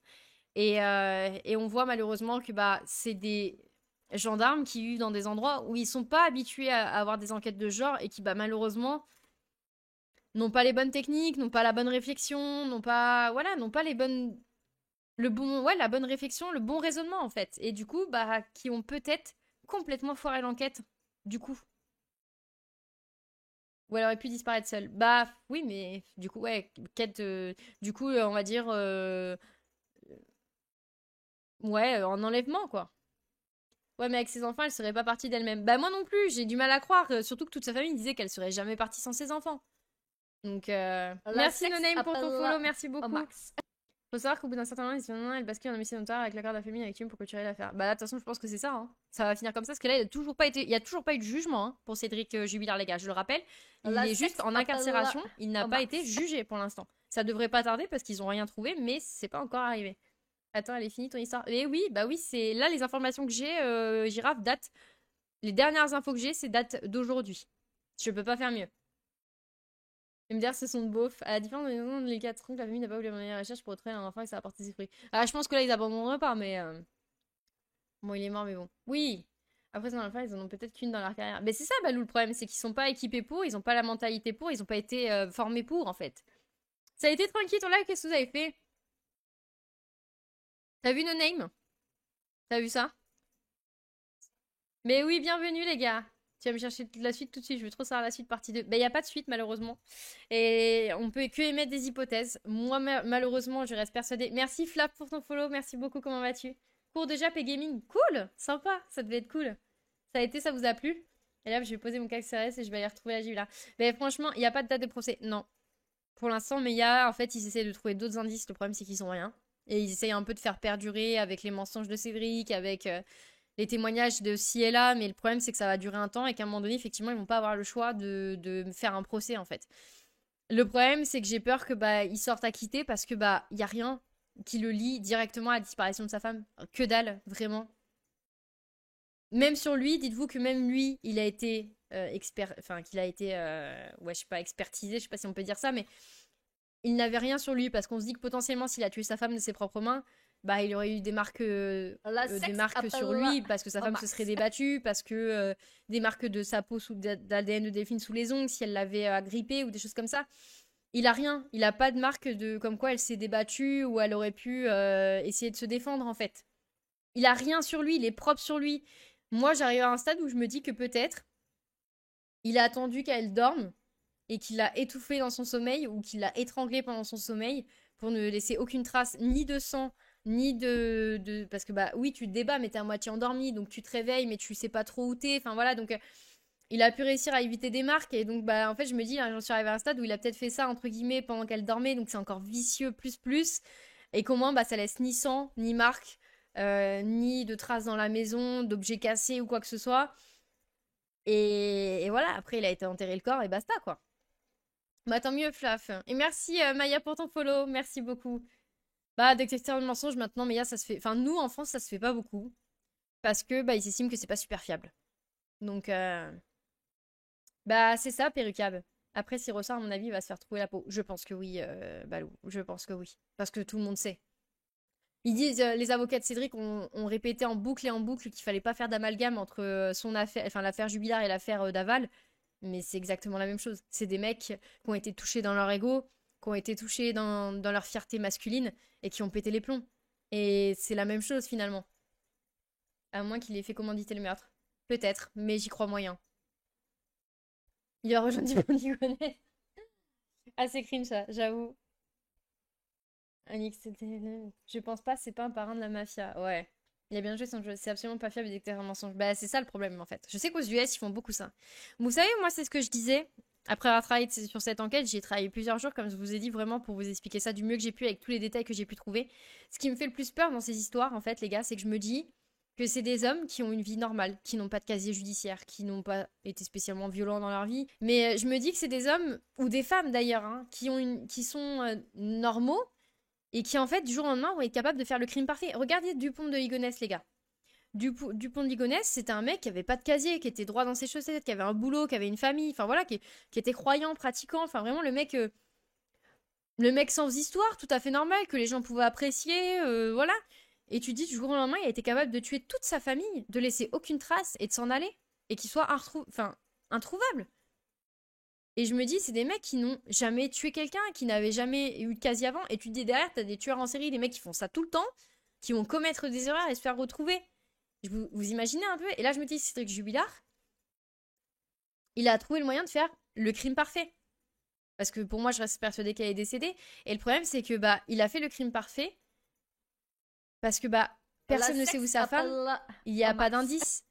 A: Et on voit malheureusement que bah, c'est des gendarmes qui vivent dans des endroits où ils sont pas habitués à avoir des enquêtes de ce genre et qui bah, malheureusement n'ont pas les bonnes techniques, n'ont pas la bonne réflexion, n'ont pas les bonnes la bonne réflexion, le bon raisonnement en fait. Et du coup, bah, qui ont peut-être complètement foiré l'enquête, du coup. Ou elle aurait pu disparaître seule. Bah oui, mais du coup, ouais, quête, du coup, on va dire, ouais, en enlèvement quoi. Ouais, mais avec ses enfants, elle serait pas partie d'elle-même. Bah moi non plus, j'ai du mal à croire, surtout que toute sa famille disait qu'elle serait jamais partie sans ses enfants. Donc,
B: La
A: merci
B: sexe
A: NoName pour ton
B: appelle
A: follow, merci
B: au
A: beaucoup.
B: max.
A: Faut savoir qu'au bout d'un certain moment, elle bascule en homicide notoire avec l'accord de la famille avec Hume pour clôturer l'affaire. Bah là, de toute façon, je pense que c'est ça. Hein. Ça va finir comme ça, parce que là, il y a toujours pas eu de jugement hein, pour Cédric Jubilard, les gars. Je le rappelle, il
B: La
A: est juste
B: sexe
A: en
B: appelle
A: incarcération. Il n'a
B: au
A: pas été
B: max.
A: jugé pour l'instant. Ça devrait pas tarder parce qu'ils ont rien trouvé, mais c'est pas encore arrivé. Attends, elle est finie ton histoire. Et oui, bah oui, c'est là les informations que j'ai, Girafe, datent. Les dernières infos que j'ai, c'est date d'aujourd'hui. Je peux pas faire mieux. MDR, c'est son beauf. À la différence des noms, les 4 ans, la famille n'a pas voulu abandonner la recherche pour retrouver un enfant et ça a porté ses fruits. Ah, je pense que là, ils abandonneront pas, mais. Bon, il est mort, mais bon. Oui! Après, son enfant, ils en ont peut-être qu'une dans leur carrière. Mais c'est ça, Balou, le problème, c'est qu'ils sont pas équipés pour, ils ont pas la mentalité pour, ils ont pas été formés pour, en fait. Ça a été tranquille, ton live, qu'est-ce que vous avez fait? T'as vu No Name? T'as vu ça? Mais oui, bienvenue, les gars! Tu vas me chercher la suite tout de suite, je veux trop savoir la suite partie 2. Ben, il n'y a pas de suite, malheureusement. Et on peut que émettre des hypothèses. Moi, malheureusement, je reste persuadée. Merci, Flap, pour ton follow. Merci beaucoup, comment vas-tu? Cours de Jap et gaming. Cool! Sympa, ça devait être cool. Ça a été, ça vous a plu? Et là, je vais poser mon casque CRS et je vais aller retrouver la Gibla. Mais franchement, il n'y a pas de date de procès. Non. Pour l'instant, mais il y a, en fait, ils essaient de trouver d'autres indices. Le problème, c'est qu'ils ont rien. Et ils essayent un peu de faire perdurer avec les mensonges de Cédric, avec les témoignages de ci et là, mais le problème c'est que ça va durer un temps et qu'à un moment donné, effectivement, ils vont pas avoir le choix de faire un procès en fait. Le problème c'est que j'ai peur que bah il sorte acquitté parce que bah il y a rien qui le lie directement à la disparition de sa femme. Que dalle, vraiment. Même sur lui, dites-vous que même lui, il a été enfin qu'il a été, ouais je sais pas expertisé, je sais pas si on peut dire ça, mais il n'avait rien sur lui parce qu'on se dit que potentiellement s'il a tué sa femme de ses propres mains, bah il aurait eu
B: La
A: des
B: sexe
A: marques sur
B: appelle
A: lui parce que sa
B: au
A: femme se serait
B: max.
A: débattue, parce que des marques de sa peau sous d'ADN de Delphine sous les ongles si elle l'avait agrippé ou des choses comme ça. Il a rien, il a pas de marque de comme quoi elle s'est débattue ou elle aurait pu essayer de se défendre en fait. Il a rien sur lui, il est propre sur lui. Moi, j'arrive à un stade où je me dis que peut-être il a attendu qu'elle dorme et qu'il l'a étouffée dans son sommeil ou qu'il l'a étranglée pendant son sommeil pour ne laisser aucune trace ni de sang ni parce que bah oui tu te débats mais t'es à moitié endormi donc tu te réveilles mais tu sais pas trop où t'es enfin voilà donc il a pu réussir à éviter des marques et donc bah en fait je me dis là j'en suis arrivée à un stade où il a peut-être fait ça entre guillemets pendant qu'elle dormait donc c'est encore vicieux plus et qu'au moins bah ça laisse ni sang ni marque ni de traces dans la maison d'objets cassés ou quoi que ce soit et voilà après il a été enterré le corps et basta quoi. Bah tant mieux, Flaf. Et merci Maya pour ton follow, merci beaucoup. Bah détecteur de mensonges maintenant, Maya, ça se fait. Enfin nous en France ça se fait pas beaucoup parce que bah ils estiment que c'est pas super fiable. Donc bah c'est ça, Pérucab. Après s'il ressort à mon avis il va se faire trouver la peau. Je pense que oui, Balou. Je pense que oui, parce que tout le monde sait. Ils disent les avocats de Cédric ont répété en boucle et en boucle qu'il fallait pas faire d'amalgame entre son affaire, enfin l'affaire Jubilard et l'affaire Daval. Mais c'est exactement la même chose. C'est des mecs qui ont été touchés dans leur ego, qui ont été touchés dans leur fierté masculine et qui ont pété les plombs. Et c'est la même chose finalement. À moins qu'il ait fait commanditer le meurtre. Peut-être, mais j'y crois moyen. Il a rejoint du connaît. Ah, c'est cringe ça, j'avoue. Alix, je pense pas, c'est pas un parrain de la mafia. Ouais. Il a bien joué son jeu. C'est absolument pas fiable et détecter un mensonge. Bah, c'est ça le problème en fait. Je sais qu'aux US, ils font beaucoup ça. Vous savez, moi, c'est ce que je disais. Après avoir travaillé sur cette enquête, j'ai travaillé plusieurs jours, comme je vous ai dit, vraiment pour vous expliquer ça du mieux que j'ai pu avec tous les détails que j'ai pu trouver. Ce qui me fait le plus peur dans ces histoires, en fait, les gars, c'est que je me dis, que c'est des hommes qui ont une vie normale, qui n'ont pas de casier judiciaire, qui n'ont pas été spécialement violents dans leur vie. Mais je me dis que c'est des hommes, ou des femmes d'ailleurs, hein, qui sont normaux et qui en fait du jour au lendemain vont être capables de faire le crime parfait. Regardez Dupont de Ligonnès, les gars. Dupont de Ligonnès, c'était un mec qui avait pas de casier, qui était droit dans ses chaussettes, qui avait un boulot, qui avait une famille, enfin voilà, qui était croyant, pratiquant, enfin vraiment le mec sans histoire, tout à fait normal, que les gens pouvaient apprécier, voilà. Et tu dis, du jour au lendemain, il a été capable de tuer toute sa famille, de laisser aucune trace et de s'en aller. Et qu'il soit introuvable. Et je me dis, c'est des mecs qui n'ont jamais tué quelqu'un, qui n'avaient jamais eu de casier avant. Et tu te dis, derrière, t'as des tueurs en série, des mecs qui font ça tout le temps, qui vont commettre des erreurs et se faire retrouver. Vous imaginez un peu? Et là, je me dis, Cédric Jubilard, il a trouvé le moyen de faire le crime parfait. Parce que pour moi, je reste persuadée qu'elle est décédée. Et le problème, c'est que il a fait le crime parfait parce que personne ne sait où sa femme. Il n'y a pas d'indice.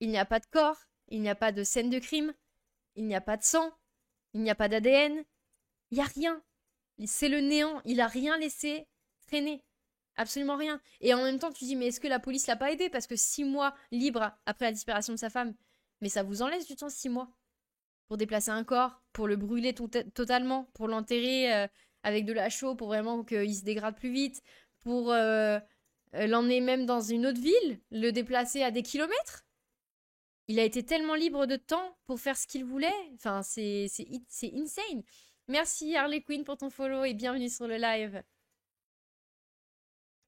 A: Il n'y a pas de corps. Il n'y a pas de scène de crime. Il n'y a pas de sang. Il n'y a pas d'ADN. Il n'y a rien. C'est le néant. Il a rien laissé traîner. Absolument rien. Et en même temps, tu dis, mais est-ce que la police l'a pas aidé? Parce que 6 mois libre après la disparition de sa femme, mais ça vous en laisse du temps, 6 mois pour déplacer un corps, pour le brûler totalement, pour l'enterrer avec de la chaux, pour vraiment qu'il se dégrade plus vite, pour l'emmener même dans une autre ville, le déplacer à des kilomètres. Il a été tellement libre de temps pour faire ce qu'il voulait. Enfin, c'est insane. Merci Harley Quinn pour ton follow et bienvenue sur le live.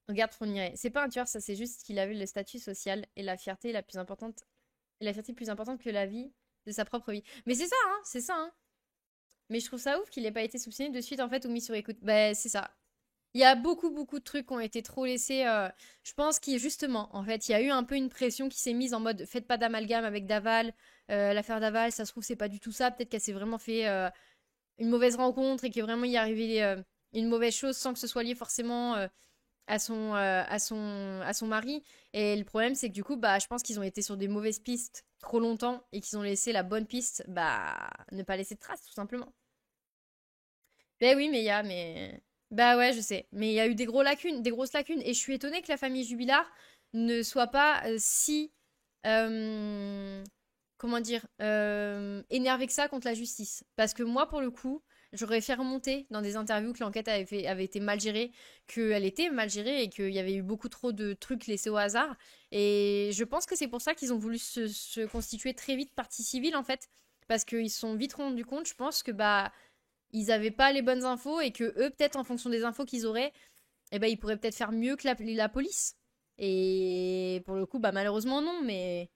A: Regarde Fourniret. C'est pas un tueur, ça, c'est juste qu'il avait le statut social et la fierté la plus importante. Et la fierté plus importante que la vie de sa propre vie. Mais c'est ça, hein, c'est ça, hein. Mais je trouve ça ouf qu'il ait pas été soupçonné de suite, en fait, ou mis sur écoute. Ben, c'est ça. Il y a beaucoup de trucs qui ont été trop laissés. Je pense qu'il, justement, en fait, il y a eu un peu une pression qui s'est mise en mode faites pas d'amalgame avec Daval. L'affaire Daval, ça se trouve, c'est pas du tout ça. Peut-être qu'elle s'est vraiment fait une mauvaise rencontre et que vraiment il y est arrivé une mauvaise chose sans que ce soit lié forcément à son mari. Et le problème, c'est que du coup, je pense qu'ils ont été sur des mauvaises pistes trop longtemps et qu'ils ont laissé la bonne piste, ne pas laisser de traces, tout simplement. Ben oui, mais... Bah ouais, je sais. Mais il y a eu des grosses lacunes. Et je suis étonnée que la famille Jubilard ne soit pas si... comment dire énervée que ça contre la justice. Parce que moi, pour le coup... J'aurais fait remonter dans des interviews que l'enquête avait été mal gérée, qu'elle était mal gérée et qu'il y avait eu beaucoup trop de trucs laissés au hasard. Et je pense que c'est pour ça qu'ils ont voulu se constituer très vite partie civile, en fait. Parce qu'ils se sont vite rendus compte, je pense, que ils avaient pas les bonnes infos et que eux, peut-être en fonction des infos qu'ils auraient, ils pourraient peut-être faire mieux que la police. Et pour le coup, malheureusement non, mais...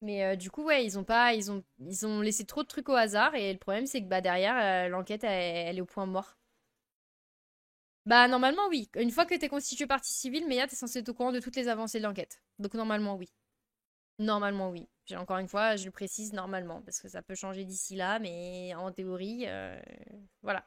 A: Mais du coup, ouais, ils ont laissé trop de trucs au hasard et le problème, c'est que derrière, l'enquête, elle est au point mort. Normalement, oui. Une fois que t'es constitué partie civile, Meya, t'es censé être au courant de toutes les avancées de l'enquête. Donc, normalement, oui. Normalement, oui. Encore une fois, je le précise normalement, parce que ça peut changer d'ici là, mais en théorie, voilà.